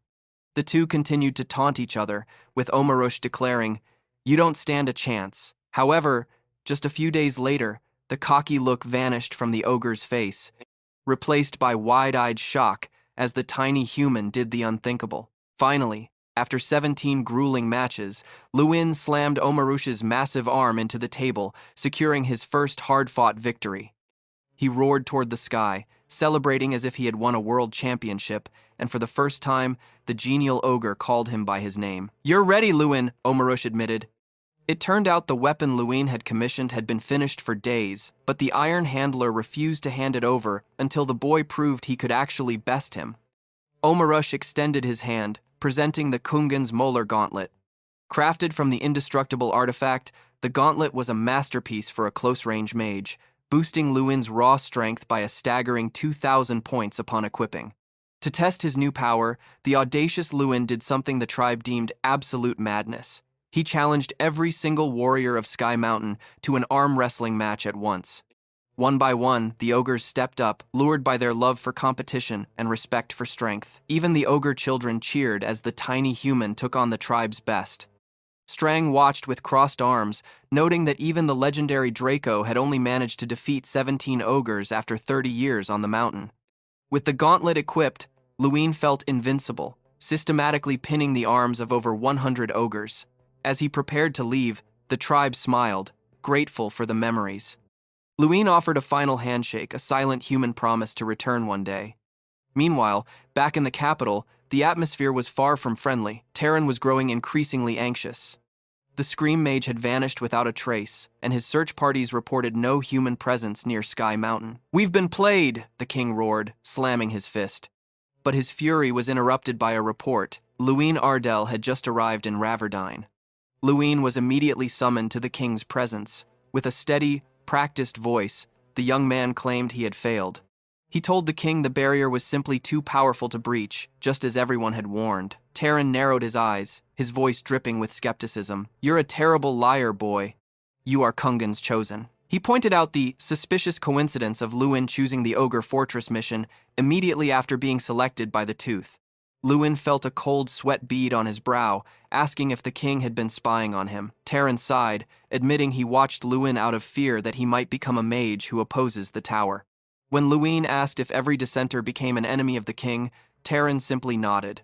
The two continued to taunt each other, with Omarush declaring, "You don't stand a chance." However, just a few days later, the cocky look vanished from the ogre's face, replaced by wide-eyed shock as the tiny human did the unthinkable. Finally, after 17 grueling matches, Lewin slammed Omarush's massive arm into the table, securing his first hard-fought victory. He roared toward the sky, celebrating as if he had won a world championship, and for the first time, the genial ogre called him by his name. "You're ready, Lewin," Omarush admitted. It turned out the weapon Lewin had commissioned had been finished for days, but the iron handler refused to hand it over until the boy proved he could actually best him. Omarush extended his hand, presenting the Kungan's molar gauntlet. Crafted from the indestructible artifact, the gauntlet was a masterpiece for a close-range mage, boosting Lewin's raw strength by a staggering 2,000 points upon equipping. To test his new power, the audacious Lewin did something the tribe deemed absolute madness. He challenged every single warrior of Sky Mountain to an arm wrestling match at once. One by one, the ogres stepped up, lured by their love for competition and respect for strength. Even the ogre children cheered as the tiny human took on the tribe's best. Strang watched with crossed arms, noting that even the legendary Draco had only managed to defeat 17 ogres after 30 years on the mountain. With the gauntlet equipped, Lewin felt invincible, systematically pinning the arms of over 100 ogres. As he prepared to leave, the tribe smiled, grateful for the memories. Luin offered a final handshake, a silent human promise to return one day. Meanwhile, back in the capital, the atmosphere was far from friendly. Terran was growing increasingly anxious. The Scream Mage had vanished without a trace, and his search parties reported no human presence near Sky Mountain. "We've been played," the king roared, slamming his fist. But his fury was interrupted by a report. Luin Ardell had just arrived in Raverdine. Luin was immediately summoned to the king's presence. With a steady, practiced voice, the young man claimed he had failed. He told the king the barrier was simply too powerful to breach, just as everyone had warned. Terran narrowed his eyes, his voice dripping with skepticism. "You're a terrible liar, boy. You are Kungan's chosen." He pointed out the suspicious coincidence of Luin choosing the Ogre Fortress mission immediately after being selected by the Tooth. Luin felt a cold sweat bead on his brow, asking if the king had been spying on him. Terran sighed, admitting he watched Luin out of fear that he might become a mage who opposes the tower. When Luin asked if every dissenter became an enemy of the king, Terran simply nodded.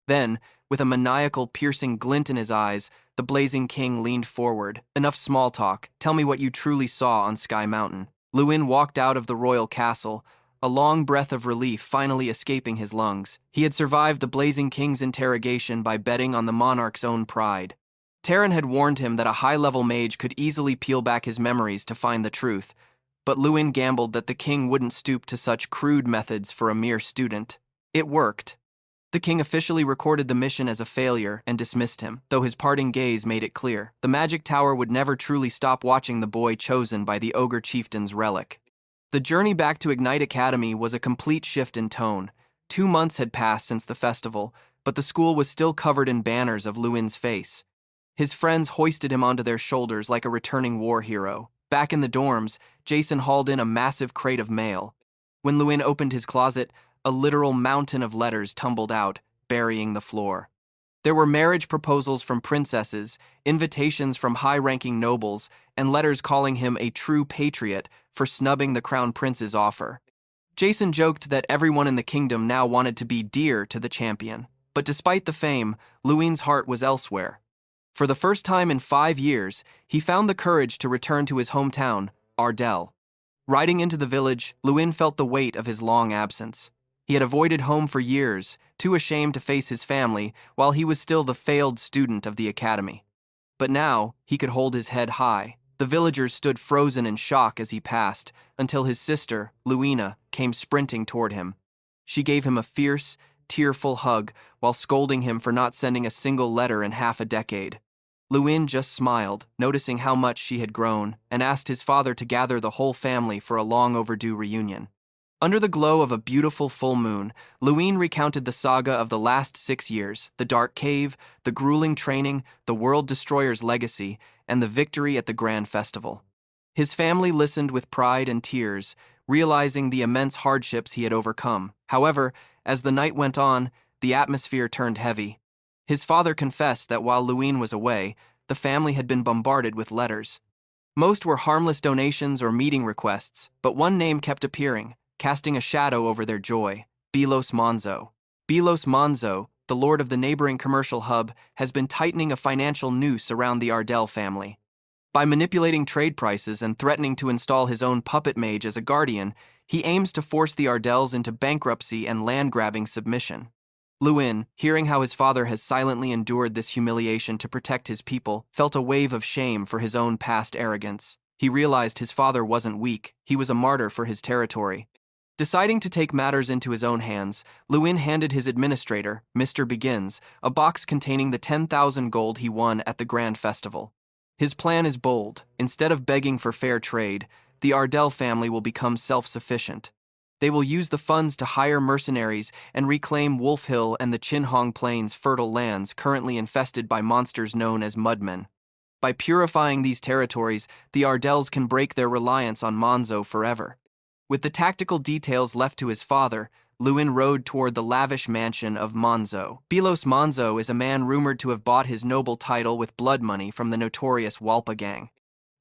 Then, with a maniacal, piercing glint in his eyes, the blazing king leaned forward. "Enough small talk. Tell me what you truly saw on Sky Mountain." Luin walked out of the royal castle, a long breath of relief finally escaping his lungs. He had survived the blazing king's interrogation by betting on the monarch's own pride. Terran had warned him that a high-level mage could easily peel back his memories to find the truth, but Luin gambled that the king wouldn't stoop to such crude methods for a mere student. It worked. The king officially recorded the mission as a failure and dismissed him, though his parting gaze made it clear. The magic tower would never truly stop watching the boy chosen by the ogre chieftain's relic. The journey back to Ignite Academy was a complete shift in tone. 2 months had passed since the festival, but the school was still covered in banners of Luin's face. His friends hoisted him onto their shoulders like a returning war hero. Back in the dorms, Jason hauled in a massive crate of mail. When Luin opened his closet, a literal mountain of letters tumbled out, burying the floor. There were marriage proposals from princesses, invitations from high-ranking nobles, and letters calling him a true patriot for snubbing the crown prince's offer. Jason joked that everyone in the kingdom now wanted to be dear to the champion. But despite the fame, Luin's heart was elsewhere. For the first time in 5 years, he found the courage to return to his hometown, Ardell. Riding into the village, Luin felt the weight of his long absence. He had avoided home for years, too ashamed to face his family, while he was still the failed student of the academy. But now, he could hold his head high. The villagers stood frozen in shock as he passed, until his sister, Luina, came sprinting toward him. She gave him a fierce, tearful hug while scolding him for not sending a single letter in half a decade. Luin just smiled, noticing how much she had grown, and asked his father to gather the whole family for a long-overdue reunion. Under the glow of a beautiful full moon, Luin recounted the saga of the last 6 years, the dark cave, the grueling training, the world destroyer's legacy, and the victory at the grand festival. His family listened with pride and tears, realizing the immense hardships he had overcome. However, as the night went on, the atmosphere turned heavy. His father confessed that while Luin was away, the family had been bombarded with letters. Most were harmless donations or meeting requests, but one name kept appearing, casting a shadow over their joy: Belos Monzo. Belos Monzo, the lord of the neighboring commercial hub, has been tightening a financial noose around the Ardell family. By manipulating trade prices and threatening to install his own puppet mage as a guardian, he aims to force the Ardells into bankruptcy and land-grabbing submission. Luin, hearing how his father has silently endured this humiliation to protect his people, felt a wave of shame for his own past arrogance. He realized his father wasn't weak, he was a martyr for his territory. Deciding to take matters into his own hands, Luin handed his administrator, Mr. Begins, a box containing the 10,000 gold he won at the Grand Festival. His plan is bold. Instead of begging for fair trade, the Ardell family will become self-sufficient. They will use the funds to hire mercenaries and reclaim Wolf Hill and the Chinhong Plains' fertile lands currently infested by monsters known as mudmen. By purifying these territories, the Ardells can break their reliance on Monzo forever. With the tactical details left to his father, Luin rode toward the lavish mansion of Monzo. Belos Monzo is a man rumored to have bought his noble title with blood money from the notorious Walpa gang.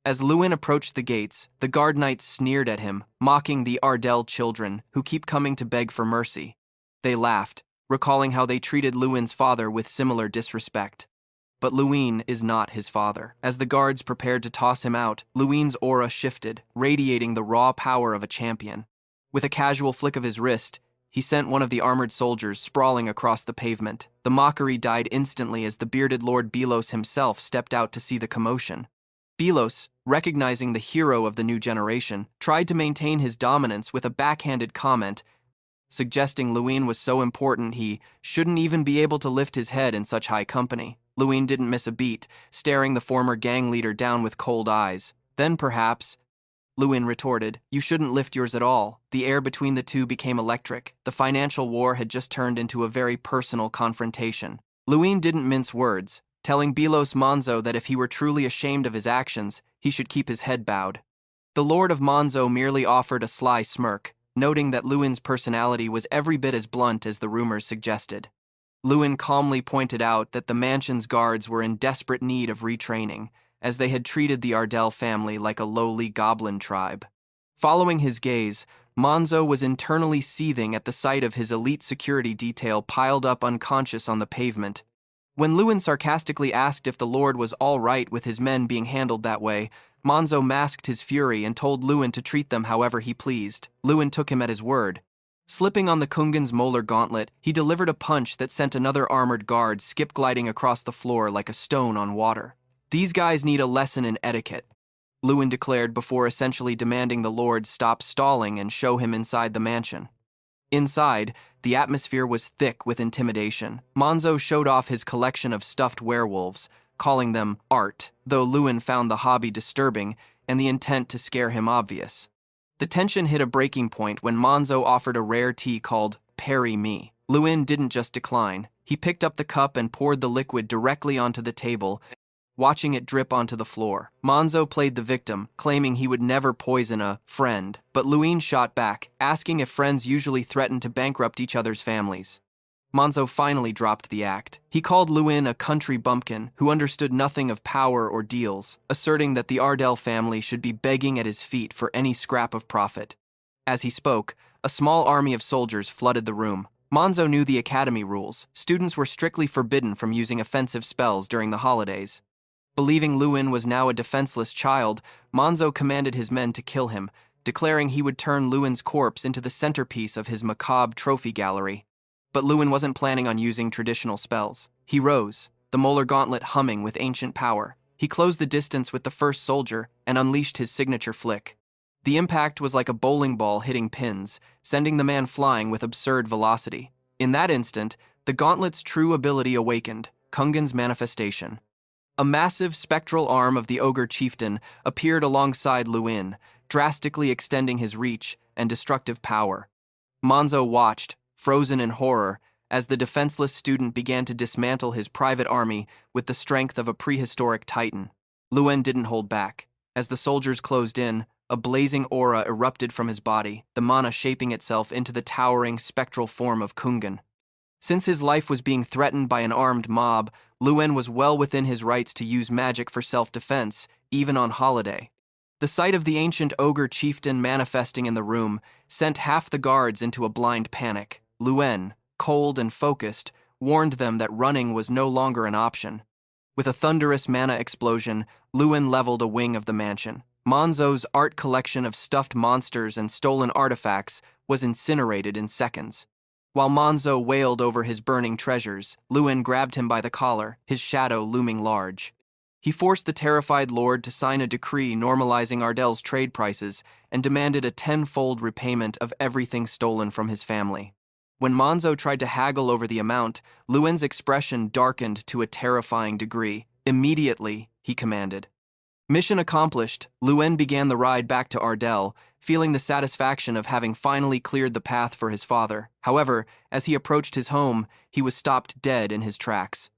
As Luin approached the gates, the guard knights sneered at him, mocking the Ardell children who keep coming to beg for mercy. They laughed, recalling how they treated Luin's father with similar disrespect. but Luin is not his father. As the guards prepared to toss him out, Luin's aura shifted, radiating the raw power of a champion. With a casual flick of his wrist, he sent one of the armored soldiers sprawling across the pavement. The mockery died instantly as the bearded Lord Belos himself stepped out to see the commotion. Belos, recognizing the hero of the new generation, tried to maintain his dominance with a backhanded comment, suggesting Luin was so important he shouldn't even be able to lift his head in such high company. Luin didn't miss a beat, staring the former gang leader down with cold eyes. Then perhaps, Luin retorted, you shouldn't lift yours at all. The air between the two became electric. The financial war had just turned into a very personal confrontation. Luin didn't mince words, telling Belos Monzo that if he were truly ashamed of his actions, he should keep his head bowed. The Lord of Monzo merely offered a sly smirk, noting that Luin's personality was every bit as blunt as the rumors suggested. Luin calmly pointed out that the mansion's guards were in desperate need of retraining, as they had treated the Ardell family like a lowly goblin tribe. Following his gaze, Monzo was internally seething at the sight of his elite security detail piled up unconscious on the pavement. When Luin sarcastically asked if the Lord was all right with his men being handled that way, Monzo masked his fury and told Luin to treat them however he pleased. Luin took him at his word. Slipping on the Kungan's molar gauntlet, he delivered a punch that sent another armored guard skip-gliding across the floor like a stone on water. These guys need a lesson in etiquette, Luin declared before essentially demanding the Lord stop stalling and show him inside the mansion. Inside, the atmosphere was thick with intimidation. Monzo showed off his collection of stuffed werewolves, calling them art, though Luin found the hobby disturbing and the intent to scare him obvious. The tension hit a breaking point when Monzo offered a rare tea called Parry Me. Luin didn't just decline. He picked up the cup and poured the liquid directly onto the table, watching it drip onto the floor. Monzo played the victim, claiming he would never poison a friend, but Luin shot back, asking if friends usually threatened to bankrupt each other's families. Monzo finally dropped the act. He called Luin a country bumpkin who understood nothing of power or deals, asserting that the Ardell family should be begging at his feet for any scrap of profit. As he spoke, a small army of soldiers flooded the room. Monzo knew the academy rules. Students were strictly forbidden from using offensive spells during the holidays. Believing Luin was now a defenseless child, Monzo commanded his men to kill him, declaring he would turn Luin's corpse into the centerpiece of his macabre trophy gallery. But Luin wasn't planning on using traditional spells. He rose, the molar gauntlet humming with ancient power. He closed the distance with the first soldier and unleashed his signature flick. The impact was like a bowling ball hitting pins, sending the man flying with absurd velocity. In that instant, the gauntlet's true ability awakened, Kungan's manifestation. A massive spectral arm of the Ogre chieftain appeared alongside Luin, drastically extending his reach and destructive power. Monzo watched, frozen in horror, as the defenseless student began to dismantle his private army with the strength of a prehistoric titan. Luin didn't hold back. As the soldiers closed in, a blazing aura erupted from his body, the mana shaping itself into the towering spectral form of Kungan. Since his life was being threatened by an armed mob, Luin was well within his rights to use magic for self-defense, even on holiday. The sight of the ancient ogre chieftain manifesting in the room sent half the guards into a blind panic. Luin, cold and focused, warned them that running was no longer an option. With a thunderous mana explosion, Luin leveled a wing of the mansion. Monzo's art collection of stuffed monsters and stolen artifacts was incinerated in seconds. While Monzo wailed over his burning treasures, Luin grabbed him by the collar, his shadow looming large. He forced the terrified lord to sign a decree normalizing Ardell's trade prices and demanded a tenfold repayment of everything stolen from his family. When Monzo tried to haggle over the amount, Luin's expression darkened to a terrifying degree. Immediately, he commanded. Mission accomplished, Luin began the ride back to Ardell, feeling the satisfaction of having finally cleared the path for his father. However, as he approached his home, he was stopped dead in his tracks.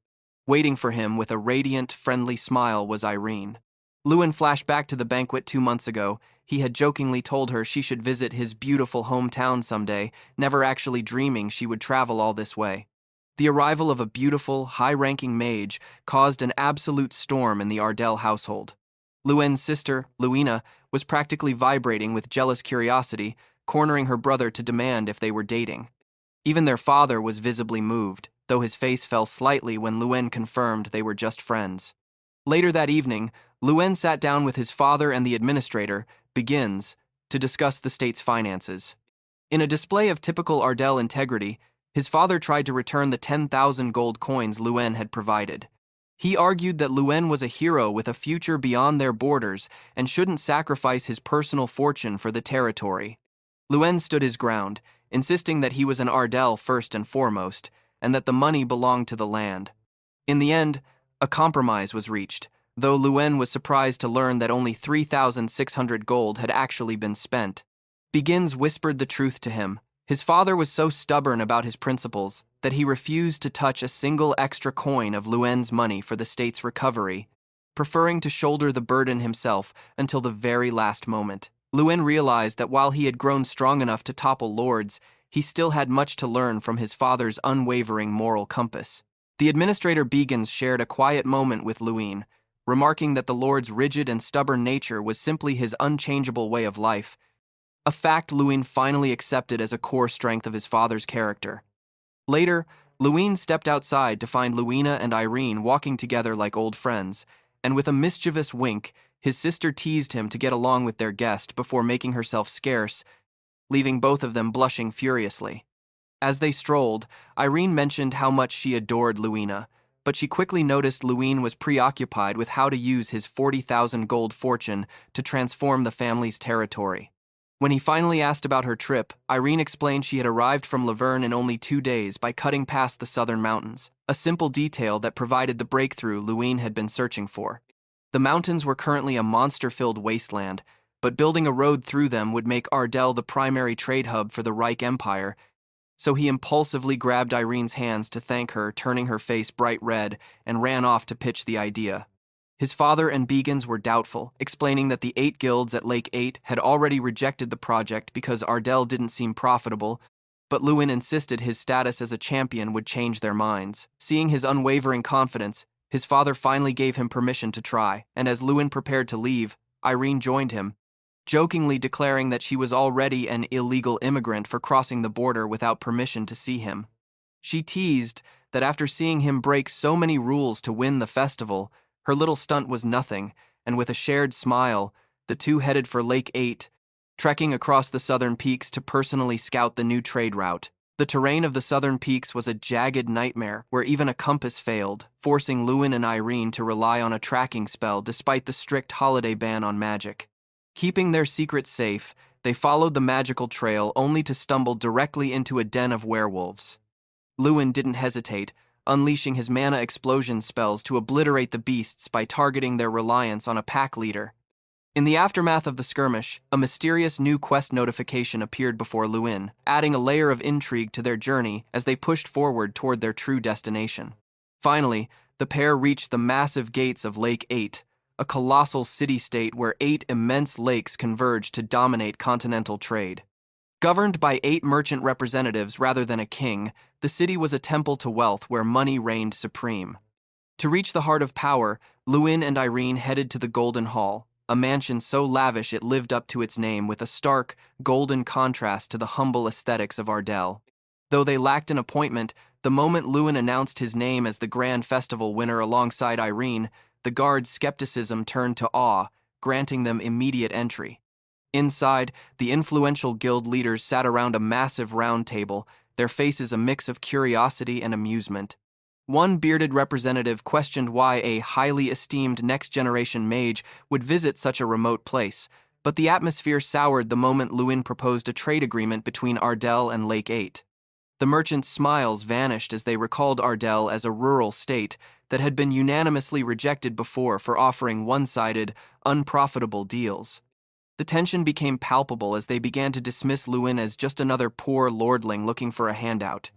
Waiting for him with a radiant, friendly smile was Irene. Luin flashed back to the banquet 2 months ago. He had jokingly told her she should visit his beautiful hometown someday, never actually dreaming she would travel all this way. The arrival of a beautiful, high-ranking mage caused an absolute storm in the Ardell household. Luin's sister, Luina, was practically vibrating with jealous curiosity, cornering her brother to demand if they were dating. Even their father was visibly moved, though his face fell slightly when Luen confirmed they were just friends. Later that evening, Luen sat down with his father and the administrator, Begins, to discuss the state's finances. In a display of typical Ardell integrity, his father tried to return the 10,000 gold coins Luen had provided. He argued that Luen was a hero with a future beyond their borders and shouldn't sacrifice his personal fortune for the territory. Luen stood his ground, insisting that he was an Ardell first and foremost, and that the money belonged to the land. In the end, a compromise was reached, though Luen was surprised to learn that only 3,600 gold had actually been spent. Begins whispered the truth to him. His father was so stubborn about his principles that he refused to touch a single extra coin of Luen's money for the state's recovery, preferring to shoulder the burden himself until the very last moment. Luen realized that while he had grown strong enough to topple lords, he still had much to learn from his father's unwavering moral compass. The administrator Begins shared a quiet moment with Luen, remarking that the lord's rigid and stubborn nature was simply his unchangeable way of life, a fact Luen finally accepted as a core strength of his father's character. Later, Luen stepped outside to find Luina and Irene walking together like old friends, and with a mischievous wink, his sister teased him to get along with their guest before making herself scarce, leaving both of them blushing furiously. As they strolled, Irene mentioned how much she adored Luina, but she quickly noticed Luen was preoccupied with how to use his 40,000 gold fortune to transform the family's territory. When he finally asked about her trip, Irene explained she had arrived from Laverne in only 2 days by cutting past the southern mountains, a simple detail that provided the breakthrough Luen had been searching for. The mountains were currently a monster-filled wasteland, but building a road through them would make Ardell the primary trade hub for the Reich Empire, so he impulsively grabbed Irene's hands to thank her, turning her face bright red, and ran off to pitch the idea. His father and Begins were doubtful, explaining that the 8 guilds at Lake 8 had already rejected the project because Ardell didn't seem profitable, but Luen insisted his status as a champion would change their minds. Seeing his unwavering confidence, his father finally gave him permission to try, and as Luen prepared to leave, Irene joined him, jokingly declaring that she was already an illegal immigrant for crossing the border without permission to see him. She teased that after seeing him break so many rules to win the festival, her little stunt was nothing, and with a shared smile, the two headed for Lake 8, trekking across the southern peaks to personally scout the new trade route. The terrain of the southern peaks was a jagged nightmare where even a compass failed, forcing Luen and Irene to rely on a tracking spell despite the strict holiday ban on magic. Keeping their secret safe, they followed the magical trail only to stumble directly into a den of werewolves. Luen didn't hesitate, unleashing his mana explosion spells to obliterate the beasts by targeting their reliance on a pack leader. In the aftermath of the skirmish, a mysterious new quest notification appeared before Luen, adding a layer of intrigue to their journey as they pushed forward toward their true destination. Finally, the pair reached the massive gates of Lake 8, a colossal city-state where 8 immense lakes converged to dominate continental trade. Governed by 8 merchant representatives rather than a king, the city was a temple to wealth where money reigned supreme. To reach the heart of power, Luen and Irene headed to the Golden Hall, a mansion so lavish it lived up to its name with a stark, golden contrast to the humble aesthetics of Ardell. Though they lacked an appointment, the moment Luen announced his name as the grand festival winner alongside Irene, the guards' skepticism turned to awe, granting them immediate entry. Inside, the influential guild leaders sat around a massive round table, their faces a mix of curiosity and amusement. One bearded representative questioned why a highly esteemed next-generation mage would visit such a remote place, but the atmosphere soured the moment Luen proposed a trade agreement between Ardell and Lake 8. The merchants' smiles vanished as they recalled Ardell as a rural state that had been unanimously rejected before for offering one-sided, unprofitable deals. The tension became palpable as they began to dismiss Luen as just another poor lordling looking for a handout.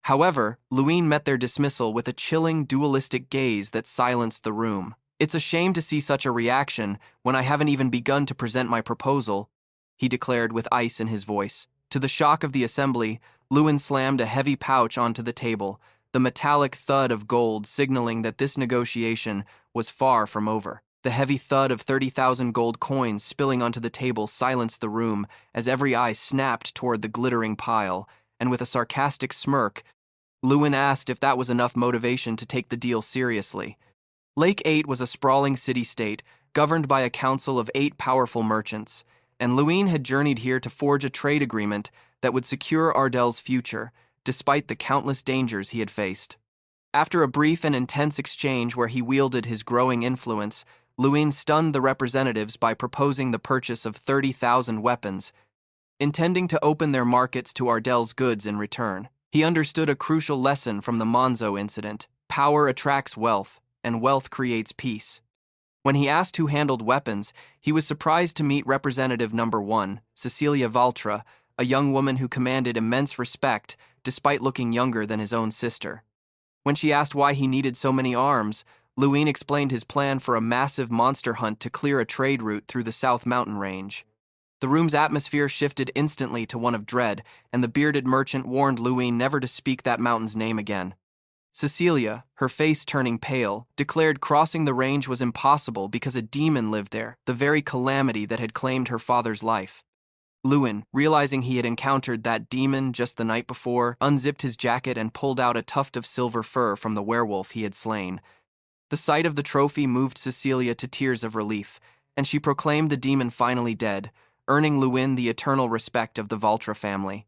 However, Luen met their dismissal with a chilling, dualistic gaze that silenced the room. "It's a shame to see such a reaction when I haven't even begun to present my proposal," he declared with ice in his voice. To the shock of the assembly, Luen slammed a heavy pouch onto the table, the metallic thud of gold signaling that this negotiation was far from over. The heavy thud of 30,000 gold coins spilling onto the table silenced the room as every eye snapped toward the glittering pile, and with a sarcastic smirk, Lewin asked if that was enough motivation to take the deal seriously. Lake 8 was a sprawling city-state, governed by a council of 8 powerful merchants, and Lewin had journeyed here to forge a trade agreement that would secure Ardell's future, despite the countless dangers he had faced. After a brief and intense exchange where he wielded his growing influence, Lewin stunned the representatives by proposing the purchase of 30,000 weapons, intending to open their markets to Ardell's goods in return. He understood a crucial lesson from the Monzo incident: power attracts wealth, and wealth creates peace. When he asked who handled weapons, he was surprised to meet Representative Number 1, Cecilia Valtra, a young woman who commanded immense respect despite looking younger than his own sister. When she asked why he needed so many arms, Lewin explained his plan for a massive monster hunt to clear a trade route through the South Mountain Range. The room's atmosphere shifted instantly to one of dread, and the bearded merchant warned Lewin never to speak that mountain's name again. Cecilia, her face turning pale, declared crossing the range was impossible because a demon lived there, the very calamity that had claimed her father's life. Lewin, realizing he had encountered that demon just the night before, unzipped his jacket and pulled out a tuft of silver fur from the werewolf he had slain. The sight of the trophy moved Cecilia to tears of relief, and she proclaimed the demon finally dead, earning Lewin the eternal respect of the Valtra family.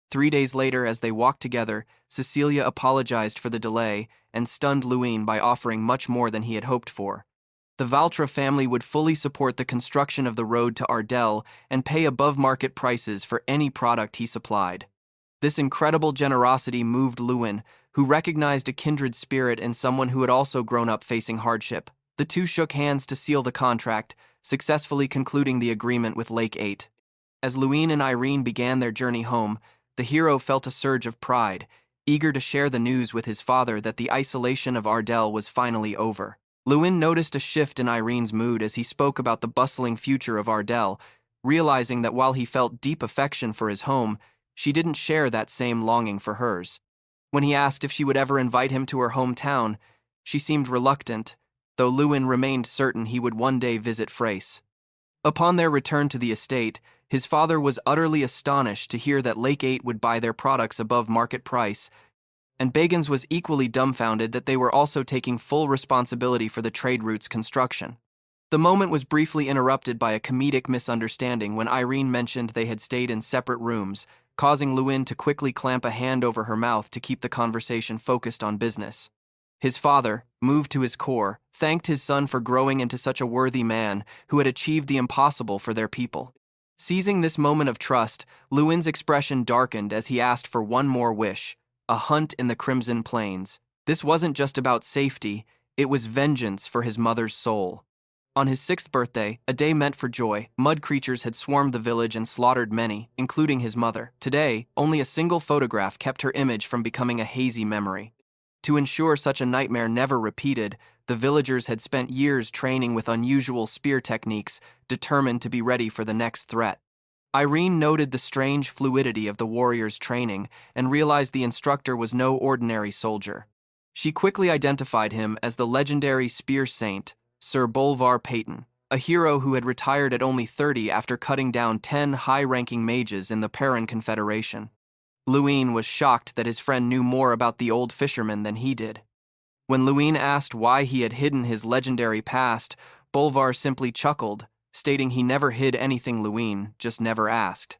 3 days later, as they walked together, Cecilia apologized for the delay and stunned Lewin by offering much more than he had hoped for. The Valtra family would fully support the construction of the road to Ardell and pay above-market prices for any product he supplied. This incredible generosity moved Lewin, who recognized a kindred spirit in someone who had also grown up facing hardship. The two shook hands to seal the contract, successfully concluding the agreement with Lake 8. As Lewin and Irene began their journey home, the hero felt a surge of pride, eager to share the news with his father that the isolation of Ardell was finally over. Lewin noticed a shift in Irene's mood as he spoke about the bustling future of Ardell, realizing that while he felt deep affection for his home, she didn't share that same longing for hers. When he asked if she would ever invite him to her hometown, she seemed reluctant, though Lewin remained certain he would one day visit Frace. Upon their return to the estate, his father was utterly astonished to hear that Lake 8 would buy their products above market price, and Bagans was equally dumbfounded that they were also taking full responsibility for the trade route's construction. The moment was briefly interrupted by a comedic misunderstanding when Irene mentioned they had stayed in separate rooms, causing Lewin to quickly clamp a hand over her mouth to keep the conversation focused on business. His father, moved to his core, thanked his son for growing into such a worthy man who had achieved the impossible for their people. Seizing this moment of trust, Lewin's expression darkened as he asked for one more wish: a hunt in the Crimson Plains. This wasn't just about safety, it was vengeance for his mother's soul. On his 6th birthday, a day meant for joy, mud creatures had swarmed the village and slaughtered many, including his mother. Today, only a single photograph kept her image from becoming a hazy memory. To ensure such a nightmare never repeated, the villagers had spent years training with unusual spear techniques, determined to be ready for the next threat. Irene noted the strange fluidity of the warriors' training and realized the instructor was no ordinary soldier. She quickly identified him as the legendary spear saint, Sir Bolvar Peyton, a hero who had retired at only 30 after cutting down 10 high-ranking mages in the Perrin Confederation. Lewin was shocked that his friend knew more about the old fisherman than he did. When Lewin asked why he had hidden his legendary past, Bolvar simply chuckled, stating he never hid anything. Lewin just never asked.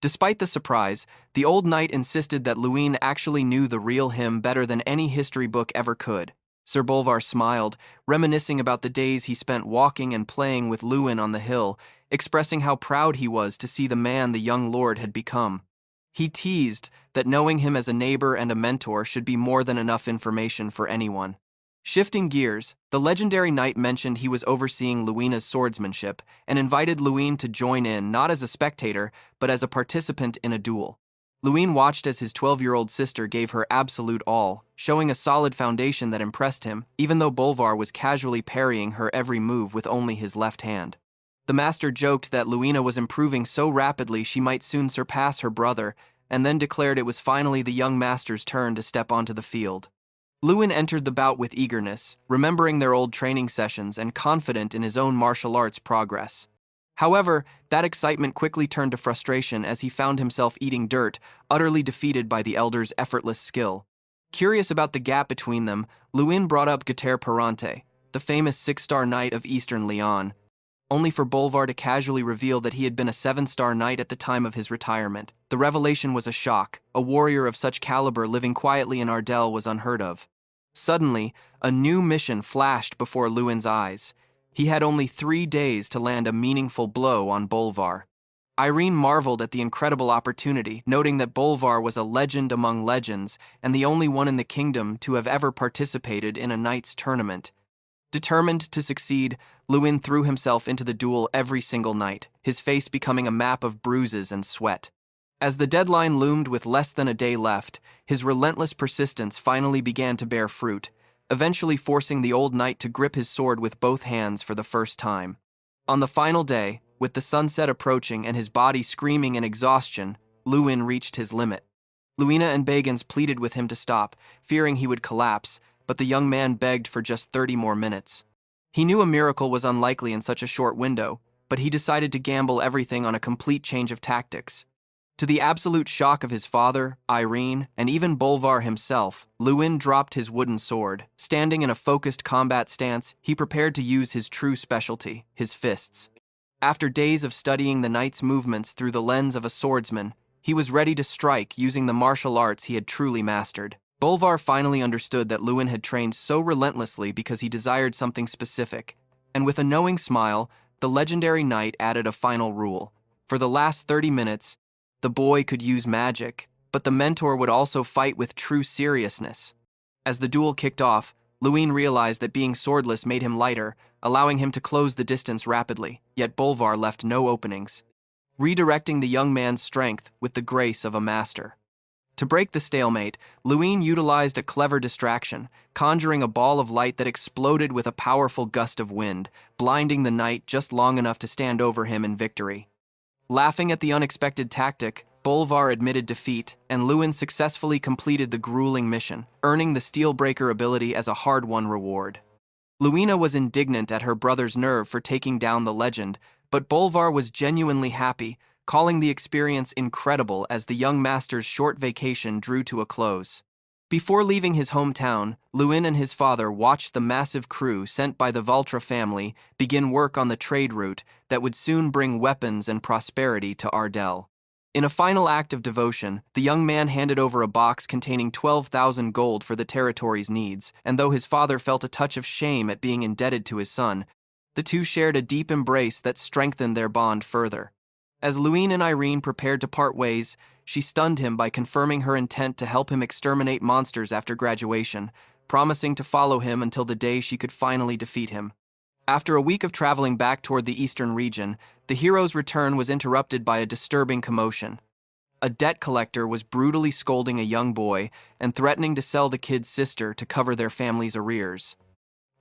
Despite the surprise, the old knight insisted that Lewin actually knew the real him better than any history book ever could. Sir Bolvar smiled, reminiscing about the days he spent walking and playing with Lewin on the hill, expressing how proud he was to see the man the young lord had become. He teased that knowing him as a neighbor and a mentor should be more than enough information for anyone. Shifting gears, the legendary knight mentioned he was overseeing Lewina's swordsmanship and invited Lewin to join in not as a spectator, but as a participant in a duel. Lewin watched as his 12-year-old sister gave her absolute all, showing a solid foundation that impressed him, even though Bolvar was casually parrying her every move with only his left hand. The master joked that Lewina was improving so rapidly she might soon surpass her brother, and then declared it was finally the young master's turn to step onto the field. Lewin entered the bout with eagerness, remembering their old training sessions and confident in his own martial arts progress. However, that excitement quickly turned to frustration as he found himself eating dirt, utterly defeated by the elder's effortless skill. Curious about the gap between them, Lewin brought up Galter, the famous 6-star knight of Eastern Lyon, only for Bolvar to casually reveal that he had been a 7-star knight at the time of his retirement. The revelation was a shock. A warrior of such caliber living quietly in Ardell was unheard of. Suddenly, a new mission flashed before Lewin's eyes. He had only 3 days to land a meaningful blow on Bolvar. Irene marveled at the incredible opportunity, noting that Bolvar was a legend among legends and the only one in the kingdom to have ever participated in a knight's tournament. Determined to succeed, Lewin threw himself into the duel every single night, his face becoming a map of bruises and sweat. As the deadline loomed with less than a day left, his relentless persistence finally began to bear fruit, eventually forcing the old knight to grip his sword with both hands for the first time. On the final day, with the sunset approaching and his body screaming in exhaustion, Lewin reached his limit. Luina and Bagans pleaded with him to stop, fearing he would collapse, but the young man begged for just 30 more minutes. He knew a miracle was unlikely in such a short window, but he decided to gamble everything on a complete change of tactics. To the absolute shock of his father, Irene, and even Bolvar himself, Lewin dropped his wooden sword. Standing in a focused combat stance, he prepared to use his true specialty, his fists. After days of studying the knight's movements through the lens of a swordsman, he was ready to strike using the martial arts he had truly mastered. Bolvar finally understood that Lewin had trained so relentlessly because he desired something specific, and with a knowing smile, the legendary knight added a final rule. For the last 30 minutes, the boy could use magic, but the mentor would also fight with true seriousness. As the duel kicked off, Lewin realized that being swordless made him lighter, allowing him to close the distance rapidly, yet Bolvar left no openings, redirecting the young man's strength with the grace of a master. To break the stalemate, Lewin utilized a clever distraction, conjuring a ball of light that exploded with a powerful gust of wind, blinding the knight just long enough to stand over him in victory. Laughing at the unexpected tactic, Bolvar admitted defeat, and Lewin successfully completed the grueling mission, earning the Steelbreaker ability as a hard-won reward. Luina was indignant at her brother's nerve for taking down the legend, but Bolvar was genuinely happy, calling the experience incredible as the young master's short vacation drew to a close. Before leaving his hometown, Lewin and his father watched the massive crew sent by the Valtra family begin work on the trade route that would soon bring weapons and prosperity to Ardell. In a final act of devotion, the young man handed over a box containing 12,000 gold for the territory's needs, and though his father felt a touch of shame at being indebted to his son, the two shared a deep embrace that strengthened their bond further. As Lewin and Irene prepared to part ways, she stunned him by confirming her intent to help him exterminate monsters after graduation, promising to follow him until the day she could finally defeat him. After a week of traveling back toward the eastern region, the hero's return was interrupted by a disturbing commotion. A debt collector was brutally scolding a young boy and threatening to sell the kid's sister to cover their family's arrears.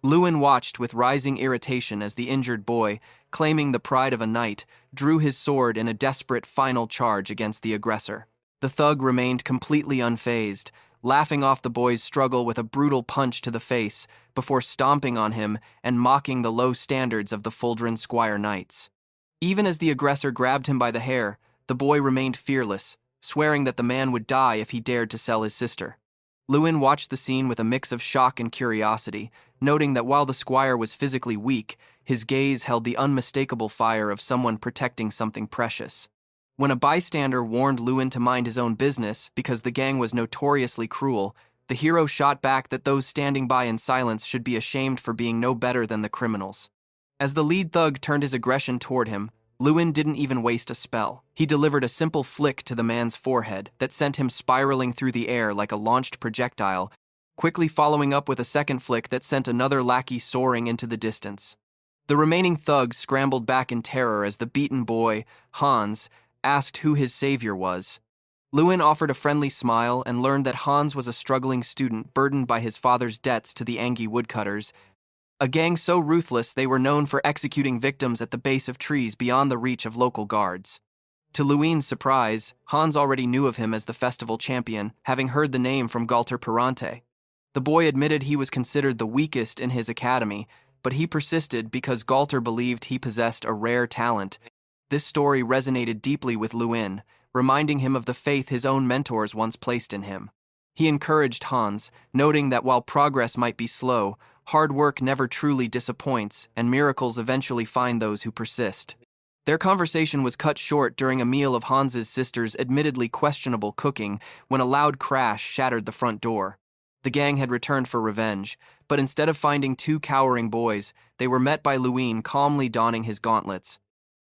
Lewin watched with rising irritation as the injured boy, claiming the pride of a knight, drew his sword in a desperate final charge against the aggressor. The thug remained completely unfazed, laughing off the boy's struggle with a brutal punch to the face before stomping on him and mocking the low standards of the Fuldren Squire knights. Even as the aggressor grabbed him by the hair, the boy remained fearless, swearing that the man would die if he dared to sell his sister. Lewin watched the scene with a mix of shock and curiosity, noting that while the squire was physically weak, his gaze held the unmistakable fire of someone protecting something precious. When a bystander warned Lewin to mind his own business because the gang was notoriously cruel, the hero shot back that those standing by in silence should be ashamed for being no better than the criminals. As the lead thug turned his aggression toward him, Lewin didn't even waste a spell. He delivered a simple flick to the man's forehead that sent him spiraling through the air like a launched projectile, quickly following up with a second flick that sent another lackey soaring into the distance. The remaining thugs scrambled back in terror as the beaten boy, Hans, asked who his savior was. Lewin offered a friendly smile and learned that Hans was a struggling student burdened by his father's debts to the Angie woodcutters, a gang so ruthless they were known for executing victims at the base of trees beyond the reach of local guards. To Lewin's surprise, Hans already knew of him as the festival champion, having heard the name from Galter. The boy admitted he was considered the weakest in his academy, but he persisted because Galter believed he possessed a rare talent. This story resonated deeply with Lewin, reminding him of the faith his own mentors once placed in him. He encouraged Hans, noting that while progress might be slow, hard work never truly disappoints, and miracles eventually find those who persist. Their conversation was cut short during a meal of Hans's sister's admittedly questionable cooking when a loud crash shattered the front door. The gang had returned for revenge, but instead of finding two cowering boys, they were met by Lewin calmly donning his gauntlets.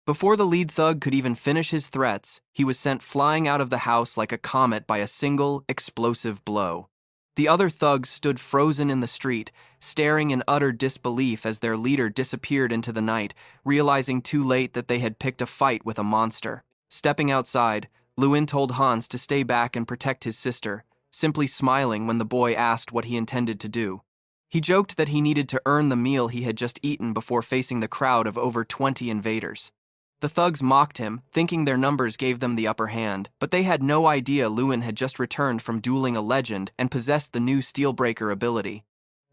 Before the lead thug could even finish his threats, he was sent flying out of the house like a comet by a single, explosive blow. The other thugs stood frozen in the street, staring in utter disbelief as their leader disappeared into the night, realizing too late that they had picked a fight with a monster. Stepping outside, Lewin told Hans to stay back and protect his sister, simply smiling when the boy asked what he intended to do. He joked that he needed to earn the meal he had just eaten before facing the crowd of over 20 invaders. The thugs mocked him, thinking their numbers gave them the upper hand, but they had no idea Lewin had just returned from dueling a legend and possessed the new Steelbreaker ability.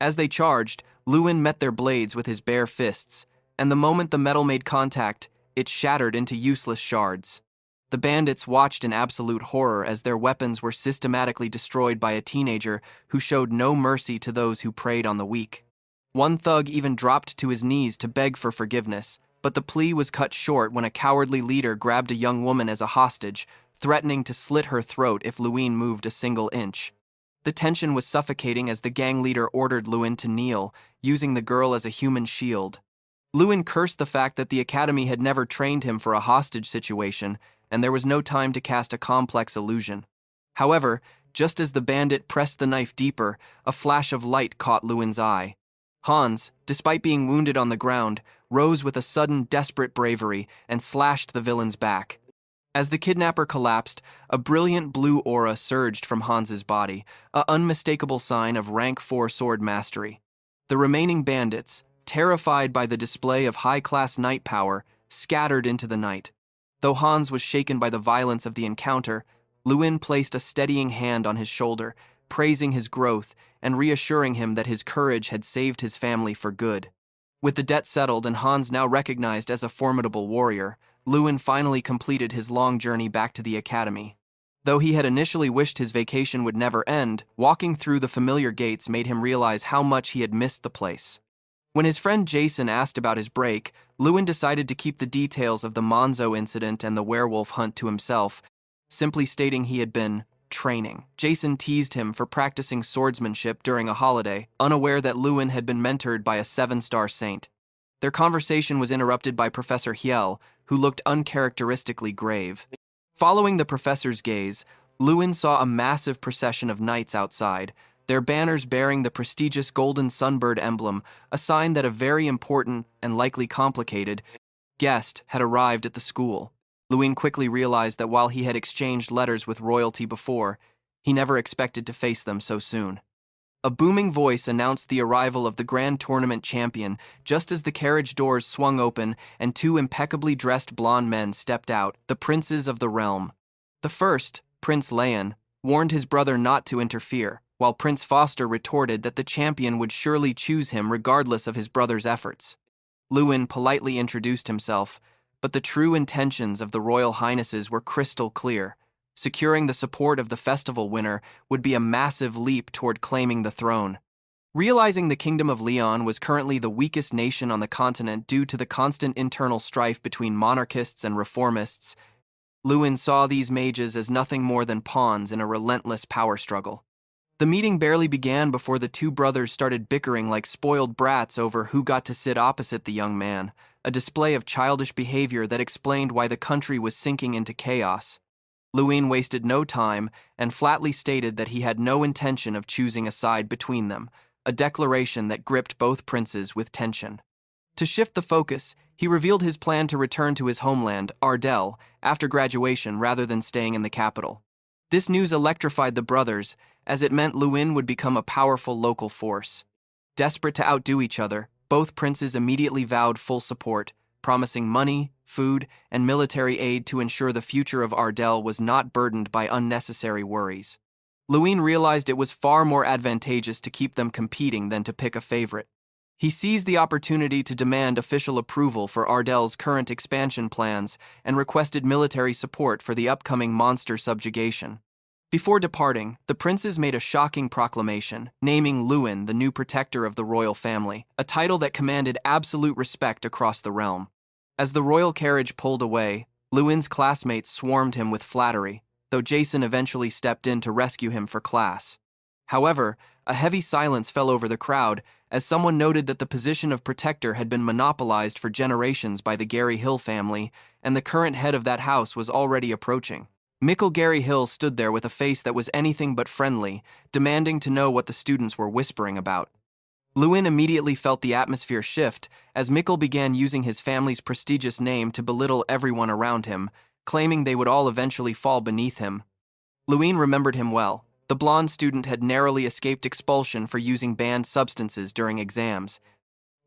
As they charged, Lewin met their blades with his bare fists, and the moment the metal made contact, it shattered into useless shards. The bandits watched in absolute horror as their weapons were systematically destroyed by a teenager who showed no mercy to those who preyed on the weak. One thug even dropped to his knees to beg for forgiveness, but the plea was cut short when a cowardly leader grabbed a young woman as a hostage, threatening to slit her throat if Lewin moved a single inch. The tension was suffocating as the gang leader ordered Lewin to kneel, using the girl as a human shield. Lewin cursed the fact that the academy had never trained him for a hostage situation, and there was no time to cast a complex illusion. However, just as the bandit pressed the knife deeper, a flash of light caught Lewin's eye. Hans, despite being wounded on the ground, rose with a sudden, desperate bravery and slashed the villain's back. As the kidnapper collapsed, a brilliant blue aura surged from Hans's body, an unmistakable sign of rank 4 sword mastery. The remaining bandits, terrified by the display of high-class knight power, scattered into the night. Though Hans was shaken by the violence of the encounter, Lewin placed a steadying hand on his shoulder, praising his growth and reassuring him that his courage had saved his family for good. With the debt settled and Hans now recognized as a formidable warrior, Lewin finally completed his long journey back to the academy. Though he had initially wished his vacation would never end, walking through the familiar gates made him realize how much he had missed the place. When his friend Jason asked about his break, Lewin decided to keep the details of the Monzo incident and the werewolf hunt to himself, simply stating he had been training. Jason teased him for practicing swordsmanship during a holiday, unaware that Lewin had been mentored by a 7-star saint. Their conversation was interrupted by Professor Hiel, who looked uncharacteristically grave. Following the professor's gaze, Lewin saw a massive procession of knights outside, their banners bearing the prestigious golden sunbird emblem, a sign that a very important and likely complicated guest had arrived at the school. Lewin quickly realized that while he had exchanged letters with royalty before, he never expected to face them so soon. A booming voice announced the arrival of the Grand Tournament champion just as the carriage doors swung open and 2 impeccably dressed blonde men stepped out, the princes of the realm. The first, Prince Leon, warned his brother not to interfere, while Prince Foster retorted that the champion would surely choose him regardless of his brother's efforts. Lewin politely introduced himself, but the true intentions of the Royal Highnesses were crystal clear. Securing the support of the festival winner would be a massive leap toward claiming the throne. Realizing the Kingdom of Leon was currently the weakest nation on the continent due to the constant internal strife between monarchists and reformists, Lewin saw these mages as nothing more than pawns in a relentless power struggle. The meeting barely began before the 2 brothers started bickering like spoiled brats over who got to sit opposite the young man, a display of childish behavior that explained why the country was sinking into chaos. Lewin wasted no time and flatly stated that he had no intention of choosing a side between them, a declaration that gripped both princes with tension. To shift the focus, he revealed his plan to return to his homeland, Ardell, after graduation rather than staying in the capital. This news electrified the brothers, as it meant Lewin would become a powerful local force. Desperate to outdo each other, both princes immediately vowed full support, promising money, food, and military aid to ensure the future of Ardell was not burdened by unnecessary worries. Lewin realized it was far more advantageous to keep them competing than to pick a favorite. He seized the opportunity to demand official approval for Ardell's current expansion plans and requested military support for the upcoming monster subjugation. Before departing, the princes made a shocking proclamation, naming Lewin the new protector of the royal family, a title that commanded absolute respect across the realm. As the royal carriage pulled away, Lewin's classmates swarmed him with flattery, though Jason eventually stepped in to rescue him for class. However, a heavy silence fell over the crowd as someone noted that the position of protector had been monopolized for generations by the Gary Hill family, and the current head of that house was already approaching. Mikel Gary Hill stood there with a face that was anything but friendly, demanding to know what the students were whispering about. Lewin immediately felt the atmosphere shift as Mikel began using his family's prestigious name to belittle everyone around him, claiming they would all eventually fall beneath him. Lewin remembered him well. The blonde student had narrowly escaped expulsion for using banned substances during exams,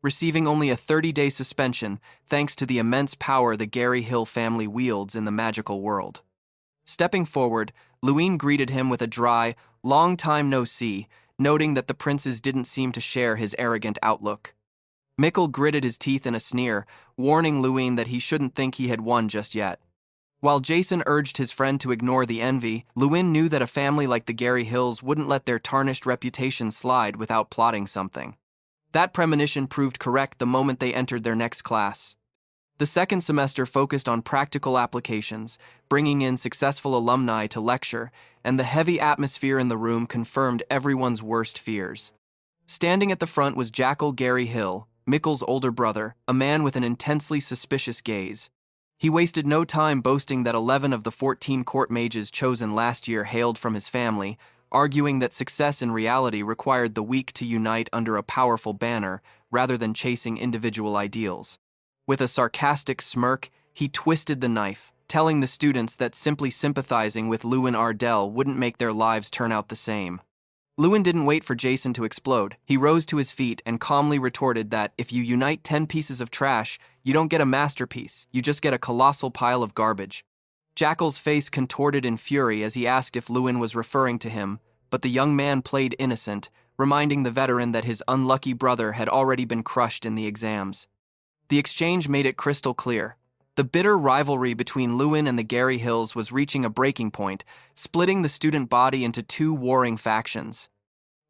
receiving only a 30-day suspension thanks to the immense power the Gary Hill family wields in the magical world. Stepping forward, Lewin greeted him with a dry, "Long time no see," noting that the princes didn't seem to share his arrogant outlook. Mikel gritted his teeth in a sneer, warning Lewin that he shouldn't think he had won just yet. While Jason urged his friend to ignore the envy, Lewin knew that a family like the Gary Hills wouldn't let their tarnished reputation slide without plotting something. That premonition proved correct the moment they entered their next class. The second semester focused on practical applications, bringing in successful alumni to lecture, and the heavy atmosphere in the room confirmed everyone's worst fears. Standing at the front was Jackal Gary Hill, Mikel's older brother, a man with an intensely suspicious gaze. He wasted no time boasting that 11 of the 14 court mages chosen last year hailed from his family, arguing that success in reality required the weak to unite under a powerful banner rather than chasing individual ideals. With a sarcastic smirk, he twisted the knife, telling the students that simply sympathizing with Lewin Ardell wouldn't make their lives turn out the same. Lewin didn't wait for Jason to explode. He rose to his feet and calmly retorted that if you unite 10 pieces of trash, you don't get a masterpiece, you just get a colossal pile of garbage. Jackal's face contorted in fury as he asked if Lewin was referring to him, but the young man played innocent, reminding the veteran that his unlucky brother had already been crushed in the exams. The exchange made it crystal clear. The bitter rivalry between Lewin and the Gary Hills was reaching a breaking point, splitting the student body into two warring factions.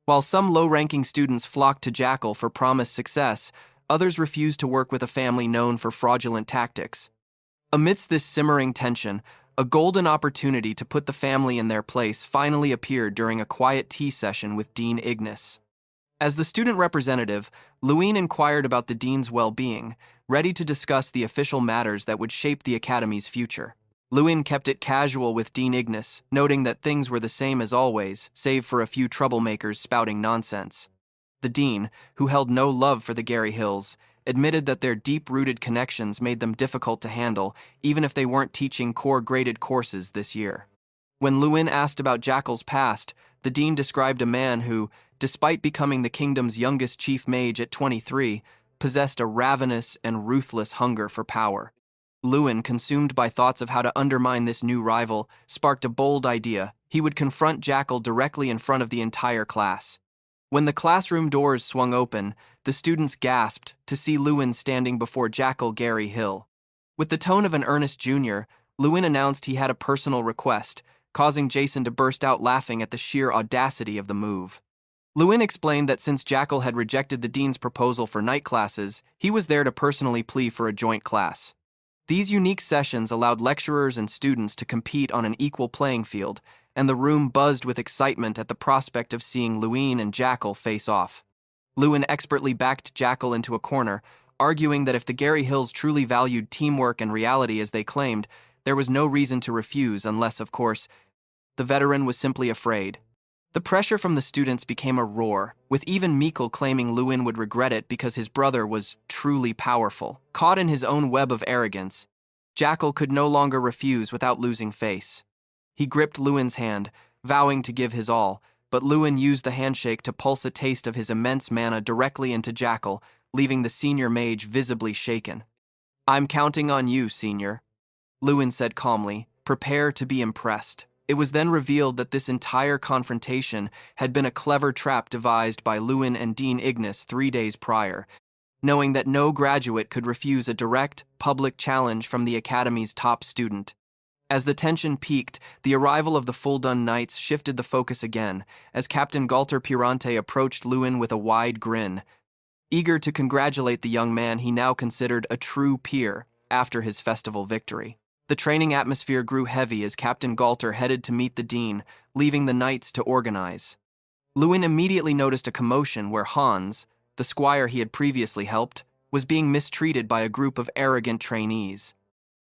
While some low-ranking students flocked to Jackal for promised success, others refused to work with a family known for fraudulent tactics. Amidst this simmering tension, a golden opportunity to put the family in their place finally appeared during a quiet tea session with Dean Ignis. As the student representative, Lewin inquired about the dean's well-being, ready to discuss the official matters that would shape the academy's future. Lewin kept it casual with Dean Ignis, noting that things were the same as always, save for a few troublemakers spouting nonsense. The dean, who held no love for the Gary Hills, admitted that their deep-rooted connections made them difficult to handle, even if they weren't teaching core-graded courses this year. When Lewin asked about Jackal's past, the dean described a man who, despite becoming the kingdom's youngest chief mage at 23, possessed a ravenous and ruthless hunger for power. Lewin, consumed by thoughts of how to undermine this new rival, sparked a bold idea. He would confront Jackal directly in front of the entire class. When the classroom doors swung open, the students gasped to see Lewin standing before Jackal Gary Hill. With the tone of an earnest junior, Lewin announced he had a personal request, causing Jason to burst out laughing at the sheer audacity of the move. Lewin explained that since Jackal had rejected the dean's proposal for night classes, he was there to personally plea for a joint class. These unique sessions allowed lecturers and students to compete on an equal playing field, and the room buzzed with excitement at the prospect of seeing Lewin and Jackal face off. Lewin expertly backed Jackal into a corner, arguing that if the Gary Hills truly valued teamwork and reality as they claimed, there was no reason to refuse unless, of course, the veteran was simply afraid. The pressure from the students became a roar, with even Mikel claiming Lewin would regret it because his brother was truly powerful. Caught in his own web of arrogance, Jackal could no longer refuse without losing face. He gripped Lewin's hand, vowing to give his all, but Lewin used the handshake to pulse a taste of his immense mana directly into Jackal, leaving the senior mage visibly shaken. "I'm counting on you, senior," Lewin said calmly. "Prepare to be impressed." It was then revealed that this entire confrontation had been a clever trap devised by Lewin and Dean Ignis 3 days prior, knowing that no graduate could refuse a direct, public challenge from the academy's top student. As the tension peaked, the arrival of the full-done knights shifted the focus again, as Captain Galter Pirante approached Lewin with a wide grin. Eager to congratulate the young man he now considered a true peer after his festival victory. The training atmosphere grew heavy as Captain Galter headed to meet the dean, leaving the knights to organize. Lewin immediately noticed a commotion where Hans, the squire he had previously helped, was being mistreated by a group of arrogant trainees.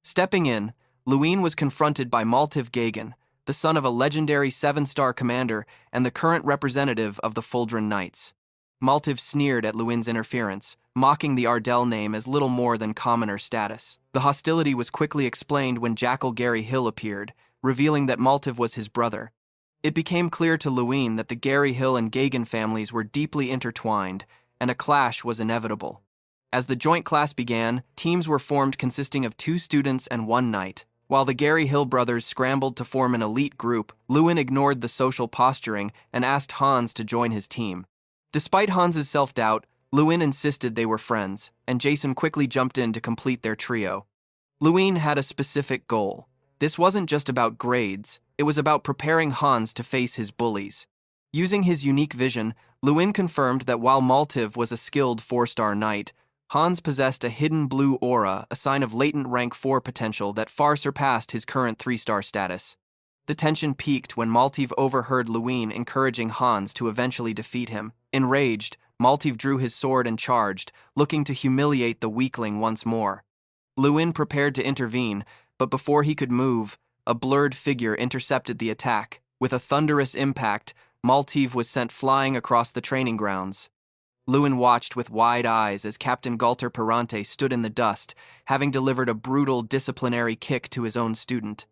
Stepping in, Lewin was confronted by Maltiv Gagan, the son of a legendary 7-star commander and the current representative of the Fuldran Knights. Maltiv sneered at Lewin's interference, mocking the Ardell name as little more than commoner status. The hostility was quickly explained when Jackal Gary Hill appeared, revealing that Maltiv was his brother. It became clear to Lewin that the Gary Hill and Gagan families were deeply intertwined, and a clash was inevitable. As the joint class began, teams were formed consisting of 2 students and 1 knight. While the Gary Hill brothers scrambled to form an elite group, Lewin ignored the social posturing and asked Hans to join his team. Despite Hans's self-doubt, Lewin insisted they were friends, and Jason quickly jumped in to complete their trio. Lewin had a specific goal. This wasn't just about grades, it was about preparing Hans to face his bullies. Using his unique vision, Lewin confirmed that while Maltiv was a skilled 4-star knight, Hans possessed a hidden blue aura, a sign of latent rank 4 potential that far surpassed his current 3-star status. The tension peaked when Maltiv overheard Lewin encouraging Hans to eventually defeat him. Enraged, Maltiv drew his sword and charged, looking to humiliate the weakling once more. Lewin prepared to intervene, but before he could move, a blurred figure intercepted the attack. With a thunderous impact, Maltiv was sent flying across the training grounds. Lewin watched with wide eyes as Captain Galter Pirante stood in the dust, having delivered a brutal disciplinary kick to his own student.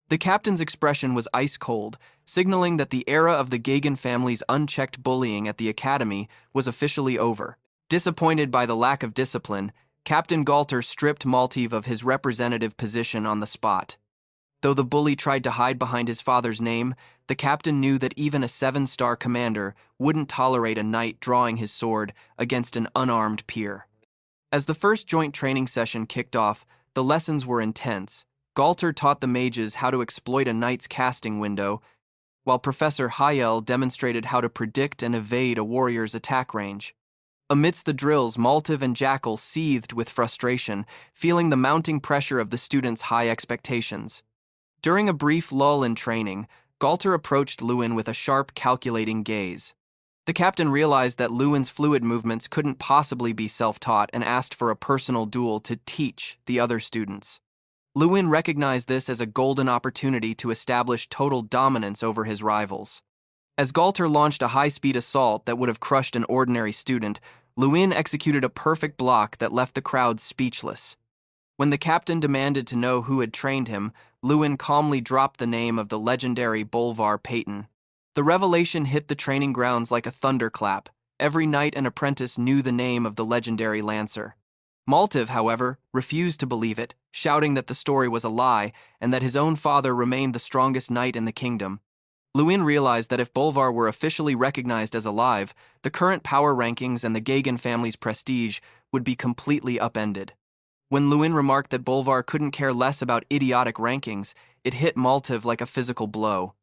The captain's expression was ice-cold, signaling that the era of the Gagan family's unchecked bullying at the academy was officially over. Disappointed by the lack of discipline, Captain Galter stripped Maltiv of his representative position on the spot. Though the bully tried to hide behind his father's name, the captain knew that even a 7-star commander wouldn't tolerate a knight drawing his sword against an unarmed peer. As the first joint training session kicked off, the lessons were intense. Galter taught the mages how to exploit a knight's casting window, while Professor Hayel demonstrated how to predict and evade a warrior's attack range. Amidst the drills, Maltiv and Jackal seethed with frustration, feeling the mounting pressure of the students' high expectations. During a brief lull in training, Galter approached Lewin with a sharp, calculating gaze. The captain realized that Lewin's fluid movements couldn't possibly be self-taught and asked for a personal duel to teach the other students. Lewin recognized this as a golden opportunity to establish total dominance over his rivals. As Galter launched a high-speed assault that would have crushed an ordinary student, Lewin executed a perfect block that left the crowd speechless. When the captain demanded to know who had trained him, Lewin calmly dropped the name of the legendary Bolvar Payton. The revelation hit the training grounds like a thunderclap. Every knight and apprentice knew the name of the legendary lancer. Maltiv, however, refused to believe it, shouting that the story was a lie and that his own father remained the strongest knight in the kingdom. Lewin realized that if Bolvar were officially recognized as alive, the current power rankings and the Gagan family's prestige would be completely upended. When Lewin remarked that Bolvar couldn't care less about idiotic rankings, it hit Maltiv like a physical blow.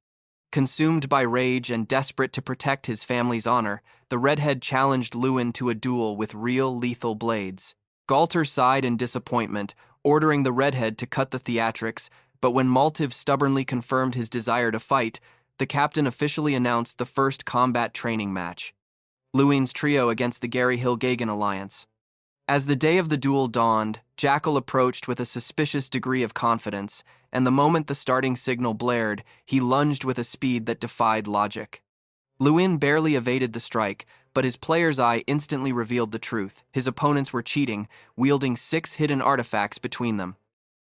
Consumed by rage and desperate to protect his family's honor, the redhead challenged Lewin to a duel with real lethal blades. Galter sighed in disappointment, ordering the redhead to cut the theatrics, but when Maltiv stubbornly confirmed his desire to fight, the captain officially announced the first combat training match. Lewin's trio against the Gary Hill-Gagan alliance. As the day of the duel dawned, Jackal approached with a suspicious degree of confidence, and the moment the starting signal blared, he lunged with a speed that defied logic. Lewin barely evaded the strike, but his player's eye instantly revealed the truth. His opponents were cheating, wielding 6 hidden artifacts between them.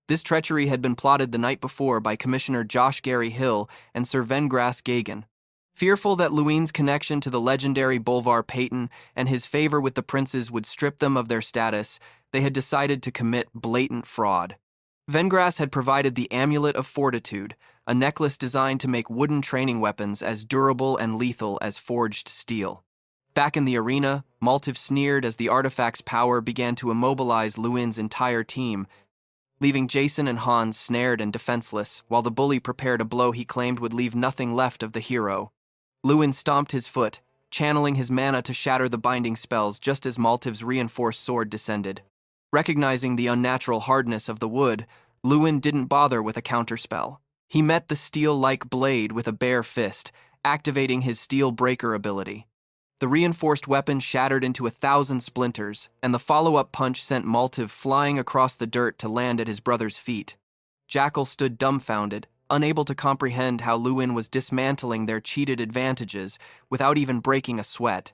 This treachery had been plotted the night before by Commissioner Josh Gary Hill and Sir Vengras Gagan. Fearful that Lewin's connection to the legendary Bolvar Payton and his favor with the princes would strip them of their status, they had decided to commit blatant fraud. Vengras had provided the Amulet of Fortitude, a necklace designed to make wooden training weapons as durable and lethal as forged steel. Back in the arena, Maltiv sneered as the artifact's power began to immobilize Lewin's entire team. leaving Jason and Hans snared and defenseless, while the bully prepared a blow he claimed would leave nothing left of the hero. Lewin stomped his foot, channeling his mana to shatter the binding spells just as Maltiv's reinforced sword descended. Recognizing the unnatural hardness of the wood, Lewin didn't bother with a counterspell. He met the steel-like blade with a bare fist, activating his Steel Breaker ability. The reinforced weapon shattered into 1,000 splinters, and the follow-up punch sent Maltiv flying across the dirt to land at his brother's feet. Jackal stood dumbfounded, unable to comprehend how Lewin was dismantling their cheated advantages without even breaking a sweat.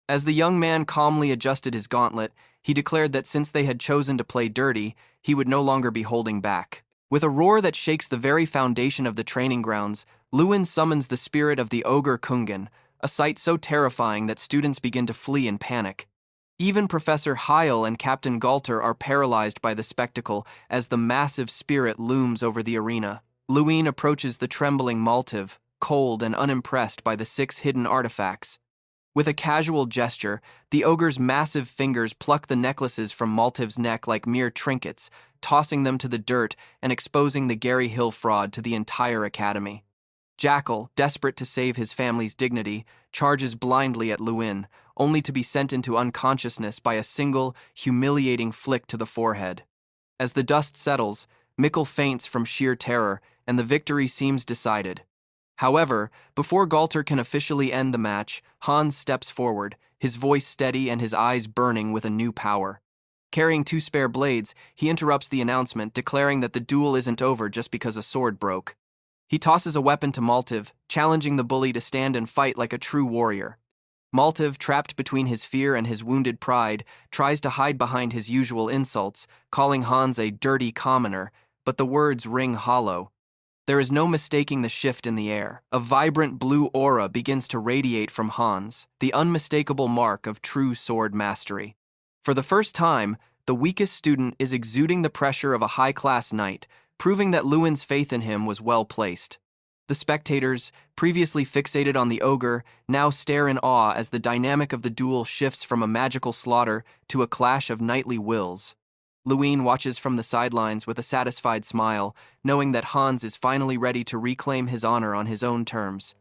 As the young man calmly adjusted his gauntlet, he declared that since they had chosen to play dirty, he would no longer be holding back. With a roar that shakes the very foundation of the training grounds, Lewin summons the spirit of the Ogre Kungan, a sight so terrifying that students begin to flee in panic. Even Professor Heil and Captain Galter are paralyzed by the spectacle as the massive spirit looms over the arena. Lewin approaches the trembling Maltiv, cold and unimpressed by the 6 hidden artifacts. With a casual gesture, the ogre's massive fingers pluck the necklaces from Maltiv's neck like mere trinkets, tossing them to the dirt and exposing the Gary Hill fraud to the entire academy. Jackal, desperate to save his family's dignity, charges blindly at Lewin, only to be sent into unconsciousness by a single, humiliating flick to the forehead. As the dust settles, Mikel faints from sheer terror, and the victory seems decided. However, before Galter can officially end the match, Hans steps forward, his voice steady and his eyes burning with a new power. Carrying 2 spare blades, he interrupts the announcement, declaring that the duel isn't over just because a sword broke. He tosses a weapon to Maltiv, challenging the bully to stand and fight like a true warrior. Maltiv, trapped between his fear and his wounded pride, tries to hide behind his usual insults, calling Hans a dirty commoner, but the words ring hollow. There is no mistaking the shift in the air. A vibrant blue aura begins to radiate from Hans, the unmistakable mark of true sword mastery. For the first time, the weakest student is exuding the pressure of a high-class knight, proving that Lewin's faith in him was well placed. The spectators, previously fixated on the ogre, now stare in awe as the dynamic of the duel shifts from a magical slaughter to a clash of knightly wills. Lewin watches from the sidelines with a satisfied smile, knowing that Hans is finally ready to reclaim his honor on his own terms.